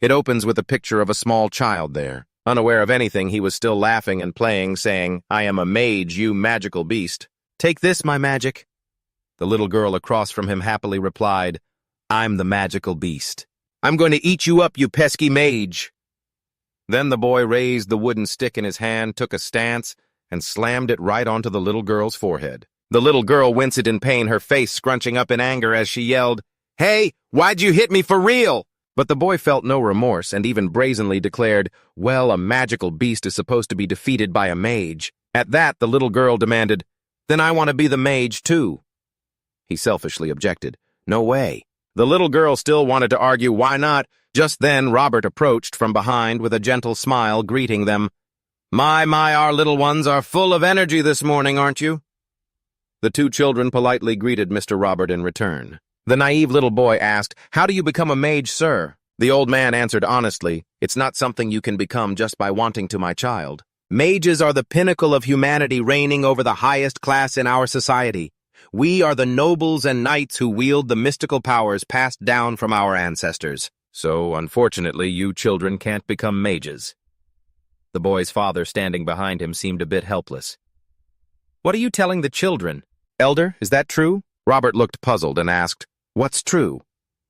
It opens with a picture of a small child there. Unaware of anything, he was still laughing and playing, saying, "I am a mage, you magical beast. Take this, my magic." The little girl across from him happily replied, "I'm the magical beast. I'm going to eat you up, you pesky mage." Then the boy raised the wooden stick in his hand, took a stance, and slammed it right onto the little girl's forehead. The little girl winced in pain, her face scrunching up in anger as she yelled, "Hey, why'd you hit me for real?" But the boy felt no remorse and even brazenly declared, "Well, a magical beast is supposed to be defeated by a mage." At that, the little girl demanded, "Then I want to be the mage, too." He selfishly objected, "No way." The little girl still wanted to argue, "Why not?" Just then, Robert approached from behind with a gentle smile, greeting them. My, our little ones are full of energy this morning, aren't you?" The two children politely greeted Mr. Robert in return. The naive little boy asked, "How do you become a mage, sir?" The old man answered honestly, "It's not something you can become just by wanting to, my child. Mages are the pinnacle of humanity, reigning over the highest class in our society. We are the nobles and knights who wield the mystical powers passed down from our ancestors. So, unfortunately, you children can't become mages." The boy's father, standing behind him, seemed a bit helpless. "What are you telling the children? Elder, is that true?" Robert looked puzzled and asked, "What's true?"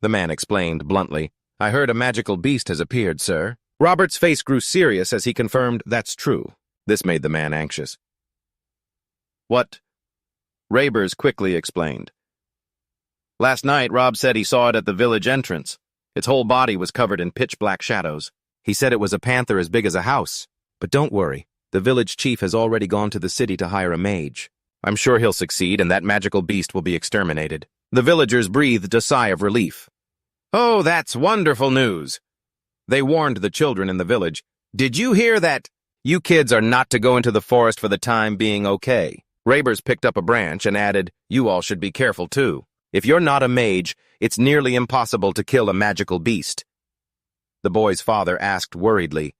The man explained bluntly, "I heard a magical beast has appeared, sir." Robert's face grew serious as he confirmed, "That's true." This made the man anxious. "What?" Raybers quickly explained. "Last night, Rob said he saw it at the village entrance. Its whole body was covered in pitch-black shadows. He said it was a panther as big as a house. But don't worry, the village chief has already gone to the city to hire a mage. I'm sure he'll succeed and that magical beast will be exterminated." The villagers breathed a sigh of relief. "Oh, that's wonderful news." They warned the children in the village, "Did you hear that? You kids are not to go into the forest for the time being, okay?" Raybers picked up a branch and added, "You all should be careful too. If you're not a mage, it's nearly impossible to kill a magical beast." The boy's father asked worriedly,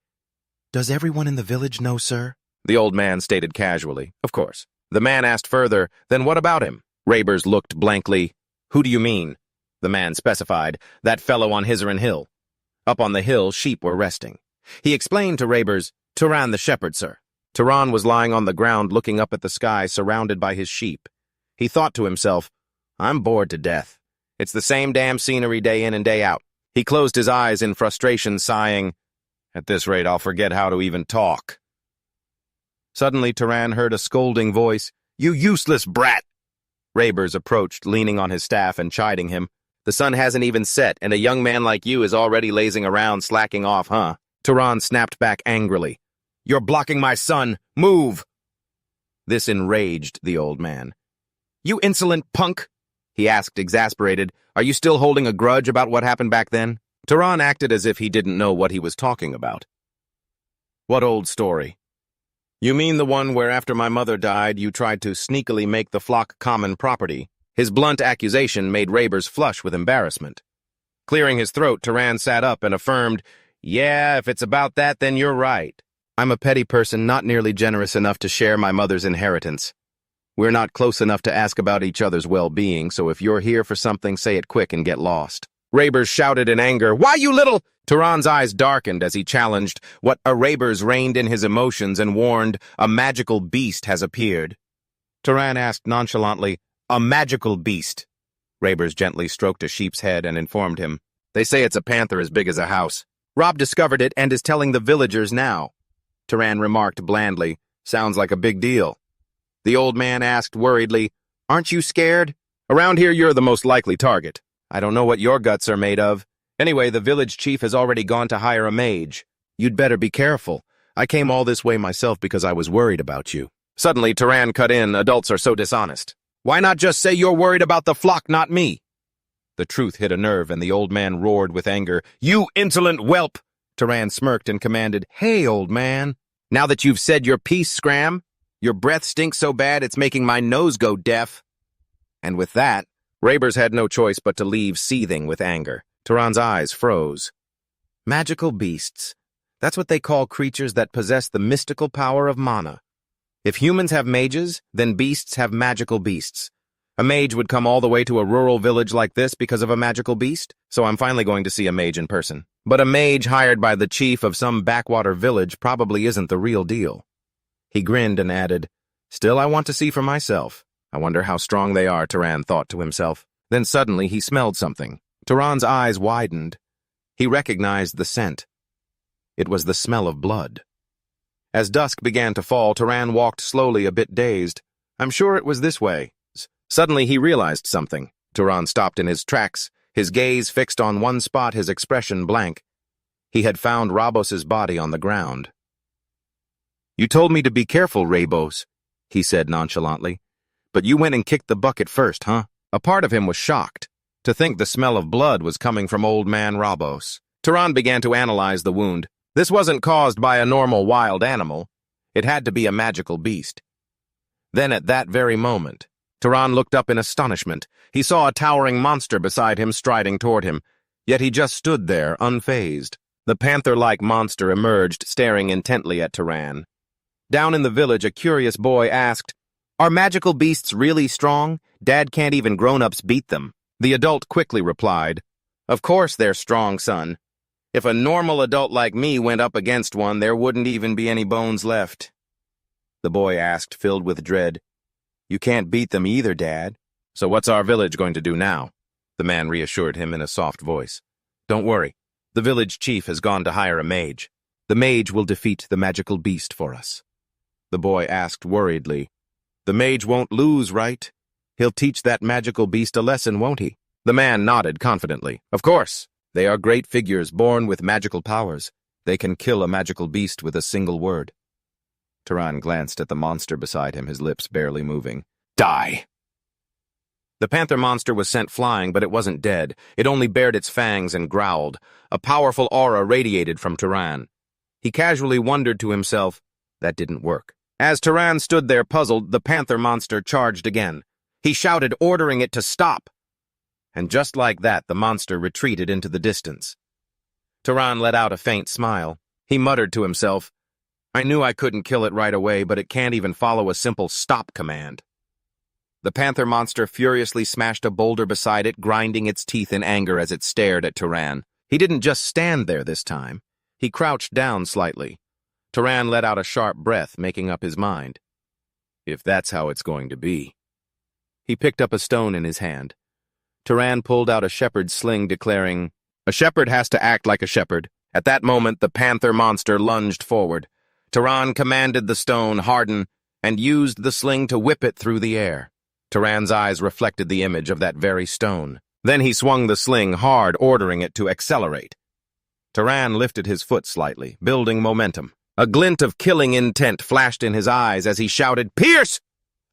"Does everyone in the village know, sir?" The old man stated casually, "Of course." The man asked further, "Then what about him?" Raybers looked blankly. "Who do you mean?" The man specified, "That fellow on Hizarin Hill." Up on the hill, sheep were resting. He explained to Raybers, "Tran the shepherd, sir." Tran was lying on the ground looking up at the sky, surrounded by his sheep. He thought to himself, "I'm bored to death. It's the same damn scenery day in and day out." He closed his eyes in frustration, sighing, "At this rate, I'll forget how to even talk." Suddenly, Tran heard a scolding voice, "You useless brat!" Raybers approached, leaning on his staff and chiding him. "The sun hasn't even set, and a young man like you is already lazing around, slacking off, huh?" Tran snapped back angrily, "You're blocking my sun! Move!" This enraged the old man. "You insolent punk!" he asked, exasperated. "Are you still holding a grudge about what happened back then?" Tran acted as if he didn't know what he was talking about. "What old story?" "You mean the one where after my mother died, you tried to sneakily make the flock common property?" His blunt accusation made Raybers flush with embarrassment. Clearing his throat, Tran sat up and affirmed, "Yeah, if it's about that, then you're right. I'm a petty person, not nearly generous enough to share my mother's inheritance. We're not close enough to ask about each other's well-being, so if you're here for something, say it quick and get lost." Raybers shouted in anger, "Why, you little—" Tran's eyes darkened as he challenged what a Raybers reined in his emotions and warned, "A magical beast has appeared." Tran asked nonchalantly, "A magical beast?" Raybers gently stroked a sheep's head and informed him, "They say it's a panther as big as a house. Rob discovered it and is telling the villagers now." Tran remarked blandly, "Sounds like a big deal." The old man asked worriedly, "Aren't you scared? Around here you're the most likely target. I don't know what your guts are made of. Anyway, the village chief has already gone to hire a mage. You'd better be careful. I came all this way myself because I was worried about you." Suddenly, Tran cut in, "Adults are so dishonest. Why not just say you're worried about the flock, not me?" The truth hit a nerve, and the old man roared with anger, "You insolent whelp!" Tran smirked and commanded, "Hey, old man. Now that you've said your piece, Scram, your breath stinks so bad it's making my nose go deaf." And with that, Raybers had no choice but to leave seething with anger. Tran's eyes froze. Magical beasts. That's what they call creatures that possess the mystical power of mana. If humans have mages, then beasts have magical beasts. A mage would come all the way to a rural village like this because of a magical beast, so I'm finally going to see a mage in person. But a mage hired by the chief of some backwater village probably isn't the real deal. He grinned and added, "Still, I want to see for myself. I wonder how strong they are," Tran thought to himself. Then suddenly he smelled something. Turan's eyes widened. He recognized the scent. It was the smell of blood. As dusk began to fall, Tran walked slowly, a bit dazed. "I'm sure it was this way." Suddenly he realized something. Tran stopped in his tracks, his gaze fixed on one spot, his expression blank. He had found Rabos's body on the ground. "You told me to be careful, Rabos," he said nonchalantly. "But you went and kicked the bucket first, huh?" A part of him was shocked to think the smell of blood was coming from old man Rabos. Tran began to analyze the wound. This wasn't caused by a normal wild animal. It had to be a magical beast. Then at that very moment, Tran looked up in astonishment. He saw a towering monster beside him striding toward him, yet he just stood there, unfazed. The panther-like monster emerged, staring intently at Tran. Down in the village, a curious boy asked, "Are magical beasts really strong? Dad can't even grown-ups beat them." The adult quickly replied, "Of course they're strong, son. If a normal adult like me went up against one, there wouldn't even be any bones left." The boy asked, filled with dread, "You can't beat them either, Dad." "So what's our village going to do now?" The man reassured him in a soft voice. "Don't worry. The village chief has gone to hire a mage. The mage will defeat the magical beast for us." The boy asked worriedly, "The mage won't lose, right? He'll teach that magical beast a lesson, won't he?" The man nodded confidently. "Of course. They are great figures born with magical powers. They can kill a magical beast with a single word." Tran glanced at the monster beside him, his lips barely moving. "Die!" The panther monster was sent flying, but it wasn't dead. It only bared its fangs and growled. A powerful aura radiated from Tran. He casually wondered to himself, that didn't work. As Tran stood there puzzled, the panther monster charged again. He shouted, ordering it to stop. And just like that, the monster retreated into the distance. Tran let out a faint smile. He muttered to himself, "I knew I couldn't kill it right away, but it can't even follow a simple stop command." The panther monster furiously smashed a boulder beside it, grinding its teeth in anger as it stared at Tran. He didn't just stand there this time. He crouched down slightly. Tran let out a sharp breath, making up his mind. If that's how it's going to be. He picked up a stone in his hand. Tran pulled out a shepherd's sling, declaring, "A shepherd has to act like a shepherd." At that moment, the panther monster lunged forward. Tran commanded the stone harden and used the sling to whip it through the air. Tran's eyes reflected the image of that very stone. Then he swung the sling hard, ordering it to accelerate. Tran lifted his foot slightly, building momentum. A glint of killing intent flashed in his eyes as he shouted, "Pierce!"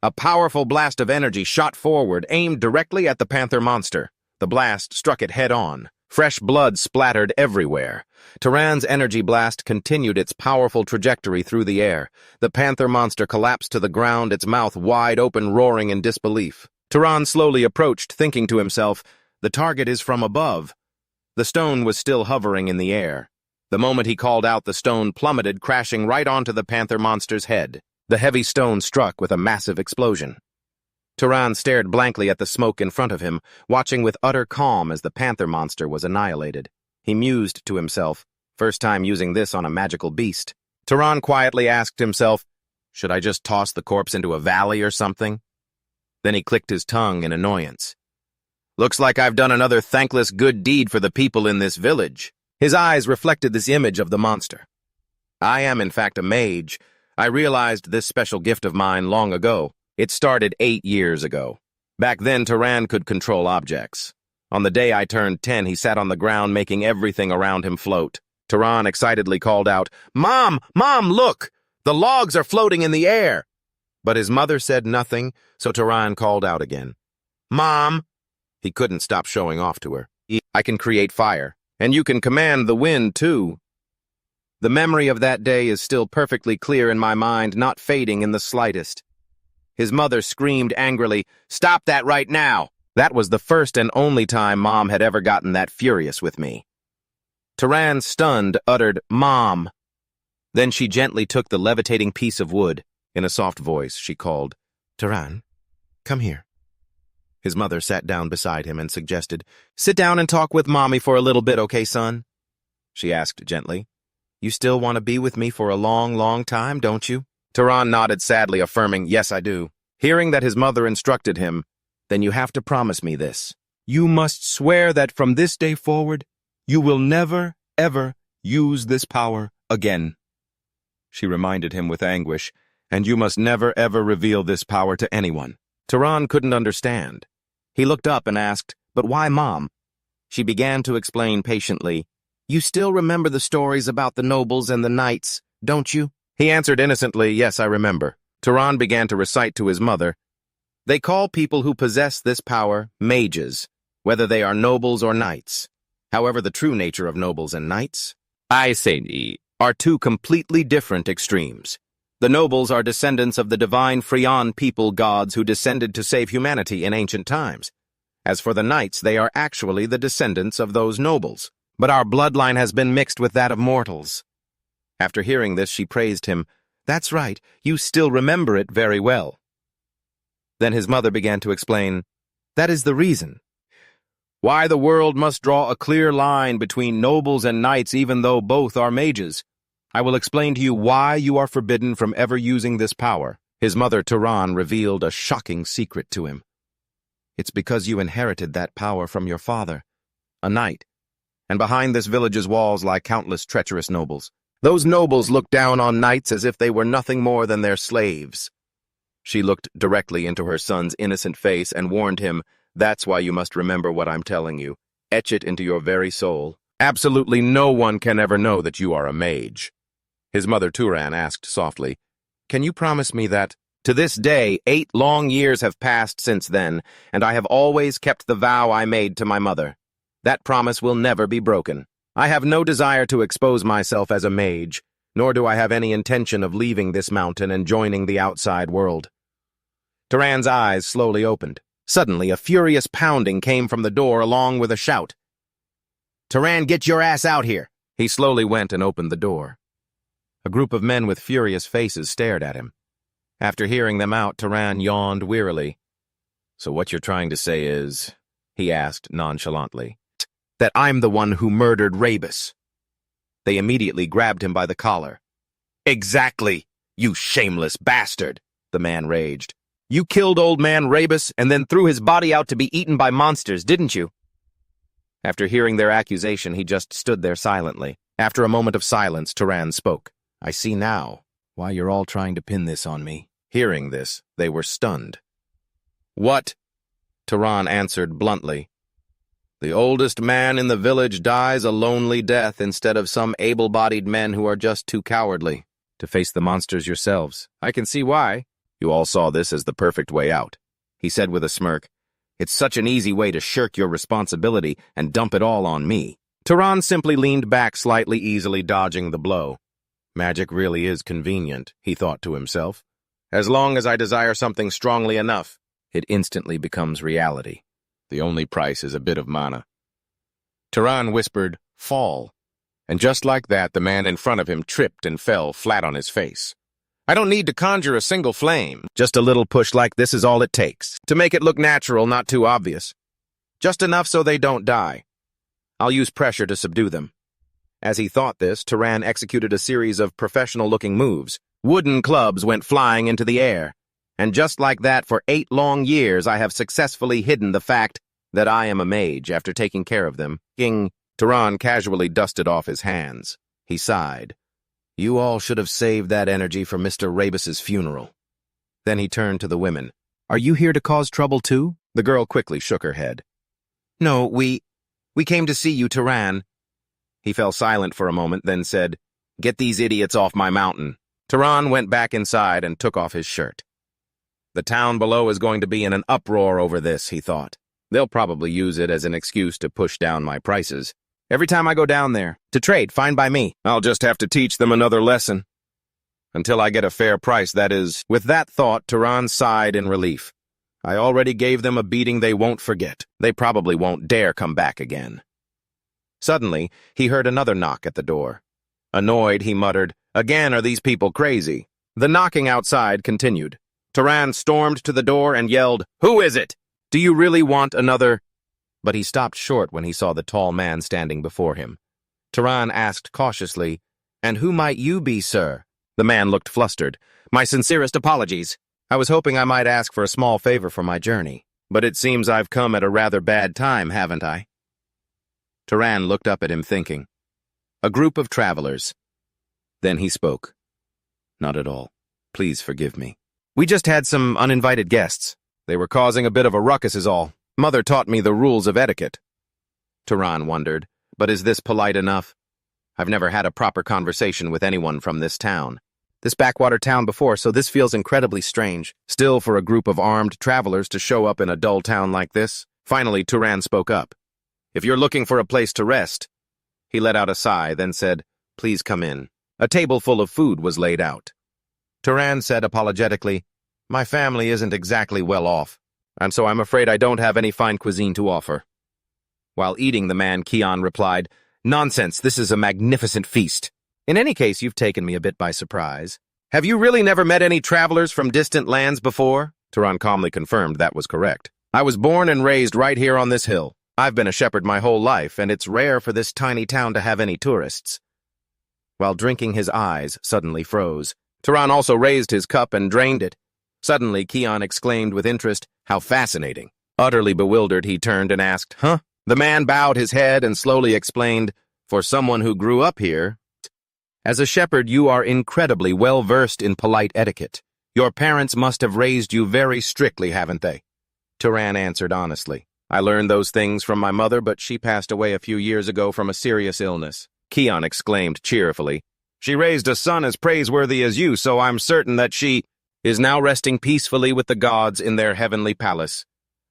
A powerful blast of energy shot forward, aimed directly at the panther monster. The blast struck it head-on. Fresh blood splattered everywhere. Tran's energy blast continued its powerful trajectory through the air. The panther monster collapsed to the ground, its mouth wide open, roaring in disbelief. Tran slowly approached, thinking to himself, "The target is from above." The stone was still hovering in the air. The moment he called out, the stone plummeted, crashing right onto the panther monster's head. The heavy stone struck with a massive explosion. Tran stared blankly at the smoke in front of him, watching with utter calm as the panther monster was annihilated. He mused to himself, first time using this on a magical beast. Tran quietly asked himself, should I just toss the corpse into a valley or something? Then he clicked his tongue in annoyance. Looks like I've done another thankless good deed for the people in this village. His eyes reflected this image of the monster. I am, in fact, a mage. I realized this special gift of mine long ago. It started 8 years ago. Back then, Tran could control objects. On the day I turned 10, he sat on the ground making everything around him float. Tran excitedly called out, Mom! Mom, look! The logs are floating in the air! But his mother said nothing, so Tran called out again. Mom! He couldn't stop showing off to her. I can create fire, and you can command the wind, too. The memory of that day is still perfectly clear in my mind, not fading in the slightest. His mother screamed angrily, Stop that right now! That was the first and only time Mom had ever gotten that furious with me. Tran, stunned, uttered, Mom! Then she gently took the levitating piece of wood. In a soft voice, she called, Tran, come here. His mother sat down beside him and suggested, Sit down and talk with Mommy for a little bit, okay, son? she asked gently. You still want to be with me for a long, long time, don't you? Tran nodded sadly, affirming, yes, I do. Hearing that his mother instructed him, then you have to promise me this. You must swear that from this day forward, you will never, ever use this power again. She reminded him with anguish, and you must never, ever reveal this power to anyone. Tran couldn't understand. He looked up and asked, but why, Mom? She began to explain patiently, you still remember the stories about the nobles and the knights, don't you? He answered innocently, yes, I remember. Tran began to recite to his mother, they call people who possess this power mages, whether they are nobles or knights. However, the true nature of nobles and knights, I say, are two completely different extremes. The nobles are descendants of the divine Freon people gods who descended to save humanity in ancient times. As for the knights, they are actually the descendants of those nobles. But our bloodline has been mixed with that of mortals. After hearing this, she praised him. That's right, you still remember it very well. Then his mother began to explain, that is the reason why the world must draw a clear line between nobles and knights even though both are mages. I will explain to you why you are forbidden from ever using this power. His mother, Tran, revealed a shocking secret to him. It's because you inherited that power from your father, a knight. And behind this village's walls lie countless treacherous nobles. Those nobles look down on knights as if they were nothing more than their slaves. She looked directly into her son's innocent face and warned him, that's why you must remember what I'm telling you. Etch it into your very soul. Absolutely no one can ever know that you are a mage. His mother, Tran, asked softly, can you promise me that, to this day, 8 long years have passed since then, and I have always kept the vow I made to my mother. That promise will never be broken. I have no desire to expose myself as a mage, nor do I have any intention of leaving this mountain and joining the outside world. Tran's eyes slowly opened. Suddenly, a furious pounding came from the door along with a shout. Tran, get your ass out here! He slowly went and opened the door. A group of men with furious faces stared at him. After hearing them out, Tran yawned wearily. So what you're trying to say is, he asked nonchalantly, that I'm the one who murdered Rebus. They immediately grabbed him by the collar. Exactly, you shameless bastard, the man raged. You killed old man Rebus and then threw his body out to be eaten by monsters, didn't you? After hearing their accusation, he just stood there silently. After a moment of silence, Tran spoke. I see now why you're all trying to pin this on me. Hearing this, they were stunned. What? Tran answered bluntly. The oldest man in the village dies a lonely death instead of some able-bodied men who are just too cowardly to face the monsters yourselves. I can see why. You all saw this as the perfect way out, he said with a smirk. It's such an easy way to shirk your responsibility and dump it all on me. Tran simply leaned back slightly, easily dodging the blow. Magic really is convenient, he thought to himself. As long as I desire something strongly enough, it instantly becomes reality. The only price is a bit of mana. Tran whispered, fall. And just like that, the man in front of him tripped and fell flat on his face. I don't need to conjure a single flame. Just a little push like this is all it takes. To make it look natural, not too obvious. Just enough so they don't die. I'll use pressure to subdue them. As he thought this, Tran executed a series of professional-looking moves. Wooden clubs went flying into the air. And just like that, for 8 long years, I have successfully hidden the fact that I am a mage after taking care of them. Tran casually dusted off his hands. He sighed. You all should have saved that energy for Mr. Rebus's funeral. Then he turned to the women. Are you here to cause trouble too? The girl quickly shook her head. No, we came to see you, Tran. He fell silent for a moment, then said, Get these idiots off my mountain. Tran went back inside and took off his shirt. The town below is going to be in an uproar over this, he thought. They'll probably use it as an excuse to push down my prices. Every time I go down there, to trade, fine by me. I'll just have to teach them another lesson. Until I get a fair price, that is. With that thought, Tran sighed in relief. I already gave them a beating they won't forget. They probably won't dare come back again. Suddenly, he heard another knock at the door. Annoyed, he muttered, Again are these people crazy. The knocking outside continued. Tran stormed to the door and yelled, Who is it? Do you really want another? But he stopped short when he saw the tall man standing before him. Tran asked cautiously, "And who might you be, sir?" The man looked flustered. "My sincerest apologies. I was hoping I might ask for a small favor for my journey. But it seems I've come at a rather bad time, haven't I?" Tran looked up at him thinking. A group of travelers. Then he spoke. "Not at all. Please forgive me. We just had some uninvited guests. They were causing a bit of a ruckus is all. Mother taught me the rules of etiquette." Tran wondered, but is this polite enough? I've never had a proper conversation with anyone from this town. This backwater town before, so this feels incredibly strange. Still, for a group of armed travelers to show up in a dull town like this. Finally, Tran spoke up. "If you're looking for a place to rest..." He let out a sigh, then said, "Please come in." A table full of food was laid out. Tran said apologetically, "My family isn't exactly well off, and so I'm afraid I don't have any fine cuisine to offer." While eating, the man Keon replied, "Nonsense, this is a magnificent feast. In any case, you've taken me a bit by surprise. Have you really never met any travelers from distant lands before?" Tran calmly confirmed that was correct. "I was born and raised right here on this hill. I've been a shepherd my whole life, and it's rare for this tiny town to have any tourists." While drinking, his eyes suddenly froze. Tran also raised his cup and drained it. Suddenly, Keon exclaimed with interest, "How fascinating." Utterly bewildered, he turned and asked, "Huh?" The man bowed his head and slowly explained, "For someone who grew up here, as a shepherd, you are incredibly well-versed in polite etiquette. Your parents must have raised you very strictly, haven't they?" Tran answered honestly, "I learned those things from my mother, but she passed away a few years ago from a serious illness." Keon exclaimed cheerfully, "She raised a son as praiseworthy as you, so I'm certain that she is now resting peacefully with the gods in their heavenly palace.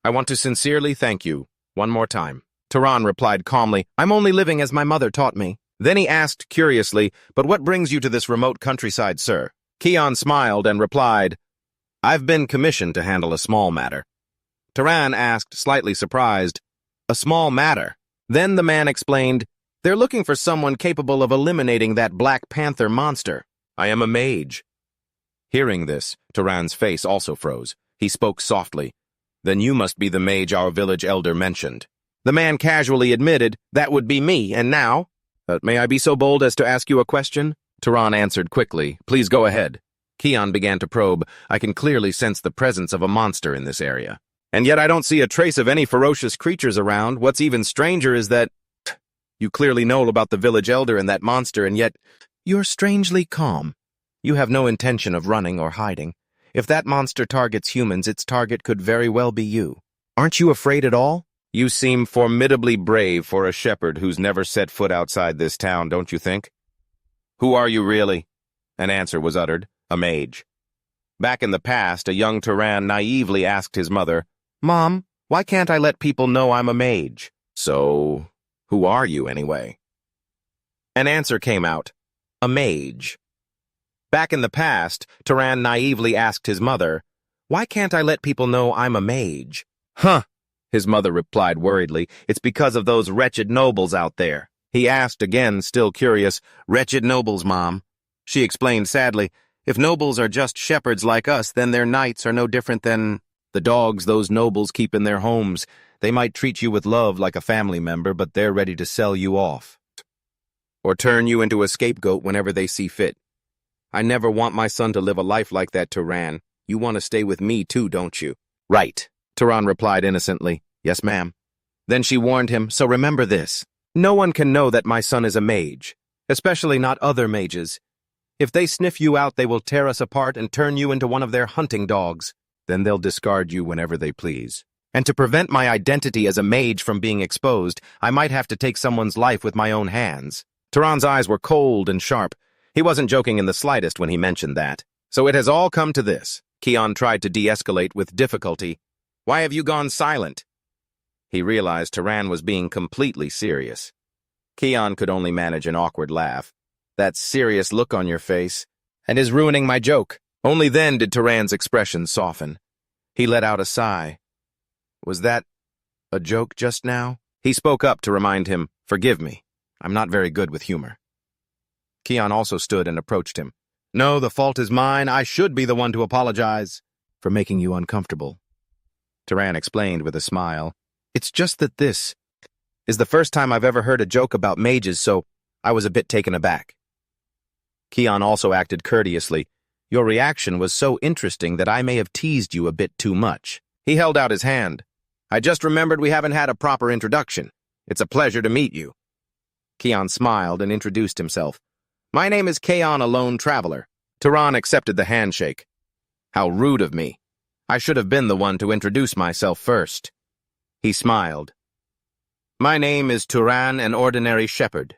I want to sincerely thank you one more time." Tran replied calmly, "I'm only living as my mother taught me." Then he asked curiously, "But what brings you to this remote countryside, sir?" Keon smiled and replied, "I've been commissioned to handle a small matter." Tran asked, slightly surprised, "A small matter?" Then the man explained, "They're looking for someone capable of eliminating that Black Panther monster. I am a mage." Hearing this, Tran's face also froze. He spoke softly, "Then you must be the mage our village elder mentioned." The man casually admitted, "That would be me, and now..." "May I be so bold as to ask you a question?" Tran answered quickly, "Please go ahead." Keon began to probe. "I can clearly sense the presence of a monster in this area. And yet I don't see a trace of any ferocious creatures around. What's even stranger is that you clearly know about the village elder and that monster, and yet you're strangely calm. You have no intention of running or hiding. If that monster targets humans, its target could very well be you. Aren't you afraid at all?" "You seem formidably brave for a shepherd who's never set foot outside this town, don't you think?" "Who are you really?" An answer was uttered, "A mage." Back in the past, a young Tran naively asked his mother, "Mom, why can't I let people know I'm a mage?" "So, who are you anyway?" An answer came out, "A mage." Back in the past, Tran naively asked his mother, "Why can't I let people know I'm a mage?" "Huh," his mother replied worriedly, "It's because of those wretched nobles out there." He asked again, still curious, "Wretched nobles, Mom?" She explained sadly, "If nobles are just shepherds like us, then their knights are no different than the dogs those nobles keep in their homes. They might treat you with love like a family member, but they're ready to sell you off or turn you into a scapegoat whenever they see fit. I never want my son to live a life like that, Tran. You want to stay with me too, don't you?" "Right," Tran replied innocently. "Yes, ma'am." Then she warned him, "So remember this. No one can know that my son is a mage, especially not other mages. If they sniff you out, they will tear us apart and turn you into one of their hunting dogs. Then they'll discard you whenever they please. And to prevent my identity as a mage from being exposed, I might have to take someone's life with my own hands." Tran's eyes were cold and sharp. He wasn't joking in the slightest when he mentioned that. "So it has all come to this." Keon tried to de-escalate with difficulty. "Why have you gone silent?" He realized Tran was being completely serious. Keon could only manage an awkward laugh. "That serious look on your face, and is ruining my joke." Only then did Tran's expression soften. He let out a sigh. "Was that a joke just now?" He spoke up to remind him, "Forgive me. I'm not very good with humor." Keon also stood and approached him. "No, the fault is mine. I should be the one to apologize for making you uncomfortable." Tran explained with a smile, "It's just that this is the first time I've ever heard a joke about mages, so I was a bit taken aback. Keon also acted courteously. Your reaction was so interesting that I may have teased you a bit too much. He held out his hand. I just remembered we haven't had a proper introduction. It's a pleasure to meet you. Keon smiled and introduced himself. My name is Keon, a lone traveler. Tran accepted the handshake. How rude of me. I should have been the one to introduce myself first. He smiled. My name is Tran, an ordinary shepherd.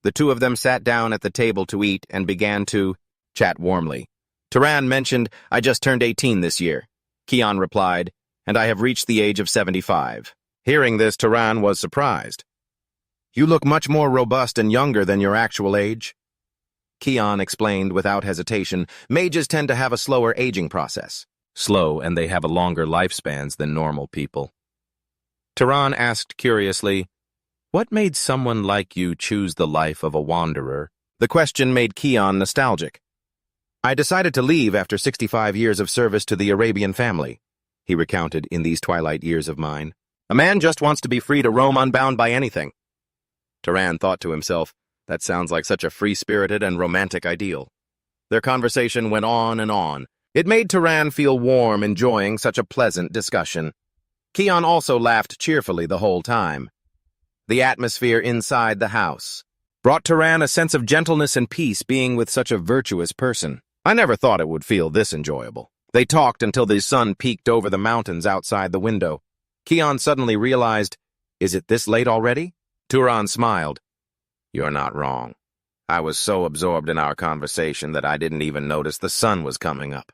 The two of them sat down at the table to eat and began to chat warmly. Tran mentioned, I just turned 18 this year. Keon replied, and I have reached the age of 75. Hearing this, Tran was surprised. You look much more robust and younger than your actual age. Keon explained without hesitation, mages tend to have a slower aging process. Slow, and they have a longer lifespans than normal people. Tran asked curiously, what made someone like you choose the life of a wanderer? The question made Keon nostalgic. I decided to leave after 65 years of service to the Arabian family, he recounted in these twilight years of mine. A man just wants to be free to roam unbound by anything. Tran thought to himself, that sounds like such a free-spirited and romantic ideal. Their conversation went on and on. It made Tran feel warm, enjoying such a pleasant discussion. Keon also laughed cheerfully the whole time. The atmosphere inside the house brought Tran a sense of gentleness and peace being with such a virtuous person. I never thought it would feel this enjoyable. They talked until the sun peeked over the mountains outside the window. Keon suddenly realized, is it this late already? Tran smiled. You're not wrong. I was so absorbed in our conversation that I didn't even notice the sun was coming up.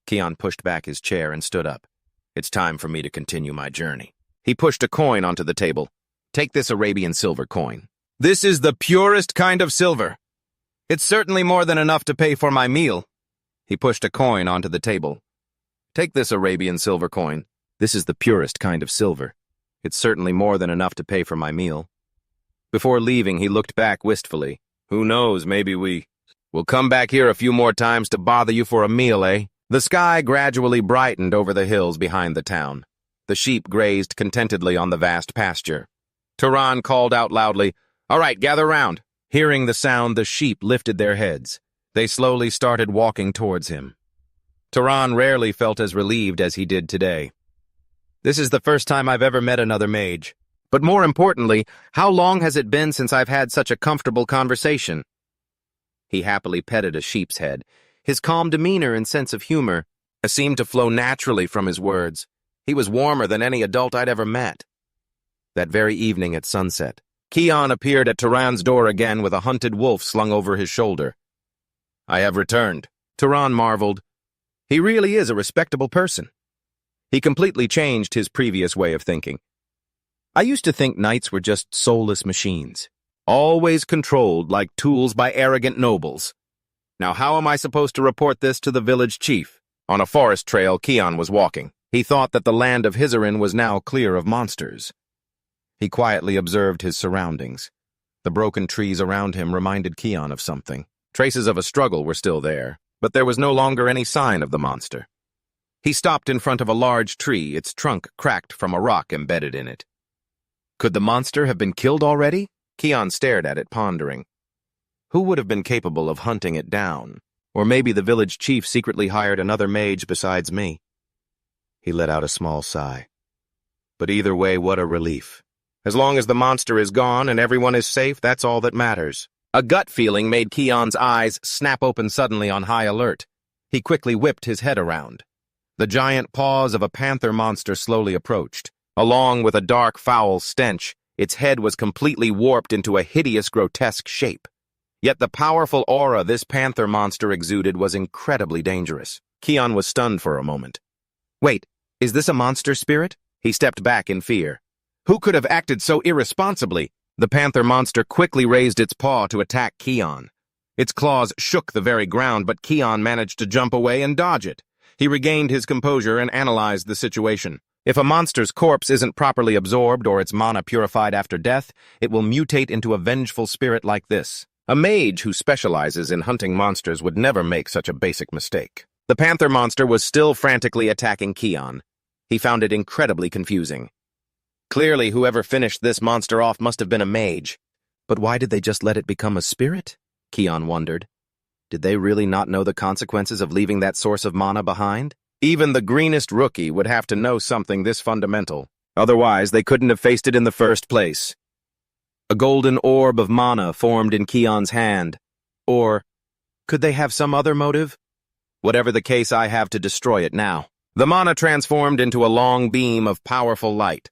Keon pushed back his chair and stood up. It's time for me to continue my journey. He pushed a coin onto the table. Take this Arabian silver coin. This is the purest kind of silver. It's certainly more than enough to pay for my meal. He pushed a coin onto the table. Take this Arabian silver coin. This is the purest kind of silver. It's certainly more than enough to pay for my meal. Before leaving, he looked back wistfully. Who knows, maybe we'll come back here a few more times to bother you for a meal, eh? The sky gradually brightened over the hills behind the town. The sheep grazed contentedly on the vast pasture. Tran called out loudly, All right, gather round. Hearing the sound, the sheep lifted their heads. They slowly started walking towards him. Tran rarely felt as relieved as he did today. This is the first time I've ever met another mage. But more importantly, how long has it been since I've had such a comfortable conversation? He happily petted a sheep's head. His calm demeanor and sense of humor seemed to flow naturally from his words. He was warmer than any adult I'd ever met. That very evening at sunset, Keon appeared at Tran's door again with a hunted wolf slung over his shoulder. I have returned. Tran marveled. He really is a respectable person. He completely changed his previous way of thinking. I used to think knights were just soulless machines, always controlled like tools by arrogant nobles. Now how am I supposed to report this to the village chief? On a forest trail Keon was walking. He thought that the land of Hizarin was now clear of monsters. He quietly observed his surroundings. The broken trees around him reminded Keon of something. Traces of a struggle were still there, but there was no longer any sign of the monster. He stopped in front of a large tree, its trunk cracked from a rock embedded in it. Could the monster have been killed already? Keon stared at it, pondering. Who would have been capable of hunting it down? Or maybe the village chief secretly hired another mage besides me. He let out a small sigh. But either way, what a relief. As long as the monster is gone and everyone is safe, that's all that matters. A gut feeling made Keon's eyes snap open suddenly on high alert. He quickly whipped his head around. The giant paws of a panther monster slowly approached. Along with a dark, foul stench, its head was completely warped into a hideous, grotesque shape. Yet the powerful aura this panther monster exuded was incredibly dangerous. Keon was stunned for a moment. Wait, is this a monster spirit? He stepped back in fear. Who could have acted so irresponsibly? The panther monster quickly raised its paw to attack Keon. Its claws shook the very ground, but Keon managed to jump away and dodge it. He regained his composure and analyzed the situation. If a monster's corpse isn't properly absorbed or its mana purified after death, it will mutate into a vengeful spirit like this. A mage who specializes in hunting monsters would never make such a basic mistake. The panther monster was still frantically attacking Keon. He found it incredibly confusing. Clearly, whoever finished this monster off must have been a mage. But why did they just let it become a spirit? Keon wondered. Did they really not know the consequences of leaving that source of mana behind? Even the greenest rookie would have to know something this fundamental. Otherwise, they couldn't have faced it in the first place. A golden orb of mana formed in Keon's hand. Or could they have some other motive? Whatever the case, I have to destroy it now. The mana transformed into a long beam of powerful light.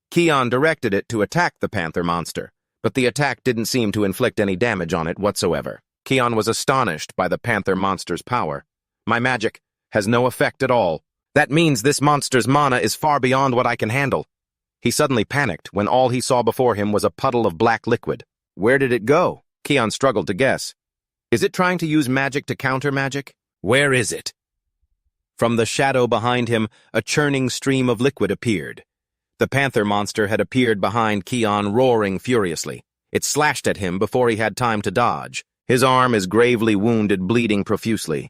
Keon directed it to attack the panther monster, but the attack didn't seem to inflict any damage on it whatsoever. Keon was astonished by the panther monster's power. My magic has no effect at all. That means this monster's mana is far beyond what I can handle. He suddenly panicked when all he saw before him was a puddle of black liquid. Where did it go? Keon struggled to guess. Is it trying to use magic to counter magic? Where is it? From the shadow behind him, a churning stream of liquid appeared. The panther monster had appeared behind Keon, roaring furiously. It slashed at him before he had time to dodge. His arm is gravely wounded, bleeding profusely.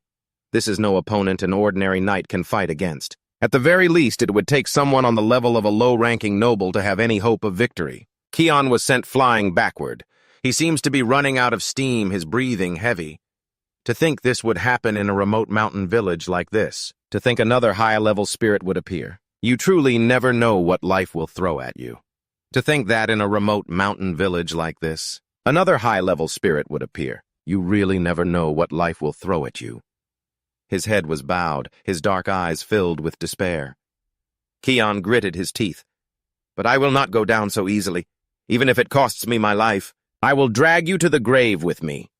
This is no opponent an ordinary knight can fight against. At the very least, it would take someone on the level of a low-ranking noble to have any hope of victory. Keon was sent flying backward. He seems to be running out of steam, his breathing heavy. To think this would happen in a remote mountain village like this. To think another high-level spirit would appear. You truly never know what life will throw at you. To think that in a remote mountain village like this, another high-level spirit would appear. You really never know what life will throw at you. His head was bowed, his dark eyes filled with despair. Keon gritted his teeth. But I will not go down so easily, even if it costs me my life. I will drag you to the grave with me.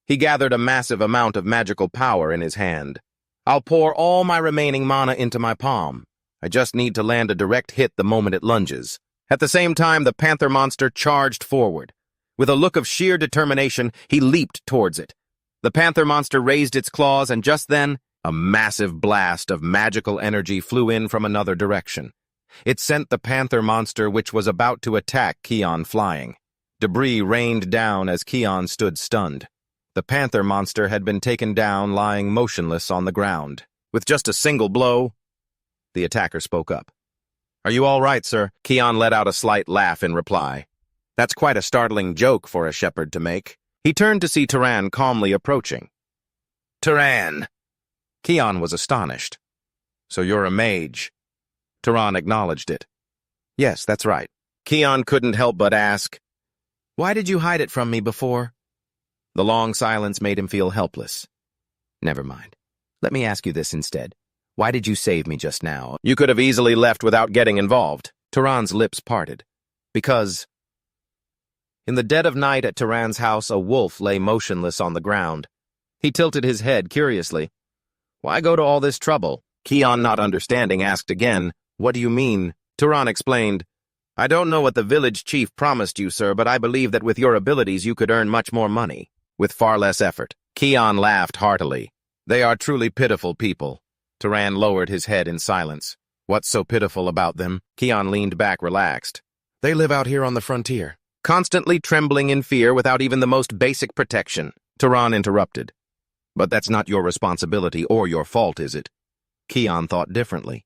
He gathered a massive amount of magical power in his hand. I'll pour all my remaining mana into my palm. I just need to land a direct hit the moment it lunges. At the same time, the panther monster charged forward. With a look of sheer determination, he leaped towards it. The panther monster raised its claws, and just then, a massive blast of magical energy flew in from another direction. It sent the panther monster, which was about to attack Keon, flying. Debris rained down as Keon stood stunned. The panther monster had been taken down, lying motionless on the ground. With just a single blow, the attacker spoke up. Are you all right, sir? Keon let out a slight laugh in reply. That's quite a startling joke for a shepherd to make. He turned to see Tran calmly approaching. Tran! Keon was astonished. So you're a mage. Tran acknowledged it. Yes, that's right. Keon couldn't help but ask, why did you hide it from me before? The long silence made him feel helpless. Never mind. Let me ask you this instead. Why did you save me just now? You could have easily left without getting involved. Tran's lips parted. Because... In the dead of night at Tran's house, a wolf lay motionless on the ground. He tilted his head curiously. Why go to all this trouble? Keon, not understanding, asked again, What do you mean? Tran explained, I don't know what the village chief promised you, sir, but I believe that with your abilities you could earn much more money, with far less effort. Keon laughed heartily. They are truly pitiful people. Tran lowered his head in silence. What's so pitiful about them? Keon leaned back, relaxed. They live out here on the frontier, constantly trembling in fear without even the most basic protection. Tran interrupted. But that's not your responsibility or your fault, is it? Keon thought differently.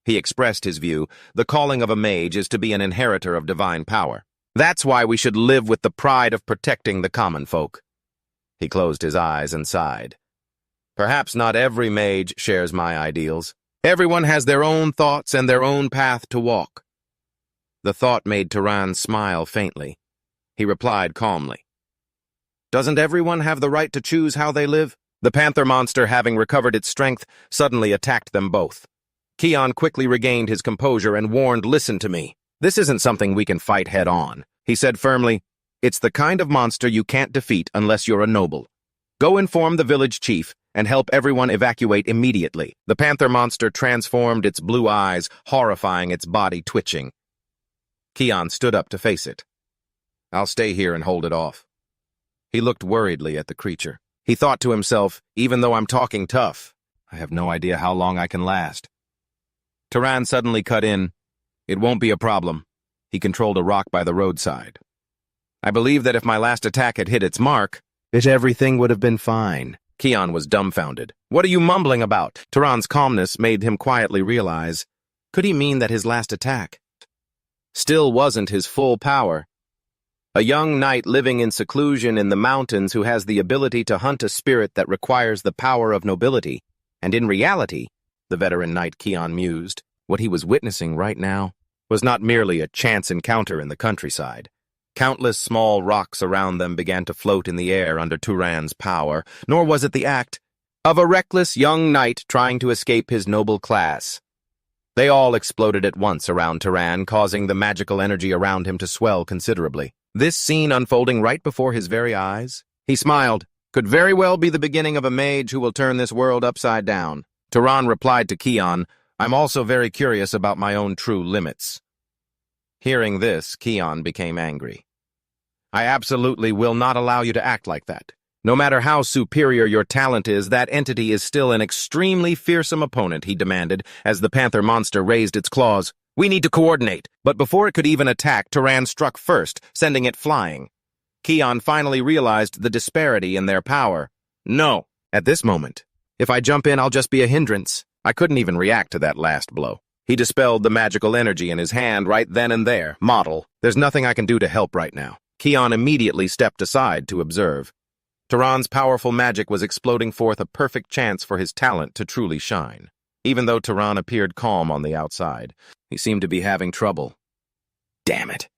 He expressed his view. The calling of a mage is to be an inheritor of divine power. That's why we should live with the pride of protecting the common folk. He closed his eyes and sighed. Perhaps not every mage shares my ideals. Everyone has their own thoughts and their own path to walk. The thought made Tran smile faintly. He replied calmly. Doesn't everyone have the right to choose how they live? The panther monster, having recovered its strength, suddenly attacked them both. Keon quickly regained his composure and warned, Listen to me. This isn't something we can fight head-on. He said firmly, It's the kind of monster you can't defeat unless you're a noble. Go inform the village chief and help everyone evacuate immediately. The panther monster transformed its blue eyes, horrifying its body twitching. Keon stood up to face it. I'll stay here and hold it off. He looked worriedly at the creature. He thought to himself, even though I'm talking tough, I have no idea how long I can last. Tran suddenly cut in. It won't be a problem. He controlled a rock by the roadside. I believe that if my last attack had hit its mark, everything would have been fine. Keon was dumbfounded. What are you mumbling about? Tran's calmness made him quietly realize, could he mean that his last attack still wasn't his full power? A young knight living in seclusion in the mountains who has the ability to hunt a spirit that requires the power of nobility. And in reality, the veteran knight Keon mused, what he was witnessing right now was not merely a chance encounter in the countryside. Countless small rocks around them began to float in the air under Tran's power, nor was it the act of a reckless young knight trying to escape his noble class. They all exploded at once around Tran, causing the magical energy around him to swell considerably. This scene unfolding right before his very eyes, he smiled, could very well be the beginning of a mage who will turn this world upside down. Tran replied to Keon, I'm also very curious about my own true limits. Hearing this, Keon became angry. I absolutely will not allow you to act like that. No matter how superior your talent is, that entity is still an extremely fearsome opponent, he demanded, as the panther monster raised its claws. We need to coordinate. But before it could even attack, Tran struck first, sending it flying. Keon finally realized the disparity in their power. No, at this moment. If I jump in, I'll just be a hindrance. I couldn't even react to that last blow. He dispelled the magical energy in his hand right then and there. Model, there's nothing I can do to help right now. Keon immediately stepped aside to observe. Tran's powerful magic was exploding forth a perfect chance for his talent to truly shine. Even though Tran appeared calm on the outside, he seemed to be having trouble. Damn it.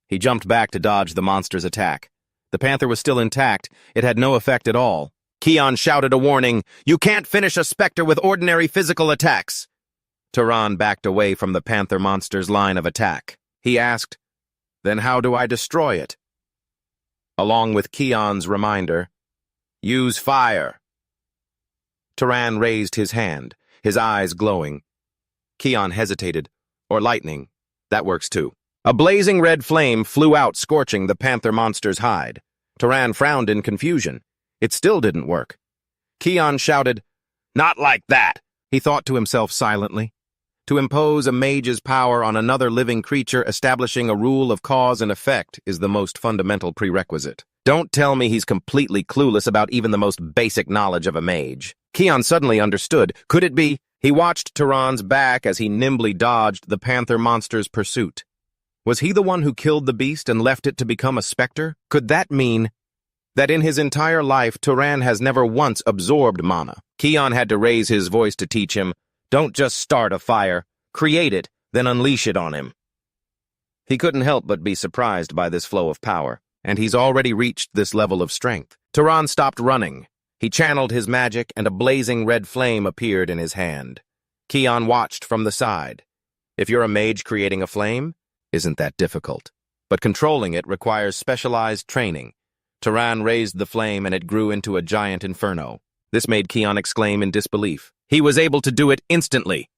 He jumped back to dodge the monster's attack. The panther was still intact. It had no effect at all. Keon shouted a warning, You can't finish a spectre with ordinary physical attacks. Tran backed away from the panther monster's line of attack. He asked, Then how do I destroy it? Along with Keon's reminder, Use fire. Tran raised his hand, his eyes glowing. Keon hesitated. Or lightning. That works too. A blazing red flame flew out, scorching the panther monster's hide. Tran frowned in confusion. It still didn't work. Keon shouted, Not like that, he thought to himself silently. To impose a mage's power on another living creature, establishing a rule of cause and effect is the most fundamental prerequisite. Don't tell me he's completely clueless about even the most basic knowledge of a mage. Keon suddenly understood. Could it be? He watched Tran's back as he nimbly dodged the panther monster's pursuit. Was he the one who killed the beast and left it to become a spectre? Could that mean that in his entire life, Tran has never once absorbed mana? Keon had to raise his voice to teach him, Don't just start a fire. Create it, then unleash it on him. He couldn't help but be surprised by this flow of power, and he's already reached this level of strength. Tran stopped running. He channeled his magic, and a blazing red flame appeared in his hand. Keon watched from the side. If you're a mage creating a flame, isn't that difficult? But controlling it requires specialized training. Tran raised the flame, and it grew into a giant inferno. This made Keon exclaim in disbelief. He was able to do it instantly.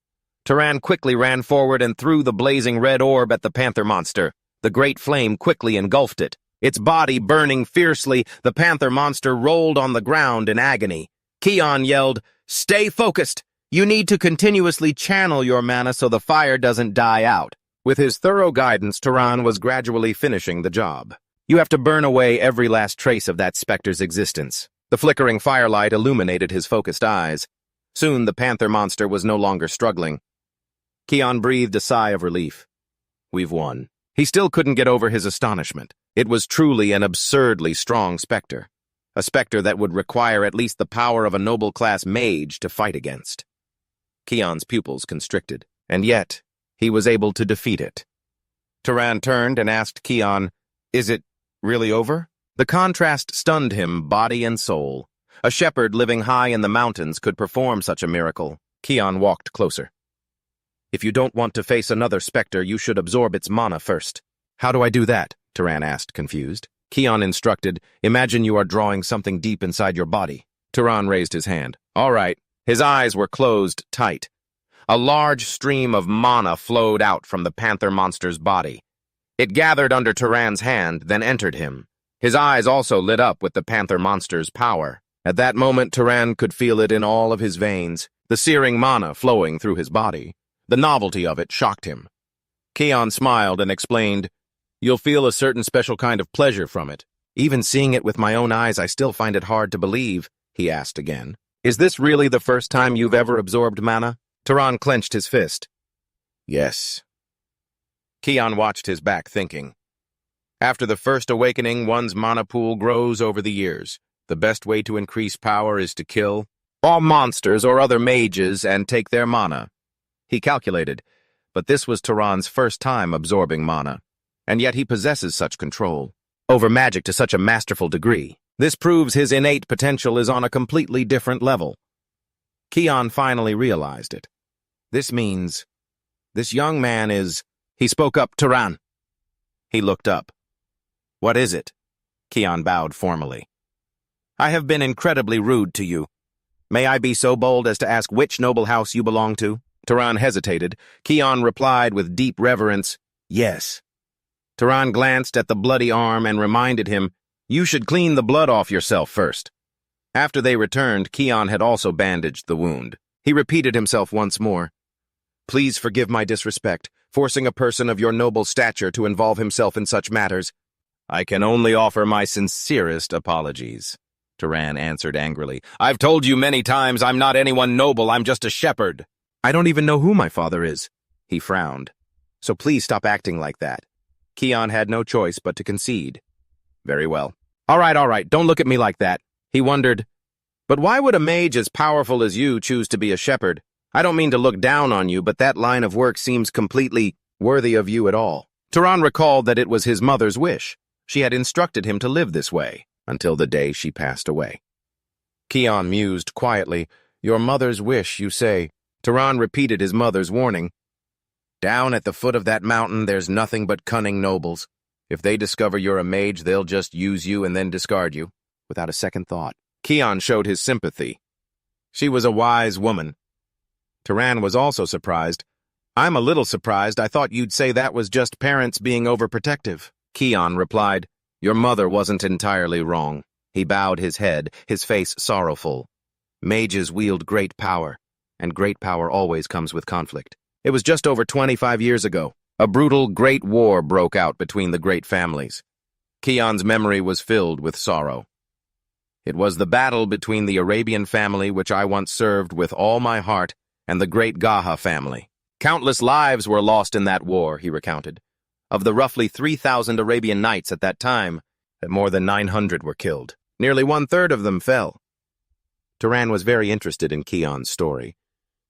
Tran quickly ran forward and threw the blazing red orb at the panther monster. The great flame quickly engulfed it. Its body burning fiercely, the panther monster rolled on the ground in agony. Keon yelled, Stay focused! You need to continuously channel your mana so the fire doesn't die out. With his thorough guidance, Tran was gradually finishing the job. You have to burn away every last trace of that specter's existence. The flickering firelight illuminated his focused eyes. Soon the panther monster was no longer struggling. Keon breathed a sigh of relief. We've won. He still couldn't get over his astonishment. It was truly an absurdly strong spectre. A spectre that would require at least the power of a noble-class mage to fight against. Keon's pupils constricted, and yet he was able to defeat it. Tran turned and asked Keon, Is it really over? The contrast stunned him, body and soul. A shepherd living high in the mountains could perform such a miracle. Keon walked closer. If you don't want to face another spectre, you should absorb its mana first. How do I do that? Tran asked, confused. Keon instructed, Imagine you are drawing something deep inside your body. Tran raised his hand. All right. His eyes were closed tight. A large stream of mana flowed out from the panther monster's body. It gathered under Tran's hand, then entered him. His eyes also lit up with the panther monster's power. At that moment, Tran could feel it in all of his veins, the searing mana flowing through his body. The novelty of it shocked him. Keon smiled and explained, You'll feel a certain special kind of pleasure from it. Even seeing it with my own eyes, I still find it hard to believe, he asked again. Is this really the first time you've ever absorbed mana? Tran clenched his fist. Yes. Keon watched his back, thinking. After the first awakening, one's mana pool grows over the years. The best way to increase power is to kill all monsters or other mages and take their mana. He calculated, but this was Tran's first time absorbing mana, and yet he possesses such control over magic to such a masterful degree. This proves his innate potential is on a completely different level. Keon finally realized it. This means this young man is... He spoke up, Tran. He looked up. What is it? Keon bowed formally. I have been incredibly rude to you. May I be so bold as to ask which noble house you belong to? Tran hesitated. Keon replied with deep reverence, yes. Tran glanced at the bloody arm and reminded him, you should clean the blood off yourself first. After they returned, Keon had also bandaged the wound. He repeated himself once more. Please forgive my disrespect, forcing a person of your noble stature to involve himself in such matters. I can only offer my sincerest apologies, Tran answered angrily. I've told you many times I'm not anyone noble, I'm just a shepherd. I don't even know who my father is. He frowned. So please stop acting like that. Keon had no choice but to concede. Very well. All right, don't look at me like that. He wondered, but why would a mage as powerful as you choose to be a shepherd? I don't mean to look down on you, but that line of work seems completely worthy of you at all. Tran recalled that it was his mother's wish. She had instructed him to live this way, until the day she passed away. Keon mused quietly. Your mother's wish, you say? Tran repeated his mother's warning. Down at the foot of that mountain, there's nothing but cunning nobles. If they discover you're a mage, they'll just use you and then discard you, without a second thought. Keon showed his sympathy. She was a wise woman. Tran was also surprised. I'm a little surprised. I thought you'd say that was just parents being overprotective. Keon replied, your mother wasn't entirely wrong. He bowed his head, his face sorrowful. Mages wield great power, and great power always comes with conflict. It was just over 25 years ago. A brutal great war broke out between the great families. Keon's memory was filled with sorrow. It was the battle between the Arabian family, which I once served with all my heart, and the great Gaha family. Countless lives were lost in that war, he recounted. Of the roughly 3,000 Arabian knights at that time, more than 900 were killed. Nearly 1/3 of them fell. Tran was very interested in Keon's story.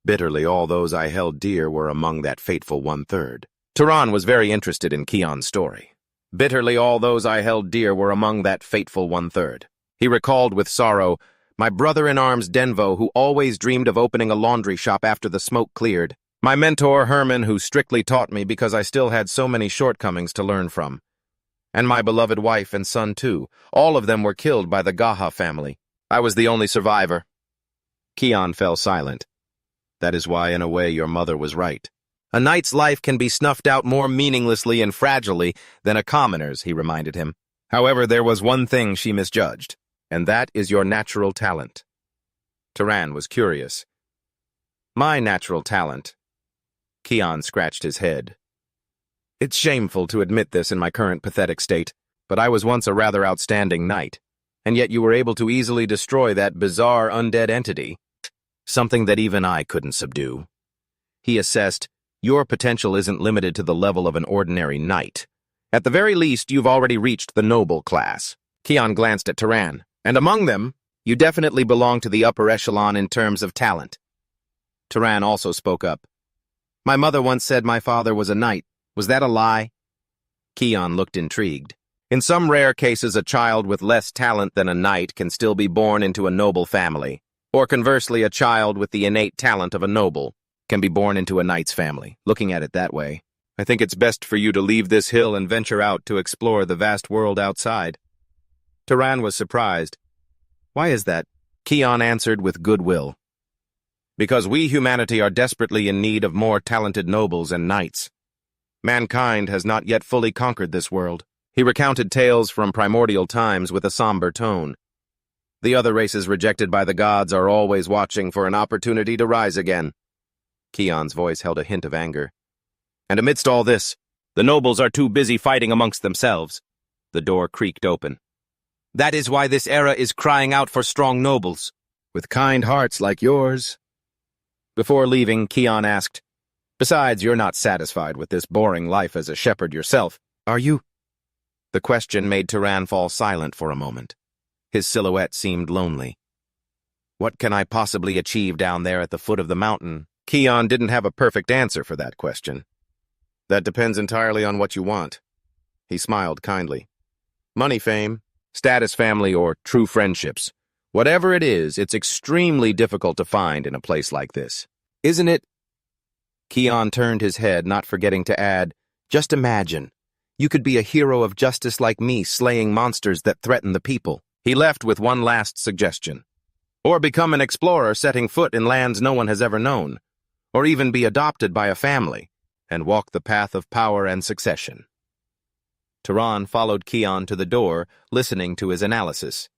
Bitterly, all those I held dear were among that fateful 1/3. Tran was very interested in Keon's story. Bitterly, all those I held dear were among that fateful 1/3. He recalled with sorrow, my brother-in-arms Denvo, who always dreamed of opening a laundry shop after the smoke cleared. My mentor Herman, who strictly taught me because I still had so many shortcomings to learn from. And my beloved wife and son, too. All of them were killed by the Gaha family. I was the only survivor. Keon fell silent. That is why, in a way, your mother was right. A knight's life can be snuffed out more meaninglessly and fragilely than a commoner's, he reminded him. However, there was one thing she misjudged, and that is your natural talent. Tran was curious. My natural talent. Keon scratched his head. It's shameful to admit this in my current pathetic state, but I was once a rather outstanding knight, and yet you were able to easily destroy that bizarre undead entity, something that even I couldn't subdue. He assessed, your potential isn't limited to the level of an ordinary knight. At the very least, you've already reached the noble class. Keon glanced at Tran, and among them, you definitely belong to the upper echelon in terms of talent. Tran also spoke up. My mother once said my father was a knight. Was that a lie? Keon looked intrigued. In some rare cases, a child with less talent than a knight can still be born into a noble family. Or conversely, a child with the innate talent of a noble can be born into a knight's family. Looking at it that way, I think it's best for you to leave this hill and venture out to explore the vast world outside. Tran was surprised. Why is that? Keon answered with goodwill. Because we humanity are desperately in need of more talented nobles and knights. Mankind has not yet fully conquered this world. He recounted tales from primordial times with a somber tone. The other races rejected by the gods are always watching for an opportunity to rise again. Keon's voice held a hint of anger. And amidst all this, the nobles are too busy fighting amongst themselves. The door creaked open. That is why this era is crying out for strong nobles, with kind hearts like yours. Before leaving, Keon asked, besides, you're not satisfied with this boring life as a shepherd yourself, are you? The question made Tran fall silent for a moment. His silhouette seemed lonely. What can I possibly achieve down there at the foot of the mountain? Keon didn't have a perfect answer for that question. That depends entirely on what you want. He smiled kindly. Money, fame, status, family, or true friendships. Whatever it is, it's extremely difficult to find in a place like this. Isn't it? Keon turned his head, not forgetting to add, just imagine. You could be a hero of justice like me, slaying monsters that threaten the people. He left with one last suggestion. Or become an explorer setting foot in lands no one has ever known. Or even be adopted by a family and walk the path of power and succession. Tran followed Keon to the door, listening to his analysis.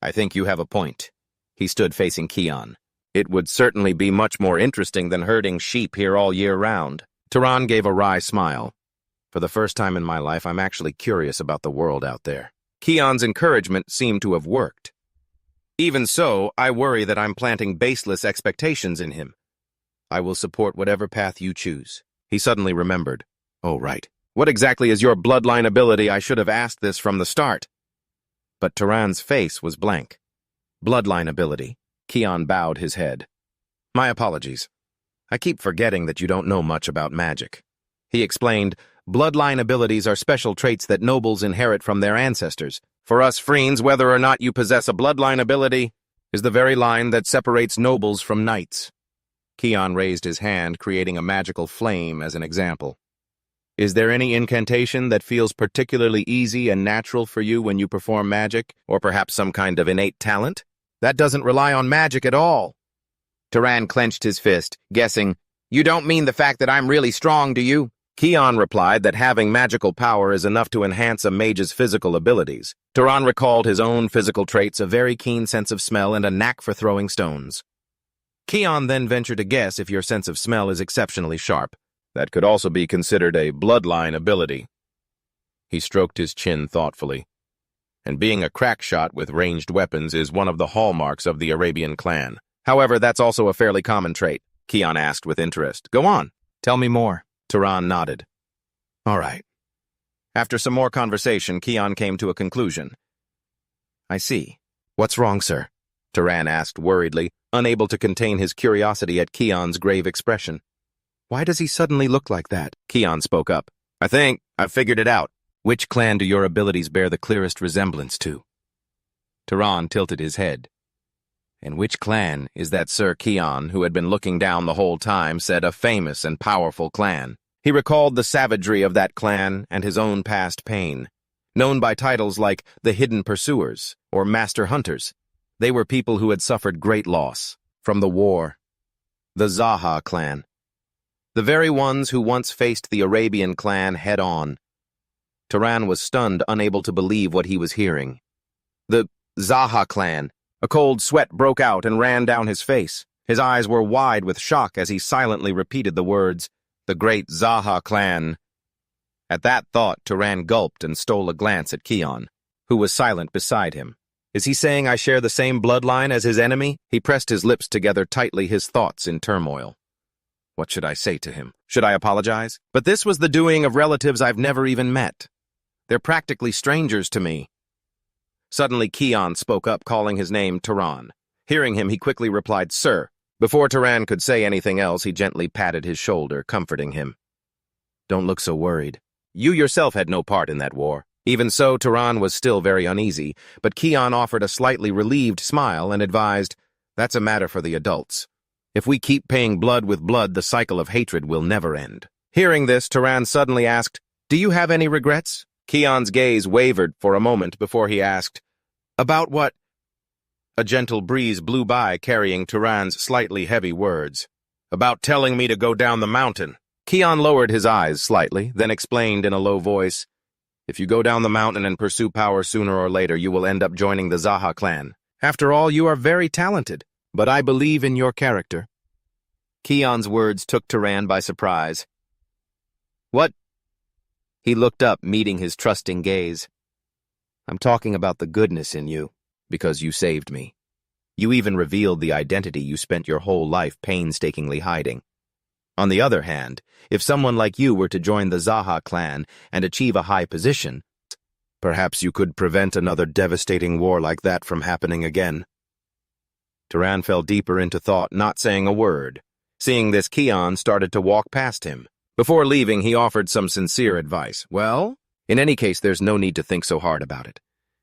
I think you have a point. He stood facing Keon. It would certainly be much more interesting than herding sheep here all year round. Tran gave a wry smile. For the first time in my life, I'm actually curious about the world out there. Keon's encouragement seemed to have worked. Even so, I worry that I'm planting baseless expectations in him. I will support whatever path you choose. He suddenly remembered. Oh, right. What exactly is your bloodline ability? I should have asked this from the start. But Tran's face was blank. Bloodline ability. Keon bowed his head. My apologies. I keep forgetting that you don't know much about magic. He explained, bloodline abilities are special traits that nobles inherit from their ancestors. For us Freens, whether or not you possess a bloodline ability is the very line that separates nobles from knights. Keon raised his hand, creating a magical flame as an example. Is there any incantation that feels particularly easy and natural for you when you perform magic, or perhaps some kind of innate talent? That doesn't rely on magic at all. Tran clenched his fist, guessing, You don't mean the fact that I'm really strong, do you? Keon replied that having magical power is enough to enhance a mage's physical abilities. Tran recalled his own physical traits, a very keen sense of smell and a knack for throwing stones. Keon then ventured to guess if your sense of smell is exceptionally sharp. That could also be considered a bloodline ability. He stroked his chin thoughtfully. And being a crack shot with ranged weapons is one of the hallmarks of the Arabian clan. However, that's also a fairly common trait. Keon asked with interest. Go on, tell me more. Tran nodded. All right. After some more conversation, Keon came to a conclusion. I see. What's wrong, sir? Tran asked worriedly, unable to contain his curiosity at Keon's grave expression. Why does he suddenly look like that? Keon spoke up. I think I've figured it out. Which clan do your abilities bear the clearest resemblance to? Tran tilted his head. And which clan is that Sir Keon, who had been looking down the whole time, said a famous and powerful clan? He recalled the savagery of that clan and his own past pain. Known by titles like the Hidden Pursuers or Master Hunters, they were people who had suffered great loss from the war. The Zaha clan. The very ones who once faced the Arabian clan head-on. Tran was stunned, unable to believe what he was hearing. The Zaha clan. A cold sweat broke out and ran down his face. His eyes were wide with shock as he silently repeated the words, the great Zaha clan. At that thought, Tran gulped and stole a glance at Keon, who was silent beside him. Is he saying I share the same bloodline as his enemy? He pressed his lips together tightly, his thoughts in turmoil. What should I say to him? Should I apologize? But this was the doing of relatives I've never even met. They're practically strangers to me. Suddenly Keon spoke up, calling his name Tran. Hearing him, he quickly replied, Sir. Before Tran could say anything else, he gently patted his shoulder, comforting him. Don't look so worried. You yourself had no part in that war. Even so, Tran was still very uneasy, but Keon offered a slightly relieved smile and advised, That's a matter for the adults. If we keep paying blood with blood, the cycle of hatred will never end. Hearing this, Tran suddenly asked, Do you have any regrets? Keon's gaze wavered for a moment before he asked, About what? A gentle breeze blew by, carrying Tran's slightly heavy words. About telling me to go down the mountain. Keon lowered his eyes slightly, then explained in a low voice, If you go down the mountain and pursue power sooner or later, you will end up joining the Zaha clan. After all, you are very talented, but I believe in your character. Keon's words took Tran by surprise. What? He looked up, meeting his trusting gaze. I'm talking about the goodness in you, because you saved me. You even revealed the identity you spent your whole life painstakingly hiding. On the other hand, if someone like you were to join the Zaha clan and achieve a high position, Perhaps you could prevent another devastating war like that from happening again. Tran fell deeper into thought, not saying a word. Seeing this, Keon started to walk past him. Before leaving, he offered some sincere advice. Well, in any case, there's no need to think so hard about it.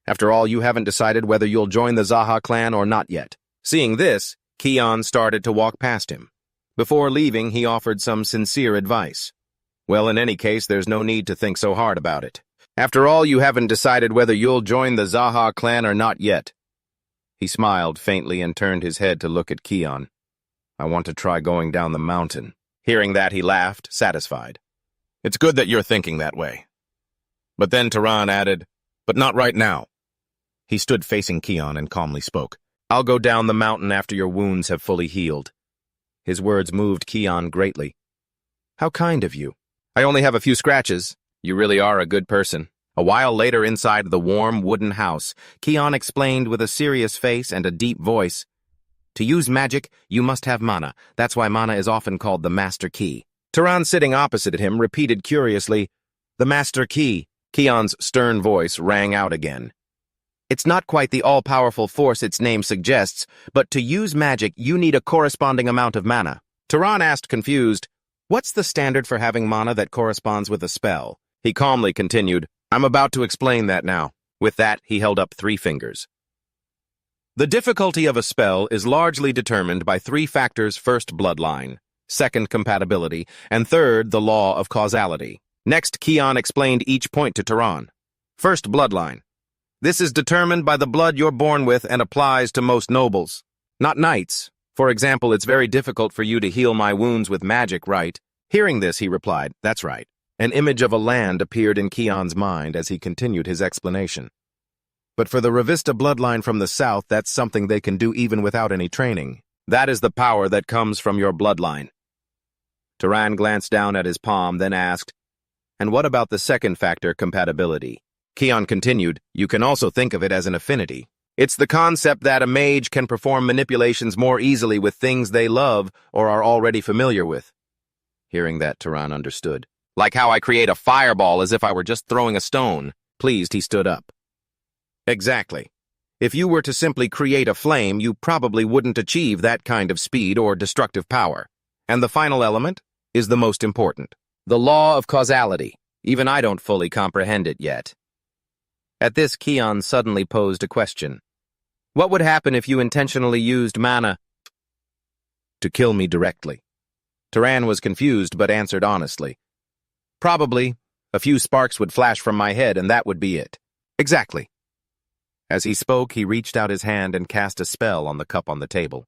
After all, you haven't decided whether you'll join the Zaha clan or not yet. Seeing this, Keon started to walk past him. Before leaving, he offered some sincere advice. Well, in any case, there's no need to think so hard about it. After all, you haven't decided whether you'll join the Zaha clan or not yet. He smiled faintly and turned his head to look at Keon. I want to try going down the mountain. Hearing that, he laughed, satisfied. It's good that you're thinking that way. But then Tran added, but not right now. He stood facing Keon and calmly spoke. I'll go down the mountain after your wounds have fully healed. His words moved Keon greatly. How kind of you. I only have a few scratches. You really are a good person. A while later, inside the warm wooden house, Keon explained with a serious face and a deep voice, to use magic, you must have mana. That's why mana is often called the master key. Tran, sitting opposite him, repeated curiously, the master key. Keon's stern voice rang out again. It's not quite the all-powerful force its name suggests, but to use magic, you need a corresponding amount of mana. Tran asked, confused, what's the standard for having mana that corresponds with a spell? He calmly continued, I'm about to explain that now. With that, he held up 3 fingers. The difficulty of a spell is largely determined by 3 factors: first, bloodline, second, compatibility, and third, the law of causality. Next, Keon explained each point to Tran. First, bloodline. This is determined by the blood you're born with and applies to most nobles, not knights. For example, it's very difficult for you to heal my wounds with magic, right? Hearing this, he replied, that's right. An image of a land appeared in Keon's mind as he continued his explanation. But for the Revista bloodline from the south, that's something they can do even without any training. That is the power that comes from your bloodline. Tran glanced down at his palm, then asked, and what about the second factor, compatibility? Keon continued, you can also think of it as an affinity. It's the concept that a mage can perform manipulations more easily with things they love or are already familiar with. Hearing that, Tran understood. Like how I create a fireball as if I were just throwing a stone. Pleased, he stood up. Exactly. If you were to simply create a flame, you probably wouldn't achieve that kind of speed or destructive power. And the final element is the most important. The law of causality. Even I don't fully comprehend it yet. At this, Keon suddenly posed a question. What would happen if you intentionally used mana to kill me directly? Tran was confused but answered honestly. Probably. A few sparks would flash from my head and that would be it. Exactly. As he spoke, he reached out his hand and cast a spell on the cup on the table.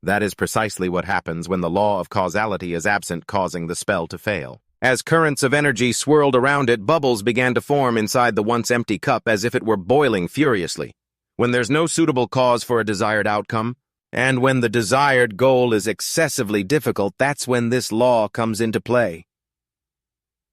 That is precisely what happens when the law of causality is absent, causing the spell to fail. As currents of energy swirled around it, bubbles began to form inside the once empty cup as if it were boiling furiously. When there's no suitable cause for a desired outcome, and when the desired goal is excessively difficult, that's when this law comes into play.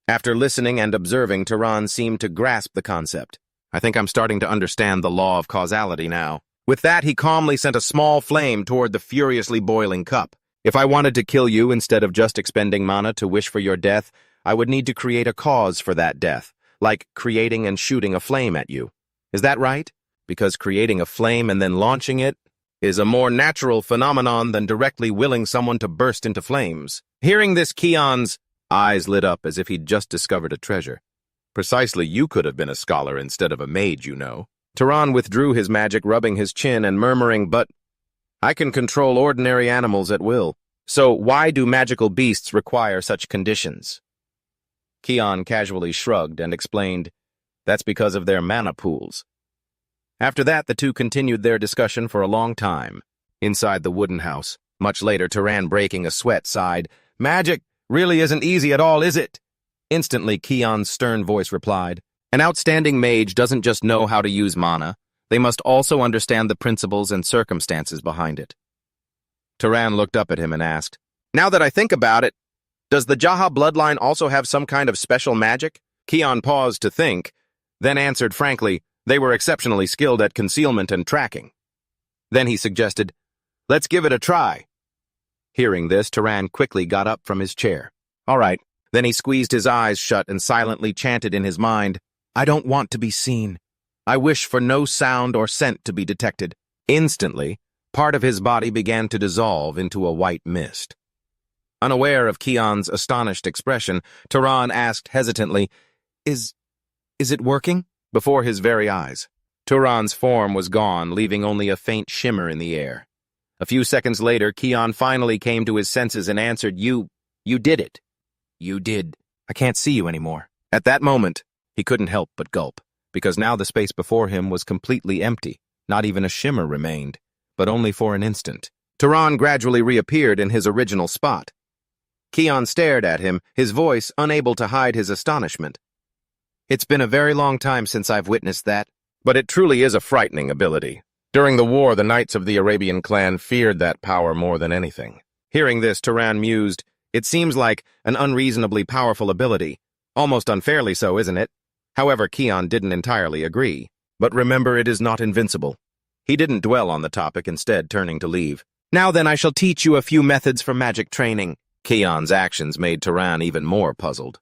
After listening and observing, Tran seemed to grasp the concept. I think I'm starting to understand the law of causality now. With that, he calmly sent a small flame toward the furiously boiling cup. If I wanted to kill you instead of just expending mana to wish for your death, I would need to create a cause for that death, like creating and shooting a flame at you. Is that right? Because creating a flame and then launching it is a more natural phenomenon than directly willing someone to burst into flames. Hearing this, Keon's eyes lit up as if he'd just discovered a treasure. Precisely, you could have been a scholar instead of a mage, you know. Tran withdrew his magic, rubbing his chin and murmuring, but I can control ordinary animals at will. So why do magical beasts require such conditions? Keon casually shrugged and explained, that's because of their mana pools. After that, the two continued their discussion for a long time. Inside the wooden house, much later, Tran, breaking a sweat, sighed, magic really isn't easy at all, is it? Instantly, Keon's stern voice replied, an outstanding mage doesn't just know how to use mana, they must also understand the principles and circumstances behind it. Tran looked up at him and asked, now that I think about it, does the Jaha bloodline also have some kind of special magic? Keon paused to think, then answered frankly, they were exceptionally skilled at concealment and tracking. Then he suggested, let's give it a try. Hearing this, Tran quickly got up from his chair. All right. Then he squeezed his eyes shut and silently chanted in his mind, I don't want to be seen. I wish for no sound or scent to be detected. Instantly, part of his body began to dissolve into a white mist. Unaware of Keon's astonished expression, Tran asked hesitantly, Is it working? Before his very eyes. Turan's form was gone, leaving only a faint shimmer in the air. A few seconds later, Keon finally came to his senses and answered, You did it. You did. I can't see you anymore. At that moment, he couldn't help but gulp, because now the space before him was completely empty. Not even a shimmer remained, but only for an instant. Tran gradually reappeared in his original spot. Keon stared at him, his voice unable to hide his astonishment. It's been a very long time since I've witnessed that, but it truly is a frightening ability. During the war, the knights of the Arabian clan feared that power more than anything. Hearing this, Tran mused, It seems like an unreasonably powerful ability. Almost unfairly so, isn't it? However, Keon didn't entirely agree. But remember, it is not invincible. He didn't dwell on the topic, instead turning to leave. Now then, I shall teach you a few methods for magic training. Keon's actions made Tran even more puzzled.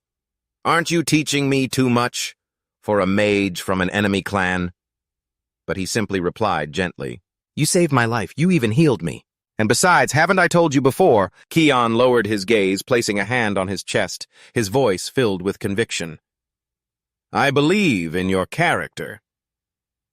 Aren't you teaching me too much for a mage from an enemy clan? But he simply replied gently, You saved my life. You even healed me. And besides, haven't I told you before? Keon lowered his gaze, placing a hand on his chest, his voice filled with conviction. I believe in your character.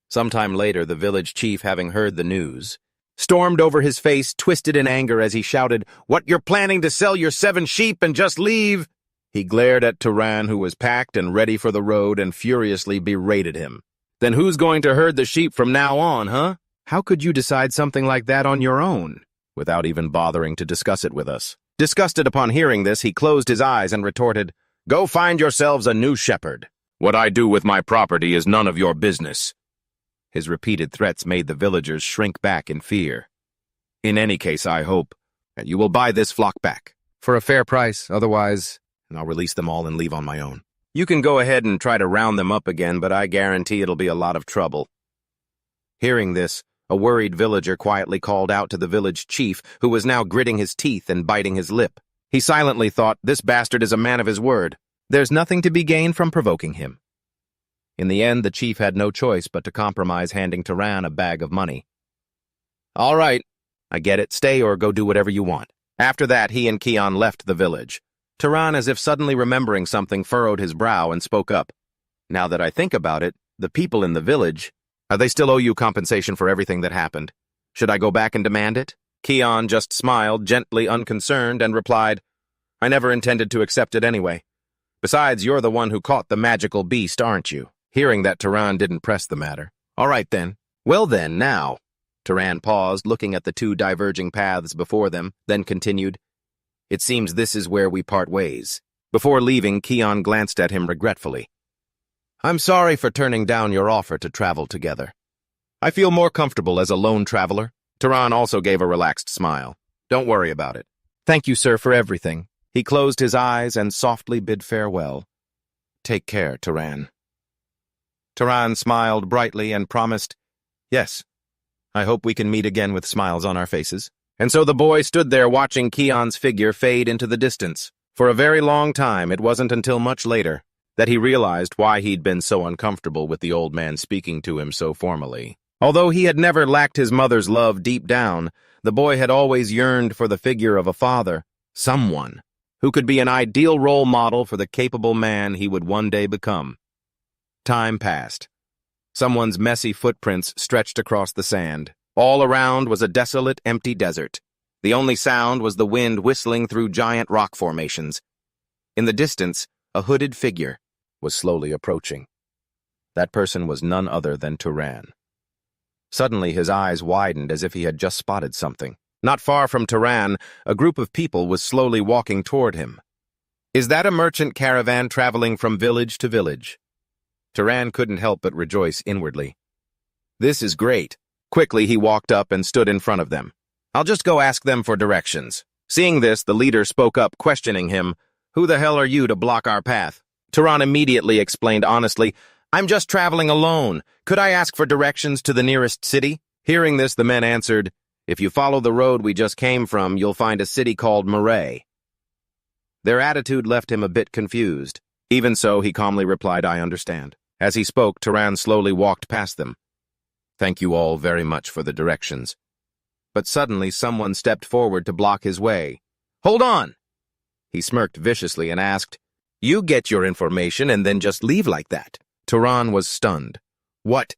Sometime later, the village chief, having heard the news, stormed over, his face twisted in anger as he shouted, What, you're planning to sell your 7 sheep and just leave? He glared at Tran, who was packed and ready for the road, and furiously berated him. Then who's going to herd the sheep from now on, huh? How could you decide something like that on your own, without even bothering to discuss it with us? Disgusted upon hearing this, he closed his eyes and retorted, Go find yourselves a new shepherd. What I do with my property is none of your business. His repeated threats made the villagers shrink back in fear. In any case, I hope that you will buy this flock back for a fair price, otherwise, and I'll release them all and leave on my own. You can go ahead and try to round them up again, but I guarantee it'll be a lot of trouble. Hearing this, a worried villager quietly called out to the village chief, who was now gritting his teeth and biting his lip. He silently thought, This bastard is a man of his word. There's nothing to be gained from provoking him. In the end, the chief had no choice but to compromise, handing Tran a bag of money. All right, I get it. Stay or go do whatever you want. After that, he and Keon left the village. Tran, as if suddenly remembering something, furrowed his brow and spoke up. Now that I think about it, the people in the village, they still owe you compensation for everything that happened. Should I go back and demand it? Keon just smiled, gently unconcerned, and replied, I never intended to accept it anyway. Besides, you're the one who caught the magical beast, aren't you? Hearing that, Tran didn't press the matter. All right, then. Well then, now. Tran paused, looking at the 2 diverging paths before them, then continued, It seems this is where we part ways. Before leaving, Keon glanced at him regretfully. I'm sorry for turning down your offer to travel together. I feel more comfortable as a lone traveler. Tran also gave a relaxed smile. Don't worry about it. Thank you, sir, for everything. He closed his eyes and softly bid farewell. Take care, Tran. Tran smiled brightly and promised, Yes, I hope we can meet again with smiles on our faces. And so the boy stood there watching Keon's figure fade into the distance. For a very long time, it wasn't until much later that he realized why he'd been so uncomfortable with the old man speaking to him so formally. Although he had never lacked his mother's love deep down, the boy had always yearned for the figure of a father, someone who could be an ideal role model for the capable man he would one day become. Time passed. Someone's messy footprints stretched across the sand. All around was a desolate, empty desert. The only sound was the wind whistling through giant rock formations. In the distance, a hooded figure was slowly approaching. That person was none other than Tran. Suddenly, his eyes widened as if he had just spotted something. Not far from Tran, a group of people was slowly walking toward him. Is that a merchant caravan traveling from village to village? Tran couldn't help but rejoice inwardly. This is great. Quickly, he walked up and stood in front of them. I'll just go ask them for directions. Seeing this, the leader spoke up, questioning him. Who the hell are you to block our path? Tran immediately explained honestly, I'm just traveling alone. Could I ask for directions to the nearest city? Hearing this, the men answered, If you follow the road we just came from, you'll find a city called Marray. Their attitude left him a bit confused. Even so, he calmly replied, I understand. As he spoke, Tran slowly walked past them. Thank you all very much for the directions. But suddenly someone stepped forward to block his way. Hold on! He smirked viciously and asked, You get your information and then just leave like that. Tran was stunned. What?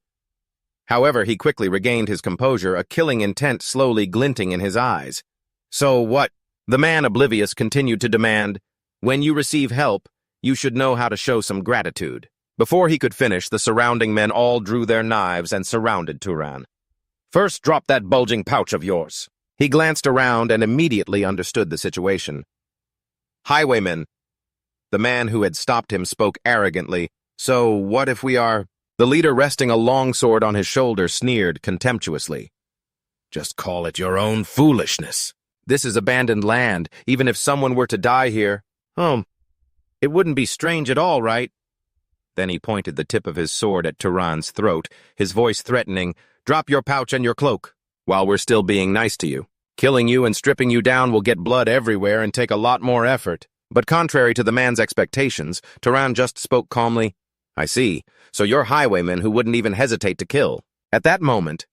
However, he quickly regained his composure, a killing intent slowly glinting in his eyes. So what? The man, oblivious, continued to demand, When you receive help, you should know how to show some gratitude. Before he could finish, the surrounding men all drew their knives and surrounded Tran. First, drop that bulging pouch of yours. He glanced around and immediately understood the situation. Highwaymen. The man who had stopped him spoke arrogantly. So, what if we are... The leader, resting a long sword on his shoulder, sneered contemptuously. Just call it your own foolishness. This is abandoned land. Even if someone were to die here, it wouldn't be strange at all, right? Then he pointed the tip of his sword at Tran's throat, his voice threatening, Drop your pouch and your cloak, while we're still being nice to you. Killing you and stripping you down will get blood everywhere and take a lot more effort. But contrary to the man's expectations, Tran just spoke calmly. I see. So you're highwaymen who wouldn't even hesitate to kill. At that moment,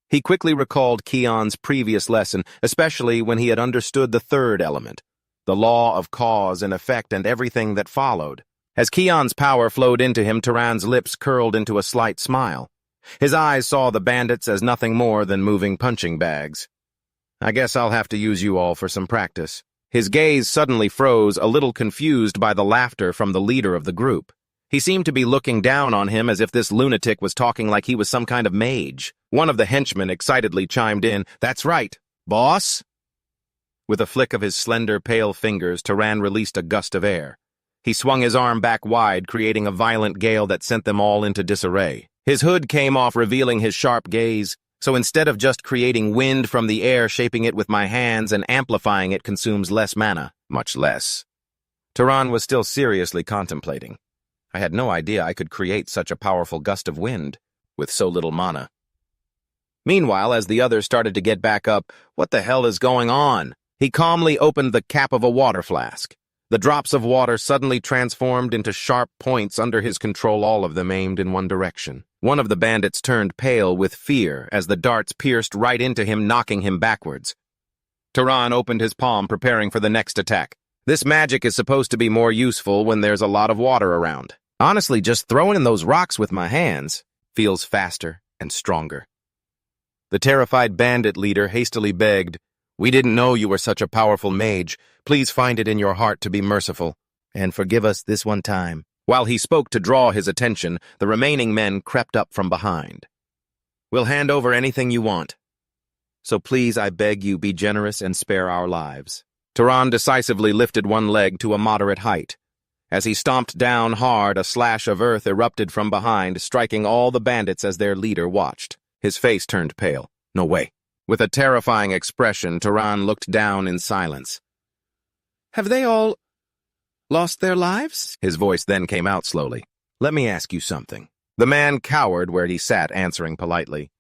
he quickly recalled Keon's previous lesson, especially when he had understood the third element, the law of cause and effect and everything that followed. As Keon's power flowed into him, Tran's lips curled into a slight smile. His eyes saw the bandits as nothing more than moving punching bags. I guess I'll have to use you all for some practice. His gaze suddenly froze, a little confused by the laughter from the leader of the group. He seemed to be looking down on him as if this lunatic was talking like he was some kind of mage. One of the henchmen excitedly chimed in, That's right, boss! With a flick of his slender, pale fingers, Tran released a gust of air. He swung his arm back wide, creating a violent gale that sent them all into disarray. His hood came off, revealing his sharp gaze, so instead of just creating wind from the air, shaping it with my hands and amplifying it consumes less mana, much less. Tran was still seriously contemplating. I had no idea I could create such a powerful gust of wind with so little mana. Meanwhile, as the others started to get back up, what the hell is going on? He calmly opened the cap of a water flask. The drops of water suddenly transformed into sharp points under his control, all of them aimed in one direction. One of the bandits turned pale with fear as the darts pierced right into him, knocking him backwards. Tran opened his palm, preparing for the next attack. This magic is supposed to be more useful when there's a lot of water around. Honestly, just throwing in those rocks with my hands feels faster and stronger. The terrified bandit leader hastily begged, We didn't know you were such a powerful mage. Please find it in your heart to be merciful, and forgive us this one time. While he spoke to draw his attention, the remaining men crept up from behind. We'll hand over anything you want. So please, I beg you, be generous and spare our lives. Tran decisively lifted one leg to a moderate height. As he stomped down hard, a slash of earth erupted from behind, striking all the bandits as their leader watched. His face turned pale. No way. With a terrifying expression, Tran looked down in silence. Have they all lost their lives? His voice then came out slowly. Let me ask you something. The man cowered where he sat, answering politely.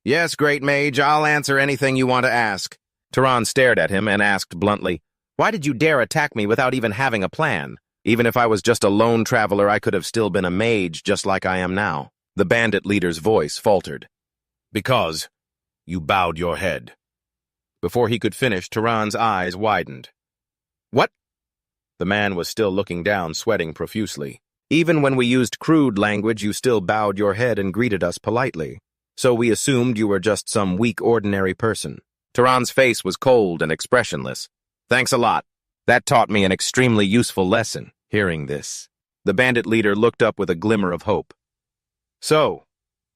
Yes, great mage, I'll answer anything you want to ask. Tran stared at him and asked bluntly, Why did you dare attack me without even having a plan? Even if I was just a lone traveler, I could have still been a mage just like I am now. The bandit leader's voice faltered. Because you bowed your head. Before he could finish, Tran's eyes widened. What? The man was still looking down, sweating profusely. Even when we used crude language, you still bowed your head and greeted us politely. So we assumed you were just some weak, ordinary person. Tran's face was cold and expressionless. Thanks a lot. That taught me an extremely useful lesson. Hearing this, the bandit leader looked up with a glimmer of hope. So,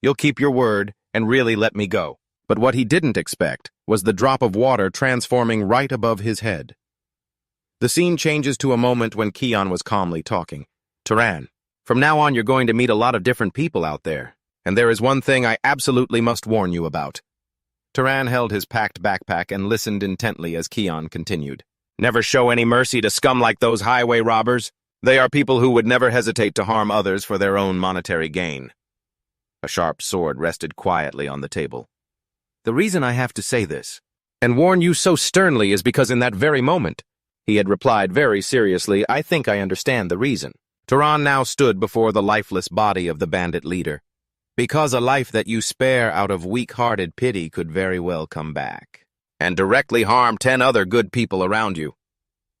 you'll keep your word and really let me go. But what he didn't expect was the drop of water transforming right above his head. The scene changes to a moment when Keon was calmly talking. Tran, from now on you're going to meet a lot of different people out there, and there is one thing I absolutely must warn you about. Tran held his packed backpack and listened intently as Keon continued. Never show any mercy to scum like those highway robbers. They are people who would never hesitate to harm others for their own monetary gain. A sharp sword rested quietly on the table. The reason I have to say this, and warn you so sternly, is because in that very moment, he had replied very seriously, I think I understand the reason. Tran now stood before the lifeless body of the bandit leader. Because a life that you spare out of weak-hearted pity could very well come back and directly harm 10 other good people around you.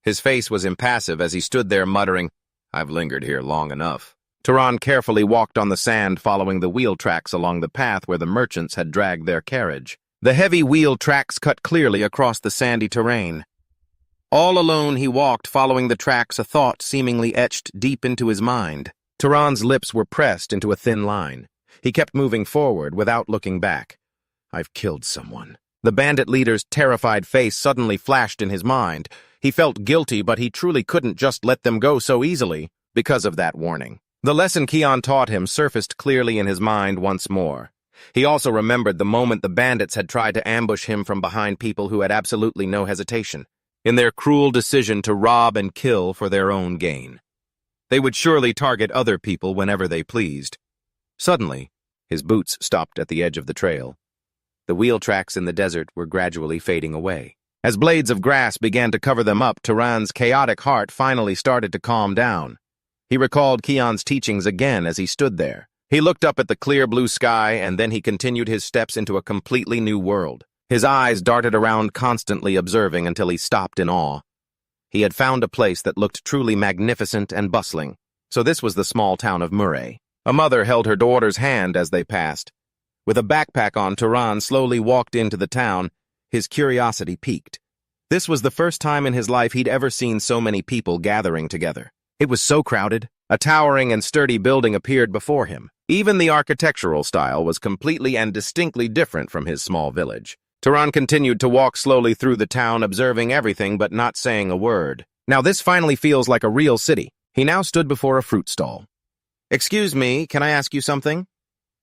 His face was impassive as he stood there muttering, "I've lingered here long enough." Tran carefully walked on the sand following the wheel tracks along the path where the merchants had dragged their carriage. The heavy wheel tracks cut clearly across the sandy terrain. All alone he walked following the tracks, a thought seemingly etched deep into his mind. Tran's lips were pressed into a thin line. He kept moving forward without looking back. "I've killed someone." The bandit leader's terrified face suddenly flashed in his mind. He felt guilty, but he truly couldn't just let them go so easily because of that warning. The lesson Keon taught him surfaced clearly in his mind once more. He also remembered the moment the bandits had tried to ambush him from behind people who had absolutely no hesitation, in their cruel decision to rob and kill for their own gain. They would surely target other people whenever they pleased. Suddenly, his boots stopped at the edge of the trail. The wheel tracks in the desert were gradually fading away. As blades of grass began to cover them up, Tran's chaotic heart finally started to calm down. He recalled Keon's teachings again as he stood there. He looked up at the clear blue sky, and then he continued his steps into a completely new world. His eyes darted around, constantly observing until he stopped in awe. He had found a place that looked truly magnificent and bustling. So this was the small town of Marray. A mother held her daughter's hand as they passed. With a backpack on, Tran slowly walked into the town. His curiosity piqued. This was the first time in his life he'd ever seen so many people gathering together. It was so crowded. A towering and sturdy building appeared before him. Even the architectural style was completely and distinctly different from his small village. Tran continued to walk slowly through the town, observing everything but not saying a word. Now this finally feels like a real city. He now stood before a fruit stall. "Excuse me, can I ask you something?"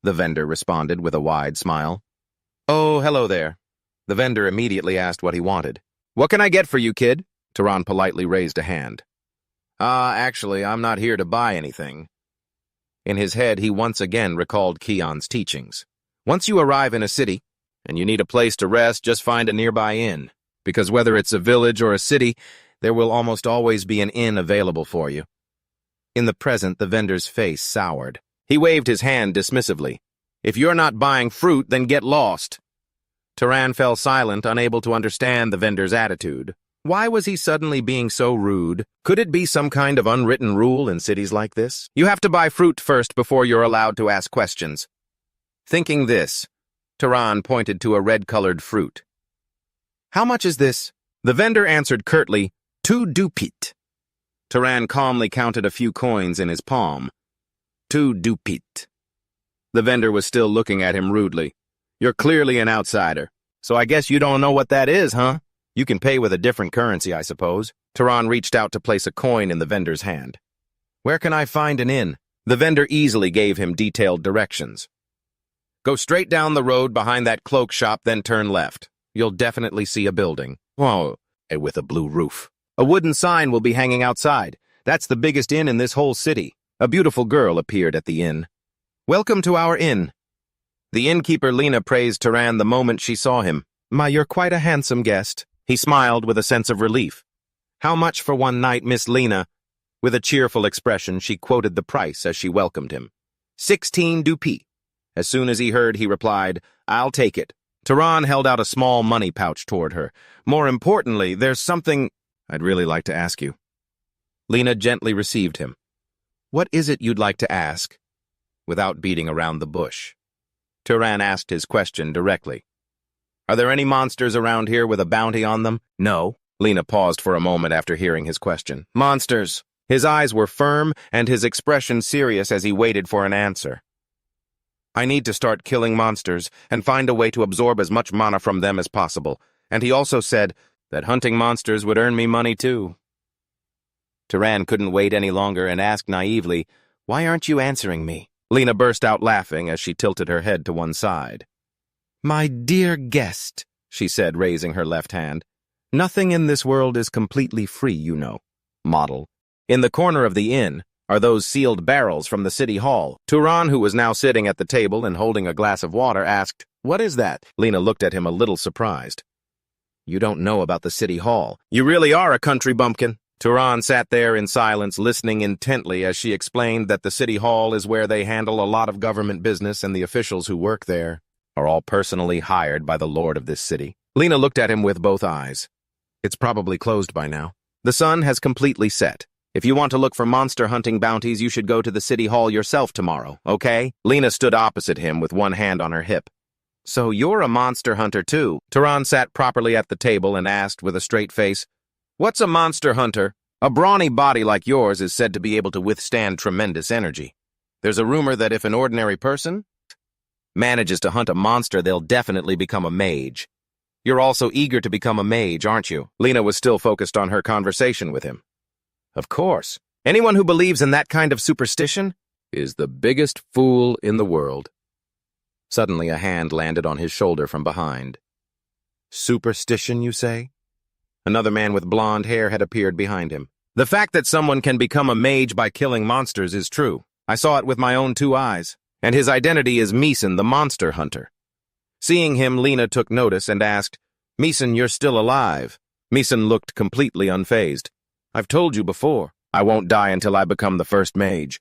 The vendor responded with a wide smile. "Oh, hello there." The vendor immediately asked what he wanted. "What can I get for you, kid?" Tran politely raised a hand. Actually, I'm not here to buy anything." In his head, he once again recalled Keon's teachings. Once you arrive in a city, and you need a place to rest, just find a nearby inn. Because whether it's a village or a city, there will almost always be an inn available for you. In the present, the vendor's face soured. He waved his hand dismissively. "If you're not buying fruit, then get lost." Tran fell silent, unable to understand the vendor's attitude. Why was he suddenly being so rude? Could it be some kind of unwritten rule in cities like this? You have to buy fruit first before you're allowed to ask questions. Thinking this, Tran pointed to a red-colored fruit. "How much is this?" The vendor answered curtly, 2 dupit. Tran calmly counted a few coins in his palm. 2 dupit. The vendor was still looking at him rudely. "You're clearly an outsider, so I guess you don't know what that is, huh? You can pay with a different currency, I suppose." Tran reached out to place a coin in the vendor's hand. "Where can I find an inn?" The vendor easily gave him detailed directions. "Go straight down the road behind that cloak shop, then turn left. You'll definitely see a building. Whoa, with a blue roof. A wooden sign will be hanging outside. That's the biggest inn in this whole city." A beautiful girl appeared at the inn. "Welcome to our inn." The innkeeper Lena praised Tran the moment she saw him. "My, you're quite a handsome guest." He smiled with a sense of relief. "How much for one night, Miss Lena?" With a cheerful expression, she quoted the price as she welcomed him. 16 dupit. As soon as he heard, he replied, "I'll take it." Tran held out a small money pouch toward her. "More importantly, there's something I'd really like to ask you." Lena gently received him. "What is it you'd like to ask?" Without beating around the bush, Tran asked his question directly. "Are there any monsters around here with a bounty on them?" "No." Lena paused for a moment after hearing his question. "Monsters." His eyes were firm and his expression serious as he waited for an answer. "I need to start killing monsters and find a way to absorb as much mana from them as possible." And he also said that hunting monsters would earn me money too. Tran couldn't wait any longer and asked naively, "Why aren't you answering me?" Lena burst out laughing as she tilted her head to one side. "My dear guest," she said, raising her left hand, "nothing in this world is completely free, you know. Model. In the corner of the inn are those sealed barrels from the city hall." Tran, who was now sitting at the table and holding a glass of water, asked, "What is that?" Lena looked at him a little surprised. "You don't know about the city hall. You really are a country bumpkin." Tran sat there in silence, listening intently as she explained that the city hall is where they handle a lot of government business and the officials who work there are all personally hired by the lord of this city. Lena looked at him with both eyes. It's probably closed by now. The sun has completely set. If you want to look for monster hunting bounties, you should go to the city hall yourself tomorrow, okay? Lena stood opposite him with one hand on her hip. So you're a monster hunter too? Tran sat properly at the table and asked with a straight face, "What's a monster hunter?" A brawny body like yours is said to be able to withstand tremendous energy. There's a rumor that if an ordinary person manages to hunt a monster, they'll definitely become a mage. You're also eager to become a mage, aren't you? Lena was still focused on her conversation with him. Of course. Anyone who believes in that kind of superstition is the biggest fool in the world. Suddenly, a hand landed on his shoulder from behind. Superstition, you say? Another man with blonde hair had appeared behind him. The fact that someone can become a mage by killing monsters is true. I saw it with my own 2 eyes. And his identity is Meeson, the monster hunter. Seeing him, Lena took notice and asked, "Meeson, you're still alive." Meeson looked completely unfazed. "I've told you before, I won't die until I become the first mage."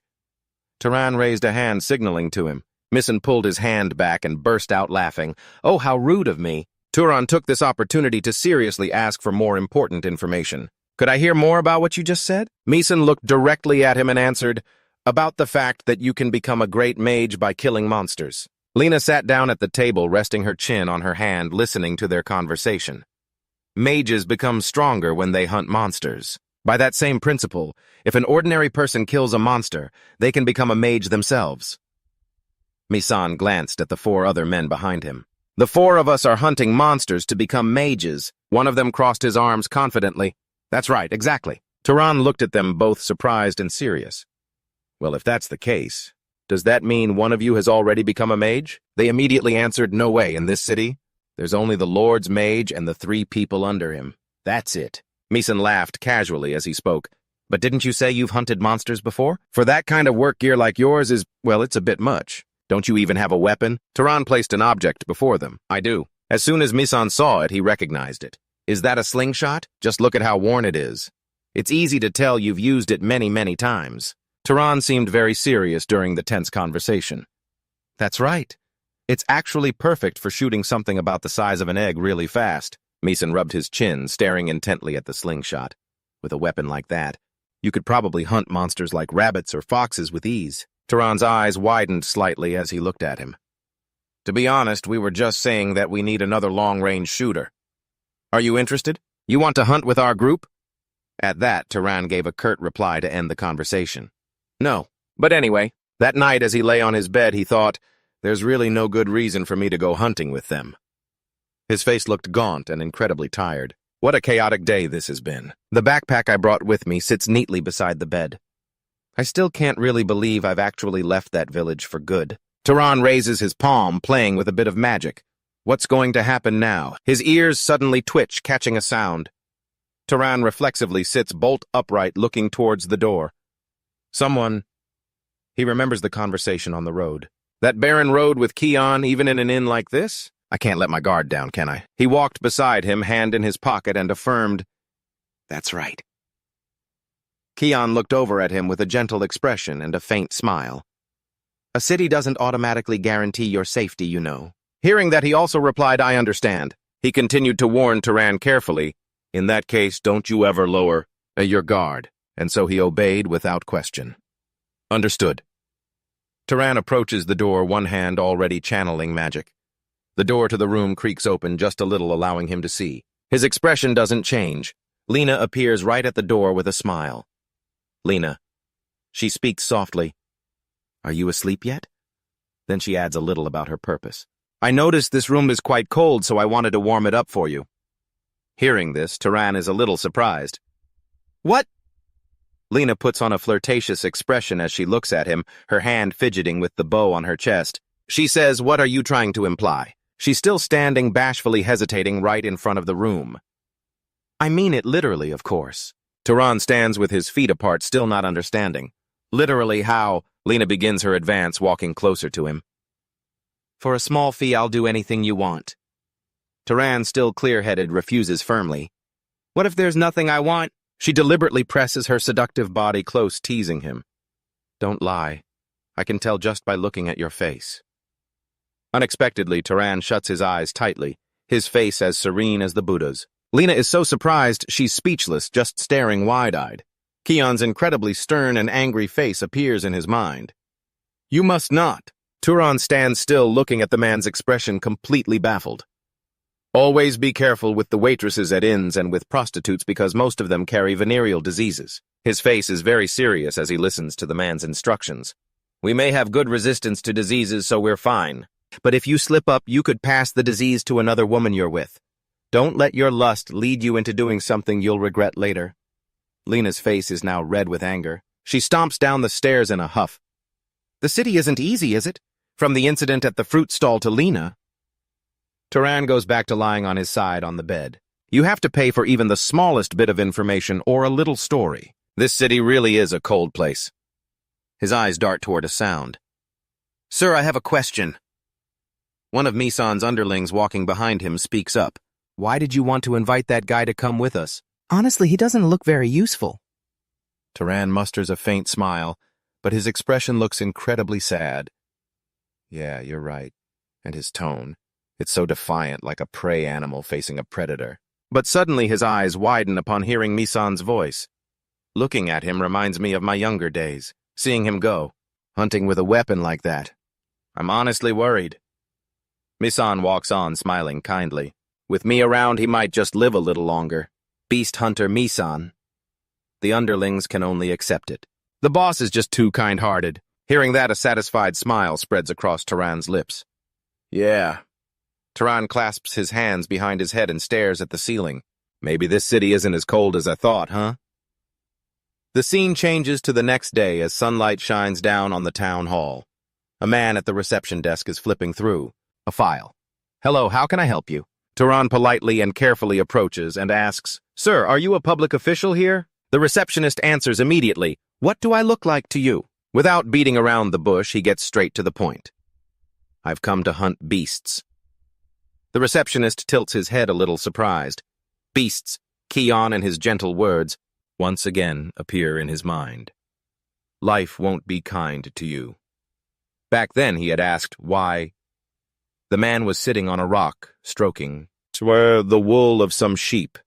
Tran raised a hand signaling to him. Meeson pulled his hand back and burst out laughing. "Oh, how rude of me." Tran took this opportunity to seriously ask for more important information. "Could I hear more about what you just said?" Meeson looked directly at him and answered, "About the fact that you can become a great mage by killing monsters." Lena sat down at the table, resting her chin on her hand, listening to their conversation. Mages become stronger when they hunt monsters. By that same principle, if an ordinary person kills a monster, they can become a mage themselves. Meeson glanced at the 4 other men behind him. "The 4 of us are hunting monsters to become mages." One of them crossed his arms confidently. "That's right, exactly." Tran looked at them, both surprised and serious. "Well, if that's the case, does that mean one of you has already become a mage?" They immediately answered, "No way, in this city. There's only the Lord's mage and the 3 people under him. That's it." Meeson laughed casually as he spoke. "But didn't you say you've hunted monsters before? For that kind of work gear like yours is, well, it's a bit much. Don't you even have a weapon?" Tran placed an object before them. "I do." As soon as Meeson saw it, he recognized it. "Is that a slingshot? Just look at how worn it is. It's easy to tell you've used it many, many times." Tran seemed very serious during the tense conversation. "That's right. It's actually perfect for shooting something about the size of an egg really fast." Meeson rubbed his chin, staring intently at the slingshot. "With a weapon like that, you could probably hunt monsters like rabbits or foxes with ease." Tran's eyes widened slightly as he looked at him. "To be honest, we were just saying that we need another long-range shooter. Are you interested? You want to hunt with our group?" At that, Tran gave a curt reply to end the conversation. "No. But anyway, that night as he lay on his bed, he thought, there's really no good reason for me to go hunting with them." His face looked gaunt and incredibly tired. "What a chaotic day this has been. The backpack I brought with me sits neatly beside the bed. I still can't really believe I've actually left that village for good." Tran raises his palm, playing with a bit of magic. What's going to happen now? His ears suddenly twitch, catching a sound. Tran reflexively sits bolt upright, looking towards the door. Someone... He remembers the conversation on the road. That barren road with Keon, even in an inn like this? I can't let my guard down, can I? He walked beside him, hand in his pocket, and affirmed, "That's right." Keon looked over at him with a gentle expression and a faint smile. "A city doesn't automatically guarantee your safety, you know." Hearing that, he also replied, "I understand." He continued to warn Tran carefully, "In that case, don't you ever lower your guard." And so he obeyed without question. "Understood." Tran approaches the door, one hand already channeling magic. The door to the room creaks open just a little, allowing him to see. His expression doesn't change. Lena appears right at the door with a smile. "Lena." She speaks softly. "Are you asleep yet?" Then she adds a little about her purpose. "I noticed this room is quite cold, so I wanted to warm it up for you." Hearing this, Tran is a little surprised. "What?" Lena puts on a flirtatious expression as she looks at him, her hand fidgeting with the bow on her chest. She says, "What are you trying to imply?" She's still standing, bashfully hesitating right in front of the room. "I mean it literally, of course." Tran stands with his feet apart, still not understanding. "Literally how?" Lena begins her advance, walking closer to him. "For a small fee, I'll do anything you want." Tran, still clear-headed, refuses firmly. "What if there's nothing I want?" She deliberately presses her seductive body close, teasing him. Don't lie. I can tell just by looking at your face. Unexpectedly, Tran shuts his eyes tightly, his face as serene as the Buddha's. Lena is so surprised she's speechless, just staring wide-eyed. Keon's incredibly stern and angry face appears in his mind. You must not. Tran stands still, looking at the man's expression, completely baffled. Always be careful with the waitresses at inns and with prostitutes because most of them carry venereal diseases. His face is very serious as he listens to the man's instructions. We may have good resistance to diseases, so we're fine. But if you slip up, you could pass the disease to another woman you're with. Don't let your lust lead you into doing something you'll regret later. Lena's face is now red with anger. She stomps down the stairs in a huff. The city isn't easy, is it? From the incident at the fruit stall to Lena. Tran goes back to lying on his side on the bed. You have to pay for even the smallest bit of information or a little story. This city really is a cold place. His eyes dart toward a sound. Sir, I have a question. One of Misan's underlings walking behind him speaks up. Why did you want to invite that guy to come with us? Honestly, he doesn't look very useful. Tran musters a faint smile, but his expression looks incredibly sad. Yeah, you're right. And his tone. It's so defiant, like a prey animal facing a predator. But suddenly his eyes widen upon hearing Misan's voice. Looking at him reminds me of my younger days, seeing him go, hunting with a weapon like that. I'm honestly worried. Misan walks on, smiling kindly. With me around, he might just live a little longer. Beast hunter Misan. The underlings can only accept it. The boss is just too kind-hearted. Hearing that, a satisfied smile spreads across Tran's lips. Yeah. Tran clasps his hands behind his head and stares at the ceiling. Maybe this city isn't as cold as I thought, huh? The scene changes to the next day as sunlight shines down on the town hall. A man at the reception desk is flipping through a file. Hello, how can I help you? Tran politely and carefully approaches and asks, Sir, are you a public official here? The receptionist answers immediately, What do I look like to you? Without beating around the bush, he gets straight to the point. I've come to hunt beasts. The receptionist tilts his head a little surprised. Beasts, Keon and his gentle words, once again appear in his mind. Life won't be kind to you. Back then he had asked why. The man was sitting on a rock, stroking the wool of some sheep.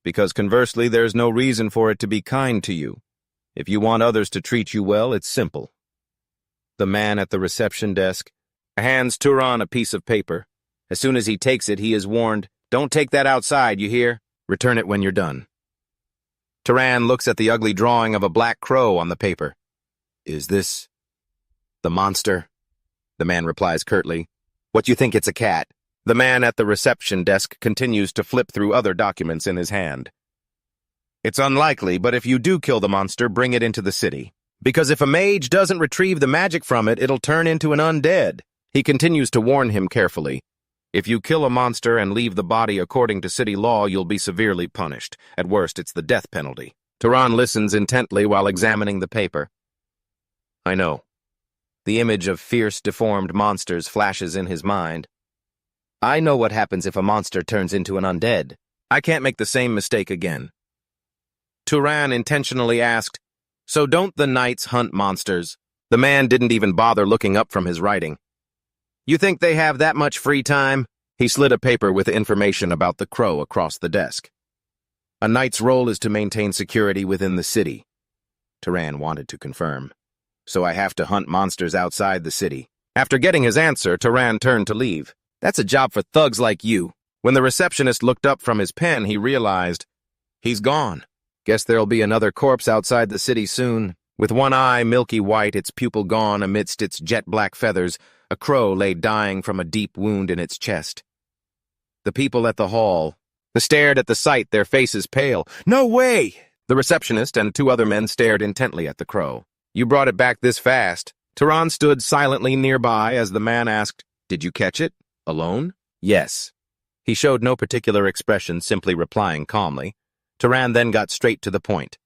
Because conversely, there's no reason for it to be kind to you. If you want others to treat you well, it's simple. The man at the reception desk hands Tran a piece of paper. As soon as he takes it, he is warned, Don't take that outside, you hear? Return it when you're done. Tran looks at the ugly drawing of a black crow on the paper. Is this the monster? The man replies curtly. What, you think it's a cat? The man at the reception desk continues to flip through other documents in his hand. It's unlikely, but if you do kill the monster, bring it into the city. Because if a mage doesn't retrieve the magic from it, it'll turn into an undead. He continues to warn him carefully. If you kill a monster and leave the body according to city law, you'll be severely punished. At worst, it's the death penalty. Tran listens intently while examining the paper. I know. The image of fierce, deformed monsters flashes in his mind. I know what happens if a monster turns into an undead. I can't make the same mistake again. Tran intentionally asked, So don't the knights hunt monsters? The man didn't even bother looking up from his writing. You think they have that much free time? He slid a paper with information about the crow across the desk. A knight's role is to maintain security within the city. Tran wanted to confirm. So I have to hunt monsters outside the city. After getting his answer, Tran turned to leave. That's a job for thugs like you. When the receptionist looked up from his pen, he realized, he's gone. Guess there'll be another corpse outside the city soon. With one eye milky white, its pupil gone amidst its jet-black feathers, a crow lay dying from a deep wound in its chest. The people at the hall stared at the sight, their faces pale. No way! The receptionist and two other men stared intently at the crow. You brought it back this fast. Tran stood silently nearby as the man asked, Did you catch it? Alone? Yes. He showed no particular expression, simply replying calmly. Tran then got straight to the point.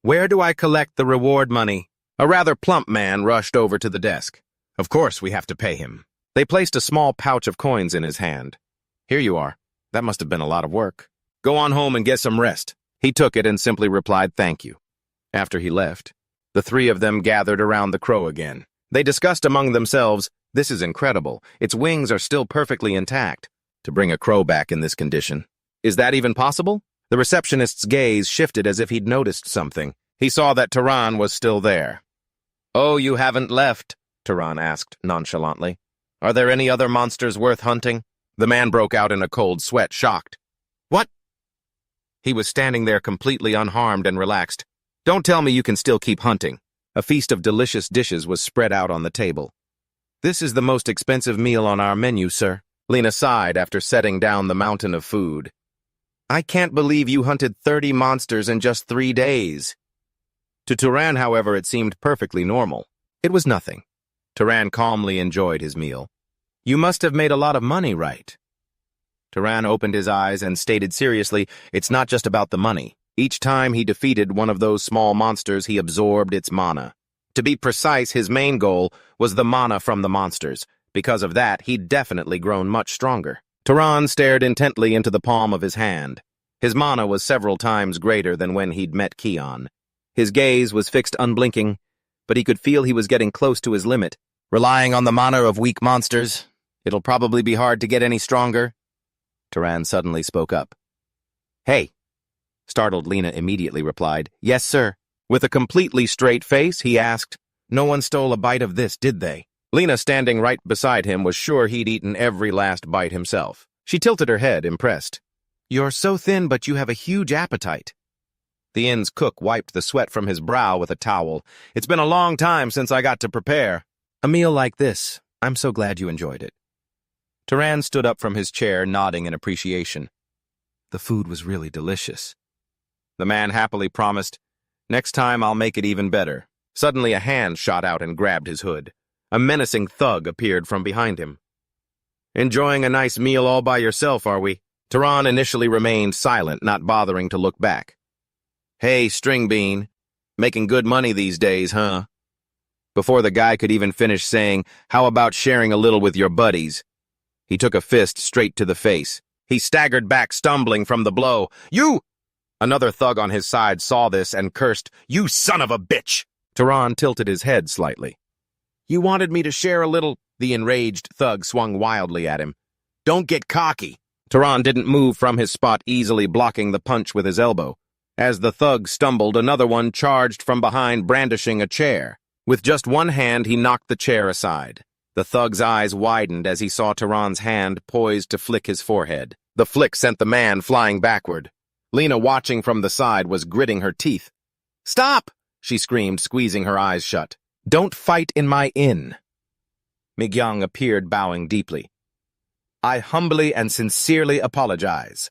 Where do I collect the reward money? A rather plump man rushed over to the desk. Of course we have to pay him. They placed a small pouch of coins in his hand. Here you are. That must have been a lot of work. Go on home and get some rest. He took it and simply replied, "Thank you." After he left, the three of them gathered around the crow again. They discussed among themselves, "This is incredible. Its wings are still perfectly intact. To bring a crow back in this condition. Is that even possible?" The receptionist's gaze shifted as if he'd noticed something. He saw that Tran was still there. "Oh, you haven't left?" Tran asked nonchalantly. "Are there any other monsters worth hunting?" The man broke out in a cold sweat, shocked. "What?" He was standing there completely unharmed and relaxed. "Don't tell me you can still keep hunting." A feast of delicious dishes was spread out on the table. "This is the most expensive meal on our menu, sir." Lena sighed after setting down the mountain of food. "I can't believe you hunted 30 monsters in just 3 days." To Tran, however, it seemed perfectly normal. It was nothing. Tran calmly enjoyed his meal. "You must have made a lot of money, right?" Tran opened his eyes and stated seriously, "It's not just about the money. Each time he defeated one of those small monsters, he absorbed its mana. To be precise, his main goal was the mana from the monsters. Because of that, he'd definitely grown much stronger." Tran stared intently into the palm of his hand. His mana was several times greater than when he'd met Keon. His gaze was fixed unblinking, but he could feel he was getting close to his limit. "Relying on the mana of weak monsters, it'll probably be hard to get any stronger." Tran suddenly spoke up. "Hey!" Startled Lena immediately replied, "Yes, sir." With a completely straight face, he asked, "No one stole a bite of this, did they?" Lena, standing right beside him, was sure he'd eaten every last bite himself. She tilted her head, impressed. "You're so thin, but you have a huge appetite." The inn's cook wiped the sweat from his brow with a towel. "It's been a long time since I got to prepare a meal like this. I'm so glad you enjoyed it." Tran stood up from his chair, nodding in appreciation. The food was really delicious. The man happily promised, "Next time I'll make it even better." Suddenly a hand shot out and grabbed his hood. A menacing thug appeared from behind him. "Enjoying a nice meal all by yourself, are we?" Tran initially remained silent, not bothering to look back. "Hey, String Bean, making good money these days, huh?" Before the guy could even finish saying, "How about sharing a little with your buddies?" he took a fist straight to the face. He staggered back, stumbling from the blow. "You!" Another thug on his side saw this and cursed, "You son of a bitch!" Tran tilted his head slightly. "You wanted me to share a little—" The enraged thug swung wildly at him. "Don't get cocky." Tran didn't move from his spot, easily blocking the punch with his elbow. As the thug stumbled, another one charged from behind, brandishing a chair. With just one hand, he knocked the chair aside. The thug's eyes widened as he saw Tran's hand poised to flick his forehead. The flick sent the man flying backward. Lena, watching from the side, was gritting her teeth. "Stop!" she screamed, squeezing her eyes shut. "Don't fight in my inn." Mage appeared, bowing deeply. "I humbly and sincerely apologize."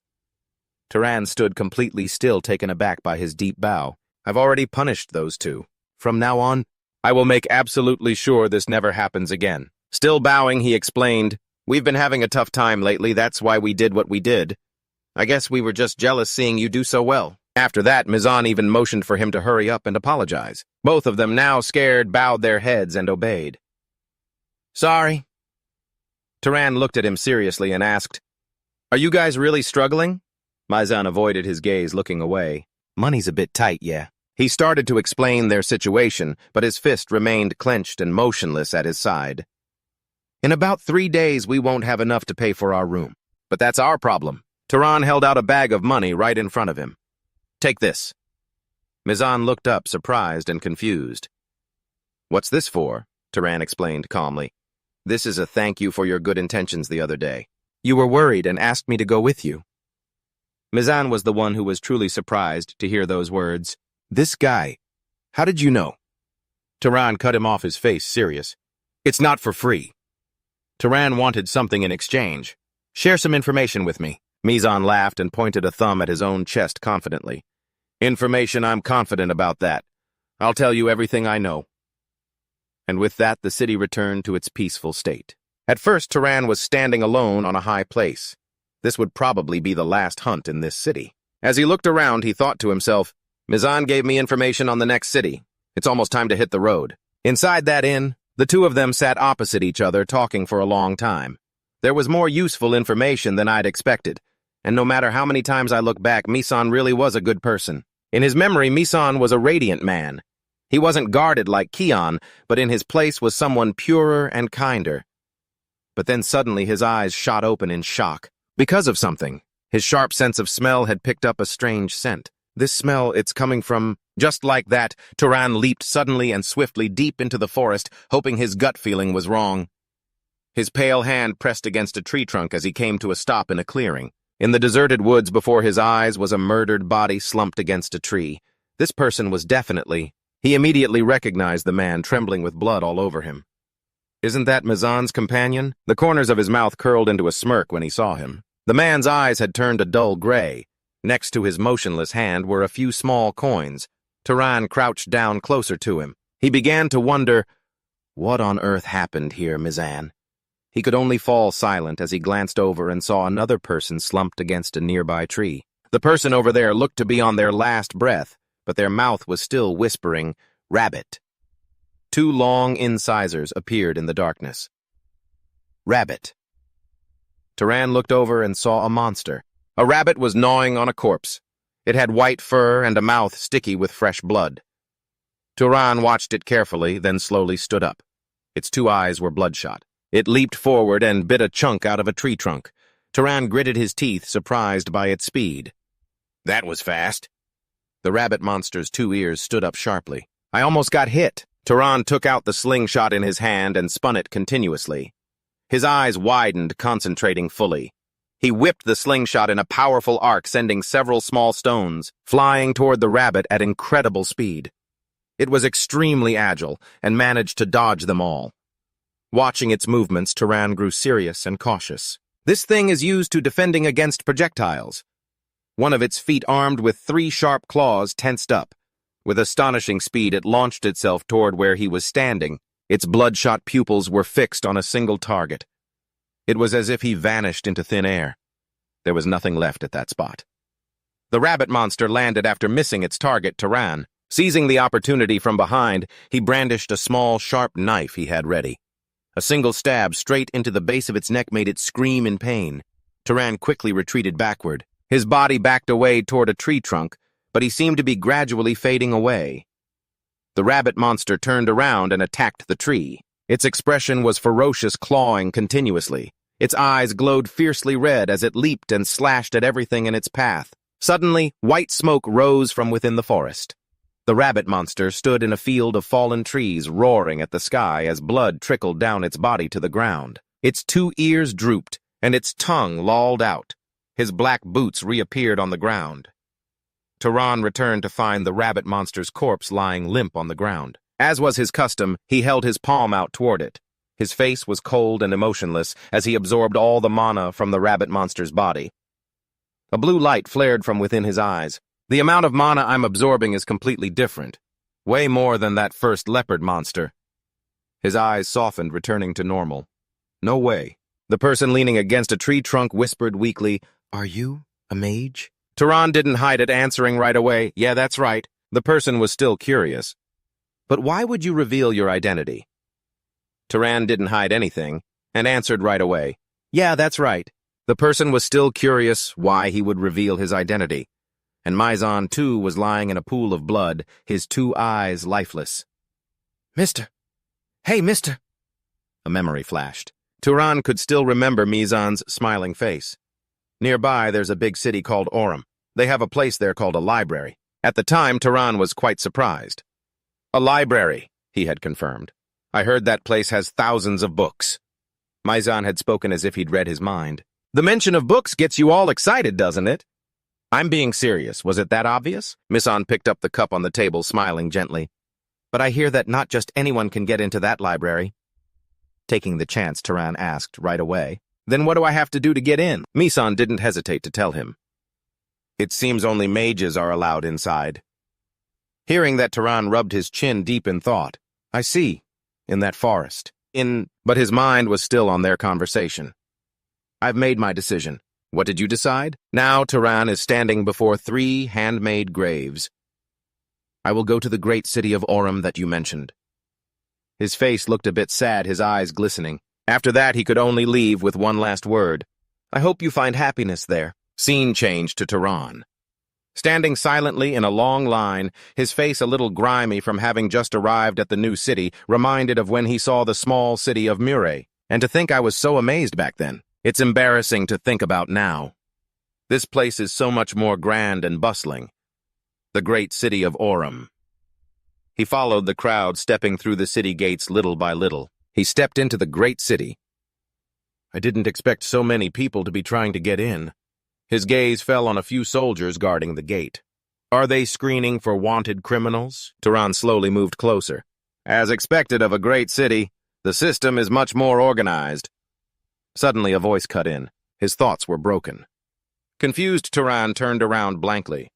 Tran stood completely still, taken aback by his deep bow. "I've already punished those two. From now on, I will make absolutely sure this never happens again." Still bowing, he explained, "We've been having a tough time lately, that's why we did what we did. I guess we were just jealous seeing you do so well." After that, Mizan even motioned for him to hurry up and apologize. Both of them, now scared, bowed their heads and obeyed. "Sorry." Tran looked at him seriously and asked, "Are you guys really struggling?" Mizan avoided his gaze, looking away. "Money's a bit tight, yeah." He started to explain their situation, but his fist remained clenched and motionless at his side. "In about 3 days, we won't have enough to pay for our room. But that's our problem." Tran held out a bag of money right in front of him. "Take this." Mizan looked up, surprised and confused. "What's this for?" Tran explained calmly. "This is a thank you for your good intentions the other day. You were worried and asked me to go with you." Mizan was the one who was truly surprised to hear those words. "This guy, how did you know?" Tran cut him off, his face serious. "It's not for free." Tran wanted something in exchange. "Share some information with me." Mizan laughed and pointed a thumb at his own chest confidently. "Information, I'm confident about that. I'll tell you everything I know." And with that, the city returned to its peaceful state. At first, Tran was standing alone on a high place. This would probably be the last hunt in this city. As he looked around, he thought to himself, "Mizan gave me information on the next city. It's almost time to hit the road." Inside that inn, the two of them sat opposite each other, talking for a long time. There was more useful information than I'd expected, and no matter how many times I look back, Misan really was a good person. In his memory, Misan was a radiant man. He wasn't guarded like Keon, but in his place was someone purer and kinder. But then suddenly his eyes shot open in shock. Because of something. His sharp sense of smell had picked up a strange scent. This smell, it's coming from... Just like that, Tran leaped suddenly and swiftly deep into the forest, hoping his gut feeling was wrong. His pale hand pressed against a tree trunk as he came to a stop in a clearing. In the deserted woods before his eyes was a murdered body slumped against a tree. This person was definitely... He immediately recognized the man, trembling with blood all over him. Isn't that Mizan's companion? The corners of his mouth curled into a smirk when he saw him. The man's eyes had turned a dull gray. Next to his motionless hand were a few small coins. Tran crouched down closer to him. He began to wonder, what on earth happened here, Mizan? He could only fall silent as he glanced over and saw another person slumped against a nearby tree. The person over there looked to be on their last breath, but their mouth was still whispering, "Rabbit." Two long incisors appeared in the darkness. Rabbit. Tran looked over and saw a monster. A rabbit was gnawing on a corpse. It had white fur and a mouth sticky with fresh blood. Tran watched it carefully, then slowly stood up. Its two eyes were bloodshot. It leaped forward and bit a chunk out of a tree trunk. Tran gritted his teeth, surprised by its speed. That was fast. The rabbit monster's two ears stood up sharply. I almost got hit. Tran took out the slingshot in his hand and spun it continuously. His eyes widened, concentrating fully. He whipped the slingshot in a powerful arc, sending several small stones flying toward the rabbit at incredible speed. It was extremely agile and managed to dodge them all. Watching its movements, Tran grew serious and cautious. This thing is used to defending against projectiles. One of its feet armed with 3 sharp claws tensed up. With astonishing speed, it launched itself toward where he was standing. Its bloodshot pupils were fixed on a single target. It was as if he vanished into thin air. There was nothing left at that spot. The rabbit monster landed after missing its target, Tran. Seizing the opportunity from behind, he brandished a small, sharp knife he had ready. A single stab straight into the base of its neck made it scream in pain. Tran quickly retreated backward. His body backed away toward a tree trunk, but he seemed to be gradually fading away. The rabbit monster turned around and attacked the tree. Its expression was ferocious, clawing continuously. Its eyes glowed fiercely red as it leaped and slashed at everything in its path. Suddenly, white smoke rose from within the forest. The rabbit monster stood in a field of fallen trees, roaring at the sky as blood trickled down its body to the ground. Its 2 ears drooped, and its tongue lolled out. His black boots reappeared on the ground. Tran returned to find the rabbit monster's corpse lying limp on the ground. As was his custom, he held his palm out toward it. His face was cold and emotionless as he absorbed all the mana from the rabbit monster's body. A blue light flared from within his eyes. The amount of mana I'm absorbing is completely different. Way more than that first leopard monster. His eyes softened, returning to normal. No way. The person leaning against a tree trunk whispered weakly, "Are you a mage?" Tran didn't hide it, answering right away, "Yeah, that's right." The person was still curious. "But why would you reveal your identity?" Tran didn't hide anything, and answered right away, "Yeah, that's right." The person was still curious why he would reveal his identity. And Mizan, too, was lying in a pool of blood, his 2 eyes lifeless. "Mister! Hey, mister!" A memory flashed. Tran could still remember Mizan's smiling face. Nearby, there's a big city called Orum. They have a place there called a library. At the time, Tran was quite surprised. "A library," he had confirmed. "I heard that place has thousands of books." Mizan had spoken as if he'd read his mind. "The mention of books gets you all excited, doesn't it?" "I'm being serious. Was it that obvious?" Mizan picked up the cup on the table, smiling gently. "But I hear that not just anyone can get into that library." Taking the chance, Tran asked right away, "Then what do I have to do to get in?" Mizan didn't hesitate to tell him. "It seems only mages are allowed inside." Hearing that, Tran rubbed his chin deep in thought. "I see. In that forest. But his mind was still on their conversation. "I've made my decision." "What did you decide?" Now Tran is standing before 3 handmade graves. "I will go to the great city of Orum that you mentioned." His face looked a bit sad, his eyes glistening. After that, he could only leave with one last word. "I hope you find happiness there." Scene changed to Tran. Standing silently in a long line, his face a little grimy from having just arrived at the new city, reminded of when he saw the small city of Marray. And to think I was so amazed back then. It's embarrassing to think about now. This place is so much more grand and bustling. The great city of Orum. He followed the crowd, stepping through the city gates little by little. He stepped into the great city. I didn't expect so many people to be trying to get in. His gaze fell on a few soldiers guarding the gate. Are they screening for wanted criminals? Tran slowly moved closer. As expected of a great city, the system is much more organized. Suddenly a voice cut in. His thoughts were broken. Confused, Tran turned around blankly.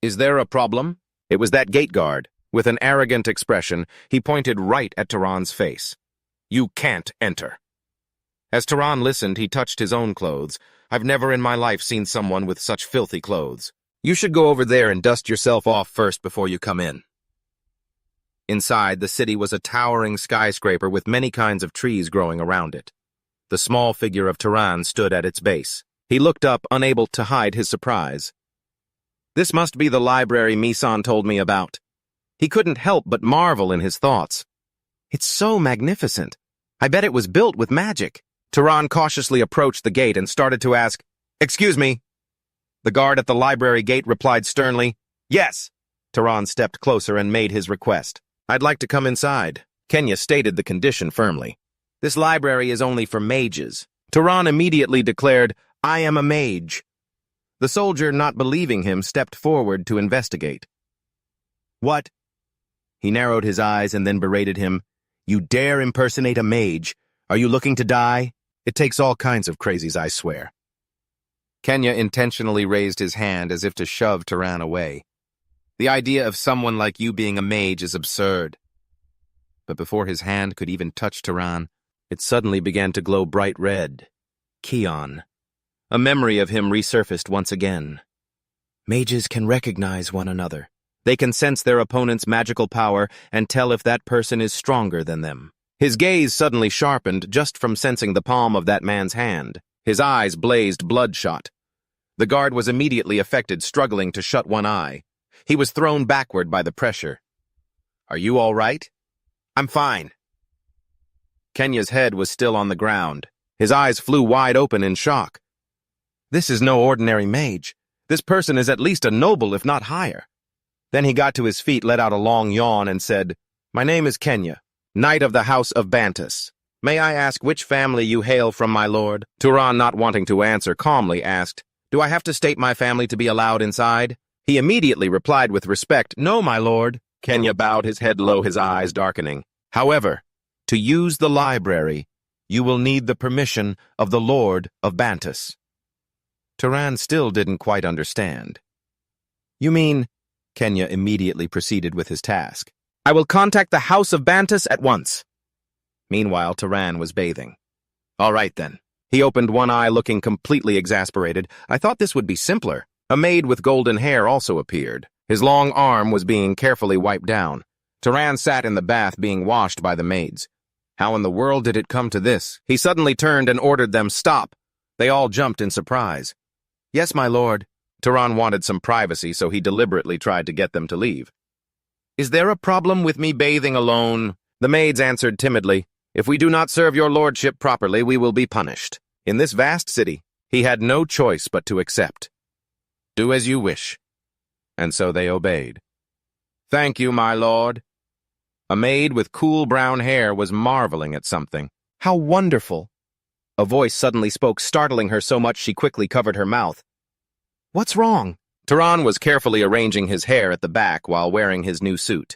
Is there a problem? It was that gate guard. With an arrogant expression, he pointed right at Tran's face. You can't enter. As Tran listened, he touched his own clothes. I've never in my life seen someone with such filthy clothes. You should go over there and dust yourself off first before you come in. Inside, the city was a towering skyscraper with many kinds of trees growing around it. The small figure of Tran stood at its base. He looked up, unable to hide his surprise. This must be the library Misan told me about. He couldn't help but marvel in his thoughts. It's so magnificent. I bet it was built with magic. Tran cautiously approached the gate and started to ask, Excuse me. The guard at the library gate replied sternly, Yes. Tran stepped closer and made his request. I'd like to come inside. Kenya stated the condition firmly. This library is only for mages. Tran immediately declared, I am a mage. The soldier, not believing him, stepped forward to investigate. What? He narrowed his eyes and then berated him. You dare impersonate a mage? Are you looking to die? It takes all kinds of crazies, I swear. Kenya intentionally raised his hand as if to shove Tran away. The idea of someone like you being a mage is absurd. But before his hand could even touch Tran, it suddenly began to glow bright red. Keon. A memory of him resurfaced once again. Mages can recognize one another. They can sense their opponent's magical power and tell if that person is stronger than them. His gaze suddenly sharpened just from sensing the palm of that man's hand. His eyes blazed bloodshot. The guard was immediately affected, struggling to shut one eye. He was thrown backward by the pressure. Are you all right? I'm fine. Kenya's head was still on the ground. His eyes flew wide open in shock. This is no ordinary mage. This person is at least a noble, if not higher. Then he got to his feet, let out a long yawn, and said, My name is Kenya, Knight of the House of Bantus. May I ask which family you hail from, my lord? Tran, not wanting to answer, calmly asked, Do I have to state my family to be allowed inside? He immediately replied with respect, No, my lord. Kenya bowed his head low, his eyes darkening. However, to use the library, you will need the permission of the Lord of Bantus. Tran still didn't quite understand. You mean... Kenya immediately proceeded with his task. I will contact the House of Bantus at once. Meanwhile, Tran was bathing. All right, then. He opened one eye, looking completely exasperated. I thought this would be simpler. A maid with golden hair also appeared. His long arm was being carefully wiped down. Tran sat in the bath being washed by the maids. How in the world did it come to this? He suddenly turned and ordered them stop. They all jumped in surprise. Yes, my lord. Tran wanted some privacy, so he deliberately tried to get them to leave. Is there a problem with me bathing alone? The maids answered timidly. If we do not serve your lordship properly, we will be punished. In this vast city, he had no choice but to accept. Do as you wish. And so they obeyed. Thank you, my lord. A maid with cool brown hair was marveling at something. How wonderful! A voice suddenly spoke, startling her so much she quickly covered her mouth. What's wrong? Tran was carefully arranging his hair at the back while wearing his new suit.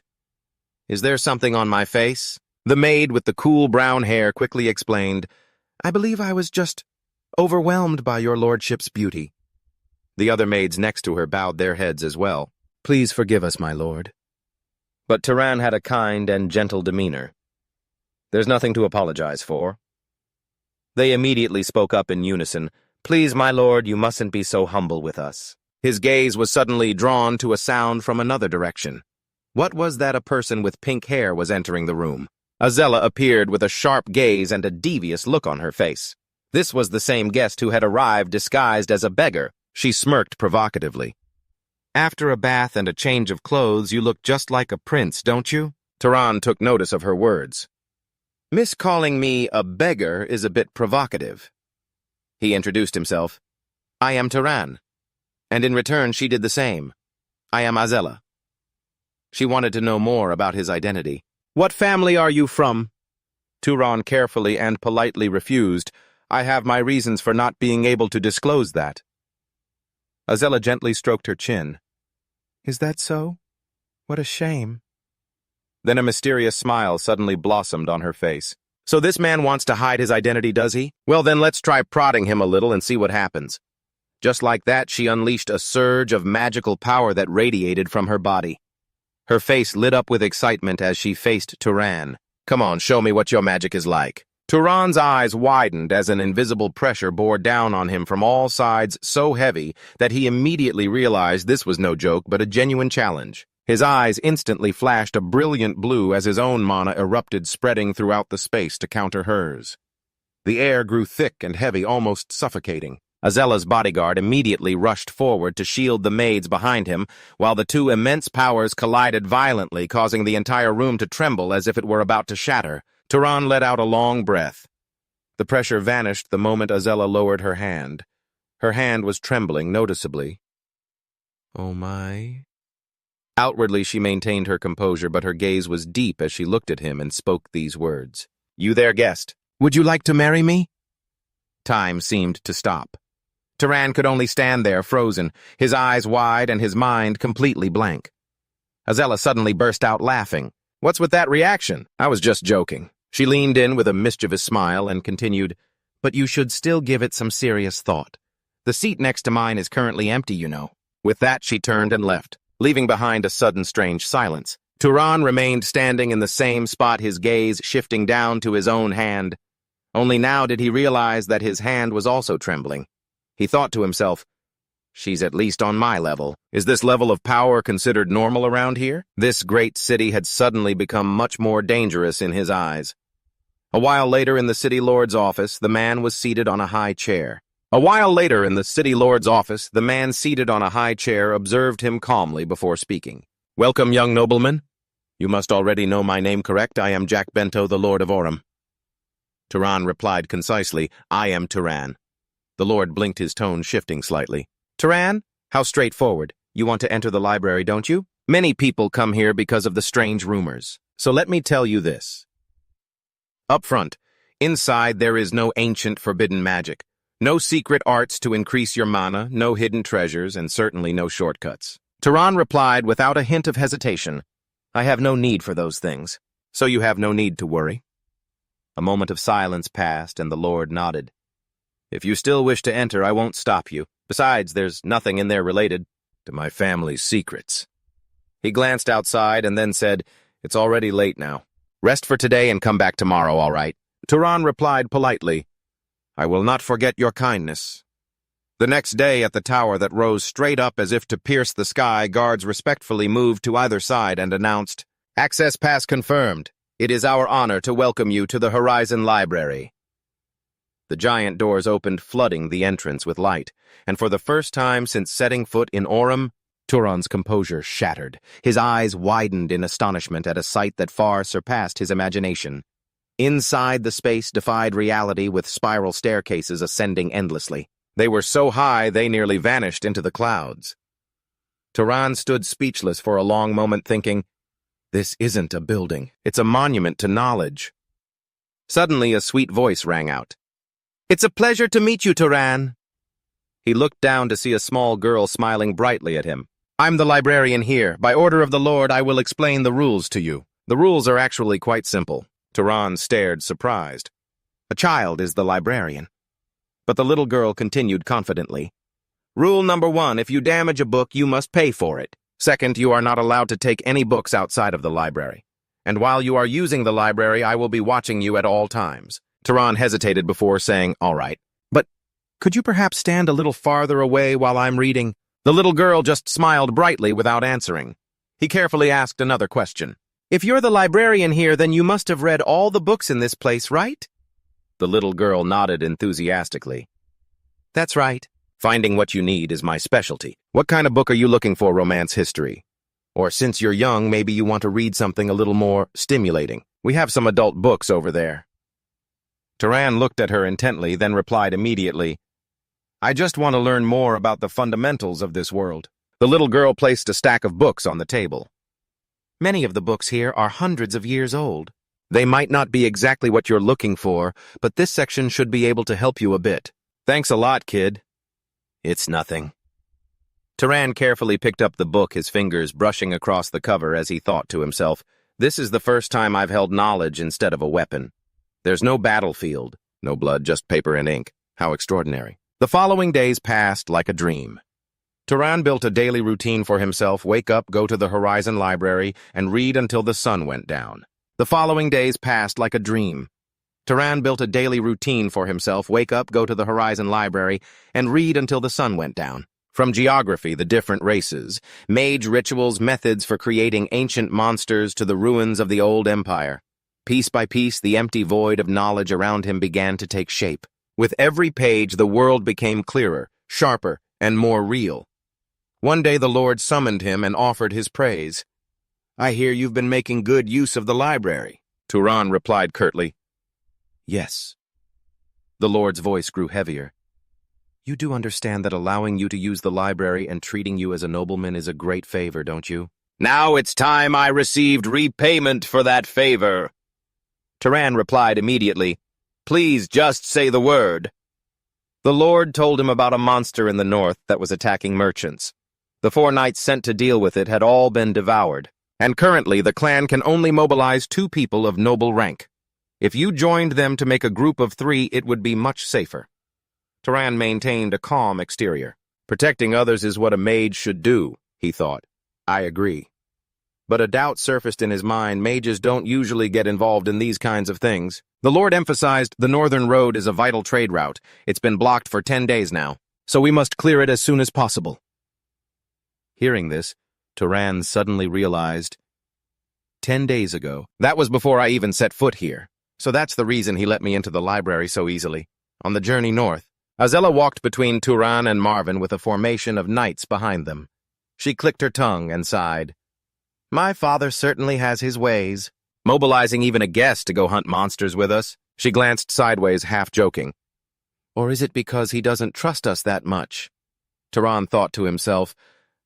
Is there something on my face? The maid with the cool brown hair quickly explained, I believe I was just overwhelmed by your lordship's beauty. The other maids next to her bowed their heads as well. Please forgive us, my lord. But Tran had a kind and gentle demeanor. There's nothing to apologize for. They immediately spoke up in unison. Please, my lord, you mustn't be so humble with us. His gaze was suddenly drawn to a sound from another direction. What was that? A person with pink hair was entering the room. Azella appeared with a sharp gaze and a devious look on her face. This was the same guest who had arrived disguised as a beggar. She smirked provocatively. After a bath and a change of clothes, you look just like a prince, don't you? Tran took notice of her words. Miscalling me a beggar is a bit provocative. He introduced himself. I am Tran. And in return, she did the same. I am Azella. She wanted to know more about his identity. What family are you from? Tran carefully and politely refused. I have my reasons for not being able to disclose that. Azella gently stroked her chin. Is that so? What a shame. Then a mysterious smile suddenly blossomed on her face. So this man wants to hide his identity, does he? Well, then let's try prodding him a little and see what happens. Just like that, she unleashed a surge of magical power that radiated from her body. Her face lit up with excitement as she faced Tran. Come on, show me what your magic is like. Turan's eyes widened as an invisible pressure bore down on him from all sides so heavy that he immediately realized this was no joke but a genuine challenge. His eyes instantly flashed a brilliant blue as his own mana erupted, spreading throughout the space to counter hers. The air grew thick and heavy, almost suffocating. Azella's bodyguard immediately rushed forward to shield the maids behind him, while the two immense powers collided violently, causing the entire room to tremble as if it were about to shatter. Tran let out a long breath. The pressure vanished the moment Azella lowered her hand. Her hand was trembling noticeably. Oh my... Outwardly, she maintained her composure, but her gaze was deep as she looked at him and spoke these words. You there, guest. Would you like to marry me? Time seemed to stop. Tran could only stand there, frozen, his eyes wide and his mind completely blank. Azella suddenly burst out laughing. What's with that reaction? I was just joking. She leaned in with a mischievous smile and continued, But you should still give it some serious thought. The seat next to mine is currently empty, you know. With that, she turned and left, leaving behind a sudden strange silence. Tran remained standing in the same spot, his gaze shifting down to his own hand. Only now did he realize that his hand was also trembling. He thought to himself, she's at least on my level. Is this level of power considered normal around here? This great city had suddenly become much more dangerous in his eyes. A while later in the city lord's office, the man was seated on a high chair. Welcome, young nobleman. You must already know my name, correct? I am Jack Bento, the Lord of Orum. Tran replied concisely, I am Tran. The Lord blinked, his tone shifting slightly. Tran? How straightforward. You want to enter the library, don't you? Many people come here because of the strange rumors. So let me tell you this. Up front, inside there is no ancient forbidden magic. No secret arts to increase your mana, no hidden treasures, and certainly no shortcuts. Tran replied without a hint of hesitation, I have no need for those things, so you have no need to worry. A moment of silence passed, and the Lord nodded. If you still wish to enter, I won't stop you. Besides, there's nothing in there related to my family's secrets. He glanced outside and then said, It's already late now. Rest for today and come back tomorrow, all right? Tran replied politely, I will not forget your kindness. The next day, at the tower that rose straight up as if to pierce the sky, guards respectfully moved to either side and announced, Access pass confirmed. It is our honor to welcome you to the Horizon Library. The giant doors opened, flooding the entrance with light, and for the first time since setting foot in Orum, Turan's composure shattered. His eyes widened in astonishment at a sight that far surpassed his imagination. Inside, the space defied reality with spiral staircases ascending endlessly. They were so high they nearly vanished into the clouds. Tran stood speechless for a long moment, thinking, This isn't a building. It's a monument to knowledge. Suddenly, a sweet voice rang out. It's a pleasure to meet you, Tran. He looked down to see a small girl smiling brightly at him. I'm the librarian here. By order of the Lord, I will explain the rules to you. The rules are actually quite simple. Tran stared, surprised. A child is the librarian. But the little girl continued confidently. Rule number 1, if you damage a book, you must pay for it. Second, you are not allowed to take any books outside of the library. And while you are using the library, I will be watching you at all times. Tran hesitated before saying, all right. But could you perhaps stand a little farther away while I'm reading? The little girl just smiled brightly without answering. He carefully asked another question. If you're the librarian here, then you must have read all the books in this place, right? The little girl nodded enthusiastically. That's right. Finding what you need is my specialty. What kind of book are you looking for, romance history? Or since you're young, maybe you want to read something a little more stimulating. We have some adult books over there. Tran looked at her intently, then replied immediately, I just want to learn more about the fundamentals of this world. The little girl placed a stack of books on the table. Many of the books here are hundreds of years old. They might not be exactly what you're looking for, but this section should be able to help you a bit. Thanks a lot, kid. It's nothing. Tran carefully picked up the book, his fingers brushing across the cover as he thought to himself, this is the first time I've held knowledge instead of a weapon. There's no battlefield, no blood, just paper and ink. How extraordinary. The following days passed like a dream. Tran built a daily routine for himself, wake up, go to the Horizon Library, and read until the sun went down. The following days passed like a dream. Tran built a daily routine for himself, wake up, go to the Horizon Library, and read until the sun went down. From geography, the different races, mage rituals, methods for creating ancient monsters to the ruins of the old empire. Piece by piece, the empty void of knowledge around him began to take shape. With every page, the world became clearer, sharper, and more real. One day the Lord summoned him and offered his praise. I hear you've been making good use of the library. Tran replied curtly. Yes. The Lord's voice grew heavier. You do understand that allowing you to use the library and treating you as a nobleman is a great favor, don't you? Now it's time I received repayment for that favor. Tran replied immediately, Please just say the word. The Lord told him about a monster in the north that was attacking merchants. The 4 knights sent to deal with it had all been devoured, and currently the clan can only mobilize 2 people of noble rank. If you joined them to make a group of 3, it would be much safer. Tran maintained a calm exterior. Protecting others is what a mage should do, he thought. I agree. But a doubt surfaced in his mind. Mages don't usually get involved in these kinds of things. The Lord emphasized the northern road is a vital trade route. It's been blocked for 10 days now, so we must clear it as soon as possible. Hearing this, Tran suddenly realized, 10 days ago, that was before I even set foot here. So that's the reason he let me into the library so easily. On the journey north, Azella walked between Tran and Marvin with a formation of knights behind them. She clicked her tongue and sighed. My father certainly has his ways. Mobilizing even a guest to go hunt monsters with us. She glanced sideways, half joking. Or is it because he doesn't trust us that much? Tran thought to himself,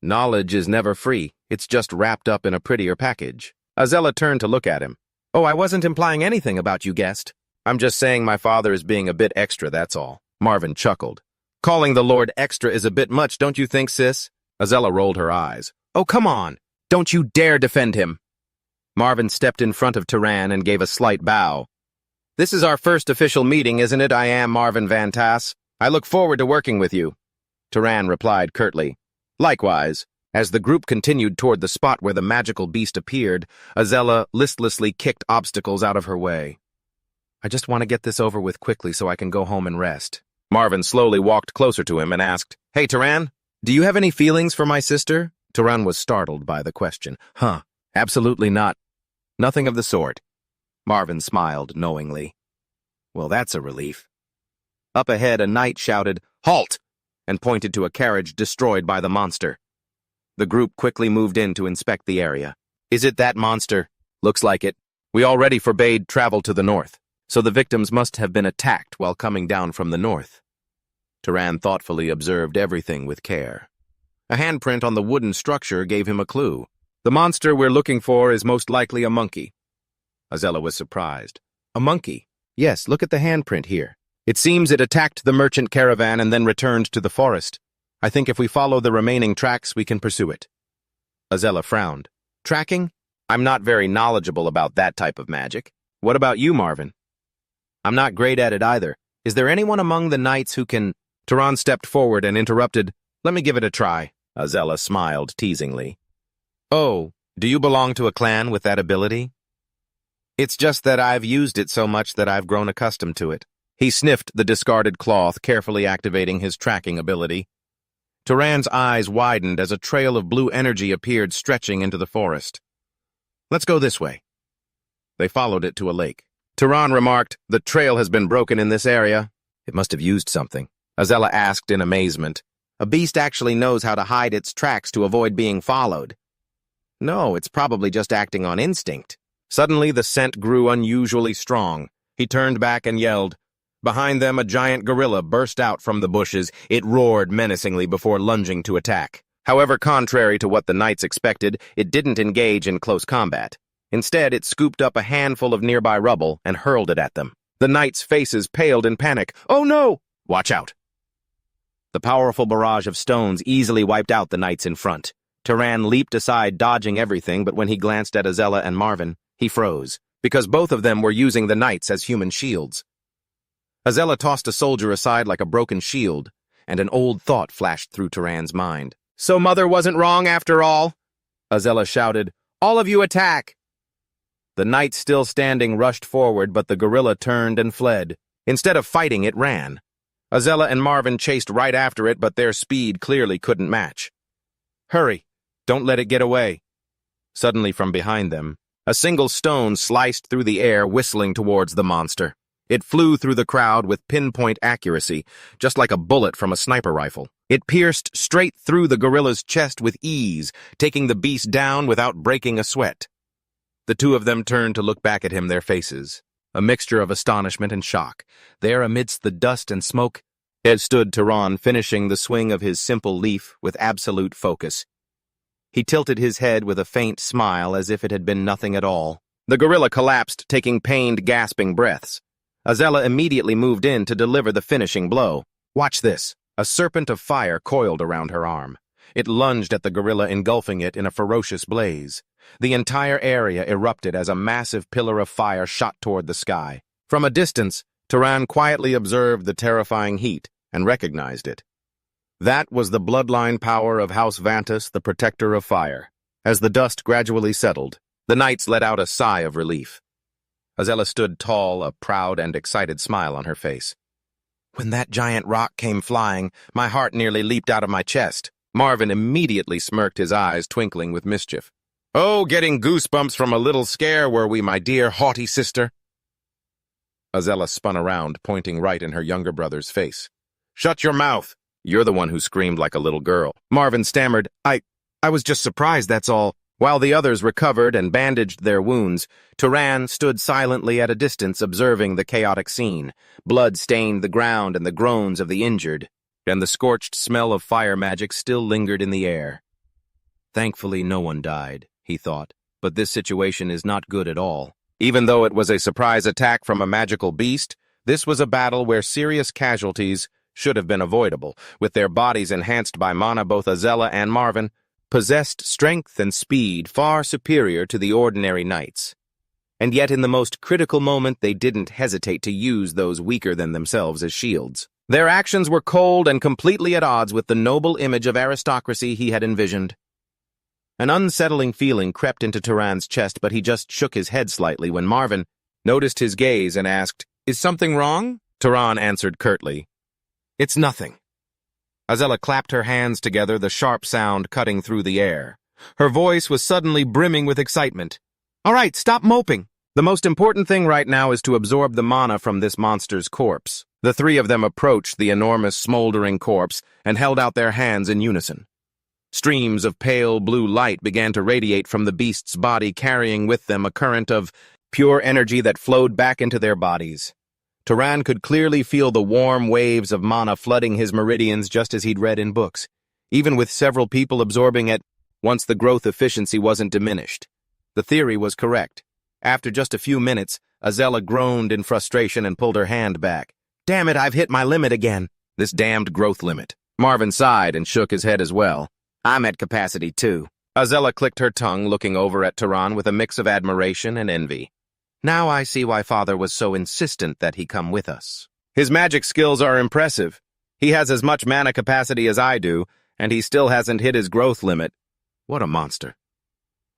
knowledge is never free. It's just wrapped up in a prettier package. Azella turned to look at him. Oh, I wasn't implying anything about you, guest. I'm just saying my father is being a bit extra, that's all. Marvin chuckled. Calling the Lord extra is a bit much, don't you think, sis? Azella rolled her eyes. Oh, come on. Don't you dare defend him. Marvin stepped in front of Tran and gave a slight bow. This is our first official meeting, isn't it? I am Marvin Van Tass. I look forward to working with you. Tran replied curtly. Likewise. As the group continued toward the spot where the magical beast appeared, Azella listlessly kicked obstacles out of her way. I just want to get this over with quickly so I can go home and rest. Marvin slowly walked closer to him and asked, Hey, Tran, do you have any feelings for my sister? Tran was startled by the question. Absolutely not. Nothing of the sort. Marvin smiled knowingly. Well, that's a relief. Up ahead, a knight shouted, Halt! And pointed to a carriage destroyed by the monster. The group quickly moved in to inspect the area. Is it that monster? Looks like it. We already forbade travel to the north, so the victims must have been attacked while coming down from the north. Tran thoughtfully observed everything with care. A handprint on the wooden structure gave him a clue. The monster we're looking for is most likely a monkey. Azella was surprised. A monkey? Yes, look at the handprint here. It seems it attacked the merchant caravan and then returned to the forest. I think if we follow the remaining tracks, we can pursue it. Azella frowned. Tracking? I'm not very knowledgeable about that type of magic. What about you, Marvin? I'm not great at it either. Is there anyone among the knights who can... Tran stepped forward and interrupted. Let me give it a try. Azella smiled teasingly. Oh, do you belong to a clan with that ability? It's just that I've used it so much that I've grown accustomed to it. He sniffed the discarded cloth, carefully activating his tracking ability. Tran's eyes widened as a trail of blue energy appeared stretching into the forest. Let's go this way. They followed it to a lake. Tran remarked, the trail has been broken in this area. It must have used something. Azella asked in amazement. A beast actually knows how to hide its tracks to avoid being followed. No, it's probably just acting on instinct. Suddenly, the scent grew unusually strong. He turned back and yelled. Behind them, a giant gorilla burst out from the bushes. It roared menacingly before lunging to attack. However, contrary to what the knights expected, it didn't engage in close combat. Instead, it scooped up a handful of nearby rubble and hurled it at them. The knights' faces paled in panic. "Oh no!" "Watch out!" The powerful barrage of stones easily wiped out the knights in front. Tran leaped aside, dodging everything, but when he glanced at Azella and Marvin, he froze, because both of them were using the knights as human shields. Azella tossed a soldier aside like a broken shield, and an old thought flashed through Tran's mind. "So Mother wasn't wrong after all?" Azella shouted. "All of you attack!" The knights still standing rushed forward, but the gorilla turned and fled. Instead of fighting, it ran. Azella and Marvin chased right after it, but their speed clearly couldn't match. "Hurry! Don't let it get away!" Suddenly from behind them, a single stone sliced through the air, whistling towards the monster. It flew through the crowd with pinpoint accuracy, just like a bullet from a sniper rifle. It pierced straight through the gorilla's chest with ease, taking the beast down without breaking a sweat. The two of them turned to look back at him, their faces a mixture of astonishment and shock. There, amidst the dust and smoke, stood Tran, finishing the swing of his simple leaf with absolute focus. He tilted his head with a faint smile as if it had been nothing at all. The gorilla collapsed, taking pained, gasping breaths. Azella immediately moved in to deliver the finishing blow. "Watch this." A serpent of fire coiled around her arm. It lunged at the gorilla, engulfing it in a ferocious blaze. The entire area erupted as a massive pillar of fire shot toward the sky. From a distance, Tran quietly observed the terrifying heat and recognized it. That was the bloodline power of House Vantus, the protector of fire. As the dust gradually settled, the knights let out a sigh of relief. Azella stood tall, a proud and excited smile on her face. "When that giant rock came flying, my heart nearly leaped out of my chest." Marvin immediately smirked, his eyes twinkling with mischief. "Oh, getting goosebumps from a little scare, were we, my dear haughty sister?" Azella spun around, pointing right in her younger brother's face. "Shut your mouth! You're the one who screamed like a little girl." Marvin stammered, I was just surprised, that's all." While the others recovered and bandaged their wounds, Tran stood silently at a distance, observing the chaotic scene. Blood stained the ground and the groans of the injured, and the scorched smell of fire magic still lingered in the air. Thankfully, no one died, he thought, but this situation is not good at all. Even though it was a surprise attack from a magical beast, this was a battle where serious casualties should have been avoidable. With their bodies enhanced by mana, both Azella and Marvin possessed strength and speed far superior to the ordinary knights. And yet in the most critical moment they didn't hesitate to use those weaker than themselves as shields. Their actions were cold and completely at odds with the noble image of aristocracy he had envisioned. An unsettling feeling crept into Tran's chest, but he just shook his head slightly when Marvin noticed his gaze and asked, "Is something wrong?" Tran answered curtly, "It's nothing." Azella clapped her hands together, the sharp sound cutting through the air. Her voice was suddenly brimming with excitement. "All right, stop moping. The most important thing right now is to absorb the mana from this monster's corpse." The three of them approached the enormous, smoldering corpse and held out their hands in unison. Streams of pale blue light began to radiate from the beast's body, carrying with them a current of pure energy that flowed back into their bodies. Tran could clearly feel the warm waves of mana flooding his meridians, just as he'd read in books. Even with several people absorbing it, once the growth efficiency wasn't diminished. The theory was correct. After just a few minutes, Azella groaned in frustration and pulled her hand back. "Damn it, I've hit my limit again. This damned growth limit." Marvin sighed and shook his head as well. "I'm at capacity too." Azella clicked her tongue, looking over at Tran with a mix of admiration and envy. "Now I see why Father was so insistent that he come with us. His magic skills are impressive. He has as much mana capacity as I do, and he still hasn't hit his growth limit. What a monster."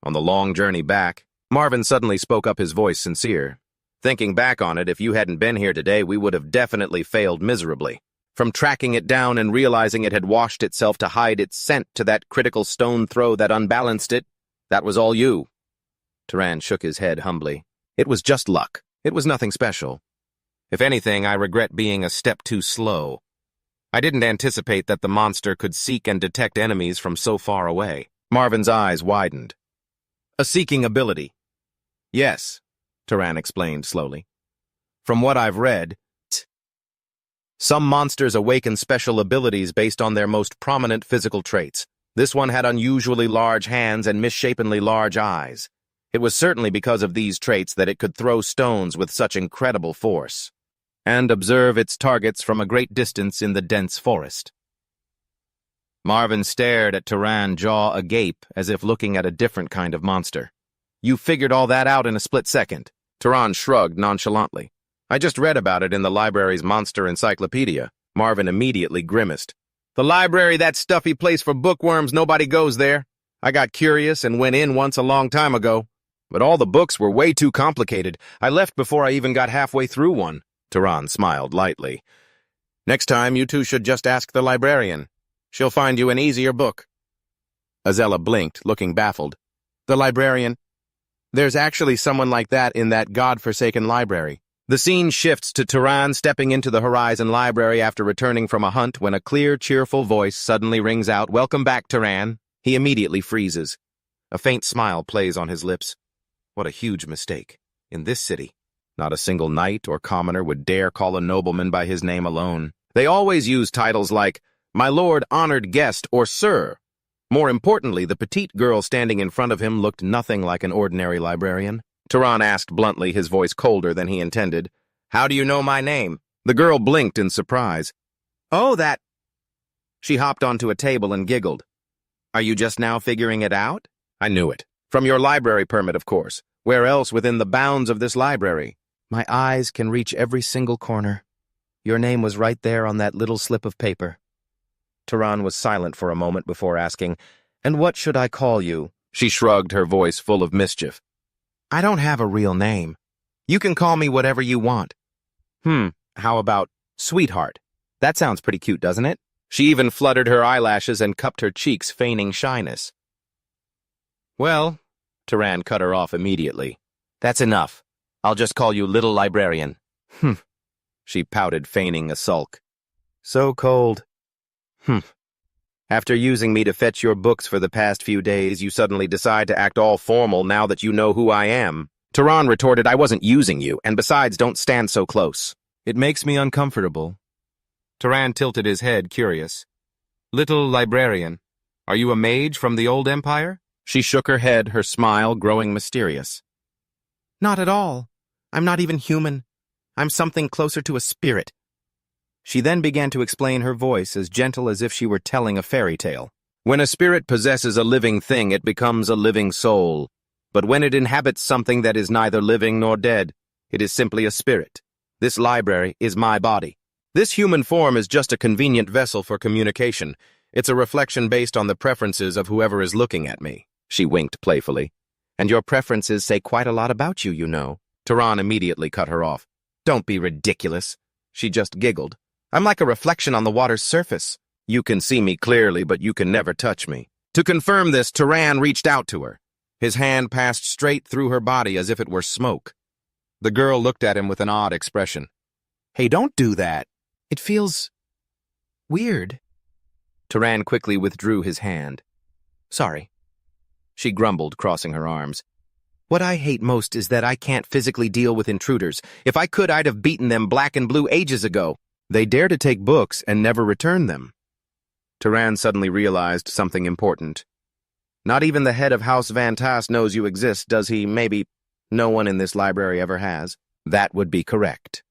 On the long journey back, Marvin suddenly spoke up, his voice sincere. "Thinking back on it, if you hadn't been here today, we would have definitely failed miserably. From tracking it down and realizing it had washed itself to hide its scent to that critical stone throw that unbalanced it, that was all you." Tran shook his head humbly. "It was just luck. It was nothing special. If anything, I regret being a step too slow. I didn't anticipate that the monster could seek and detect enemies from so far away. Marvin's eyes widened. A seeking ability. Yes, Tran explained slowly. From what I've read, some monsters awaken special abilities based on their most prominent physical traits. This one had unusually large hands and misshapenly large eyes. It was certainly because of these traits that it could throw stones with such incredible force and observe its targets from a great distance in the dense forest. Marvin stared at Tran, jaw agape, as if looking at a different kind of monster. You figured all that out in a split second. Tran shrugged nonchalantly. I just read about it in the library's monster encyclopedia. Marvin immediately grimaced. The library, that stuffy place for bookworms, nobody goes there. I got curious and went in once a long time ago. But all the books were way too complicated. I left before I even got halfway through one. Tran smiled lightly. Next time, you two should just ask the librarian. She'll find you an easier book. Azella blinked, looking baffled. The librarian? There's actually someone like that in that god-forsaken library. The scene shifts to Tran stepping into the Horizon Library after returning from a hunt when a clear, cheerful voice suddenly rings out, "Welcome back, Tran." He immediately freezes. A faint smile plays on his lips. What a huge mistake. In this city, not a single knight or commoner would dare call a nobleman by his name alone. They always use titles like, "My lord, honored guest," or "sir." More importantly, the petite girl standing in front of him looked nothing like an ordinary librarian. Tran asked bluntly, his voice colder than he intended. "How do you know my name?" The girl blinked in surprise. "Oh, that—" She hopped onto a table and giggled. "Are you just now figuring it out?" "I knew it. From your library permit, of course. Where else within the bounds of this library?" "My eyes can reach every single corner. Your name was right there on that little slip of paper." Tran was silent for a moment before asking, "And what should I call you?" She shrugged, her voice full of mischief. "I don't have a real name. You can call me whatever you want." How about Sweetheart? That sounds pretty cute, doesn't it?" She even fluttered her eyelashes and cupped her cheeks, feigning shyness. "Well," Tran cut her off immediately. "That's enough. I'll just call you Little Librarian." She pouted, feigning a sulk. "So cold." "After using me to fetch your books for the past few days, you suddenly decide to act all formal now that you know who I am." Tran retorted, "I wasn't using you, and besides, don't stand so close." "It makes me uncomfortable." Tran tilted his head, curious. "Little Librarian, are you a mage from the old empire?" She shook her head, her smile growing mysterious. "Not at all. I'm not even human. I'm something closer to a spirit." She then began to explain, her voice as gentle as if she were telling a fairy tale. "When a spirit possesses a living thing, it becomes a living soul. But when it inhabits something that is neither living nor dead, it is simply a spirit. This library is my body. This human form is just a convenient vessel for communication. It's a reflection based on the preferences of whoever is looking at me." She winked playfully. "And your preferences say quite a lot about you, you know." Tran immediately cut her off. "Don't be ridiculous." She just giggled. "I'm like a reflection on the water's surface. You can see me clearly, but you can never touch me." To confirm this, Tran reached out to her. His hand passed straight through her body as if it were smoke. The girl looked at him with an odd expression. "Hey, don't do that. It feels weird." Tran quickly withdrew his hand. "Sorry," she grumbled, crossing her arms. "What I hate most is that I can't physically deal with intruders. If I could, I'd have beaten them black and blue ages ago. They dare to take books and never return them." Tran suddenly realized something important. "Not even the head of House Van Tass knows you exist, does he? Maybe no one in this library ever has." "That would be correct."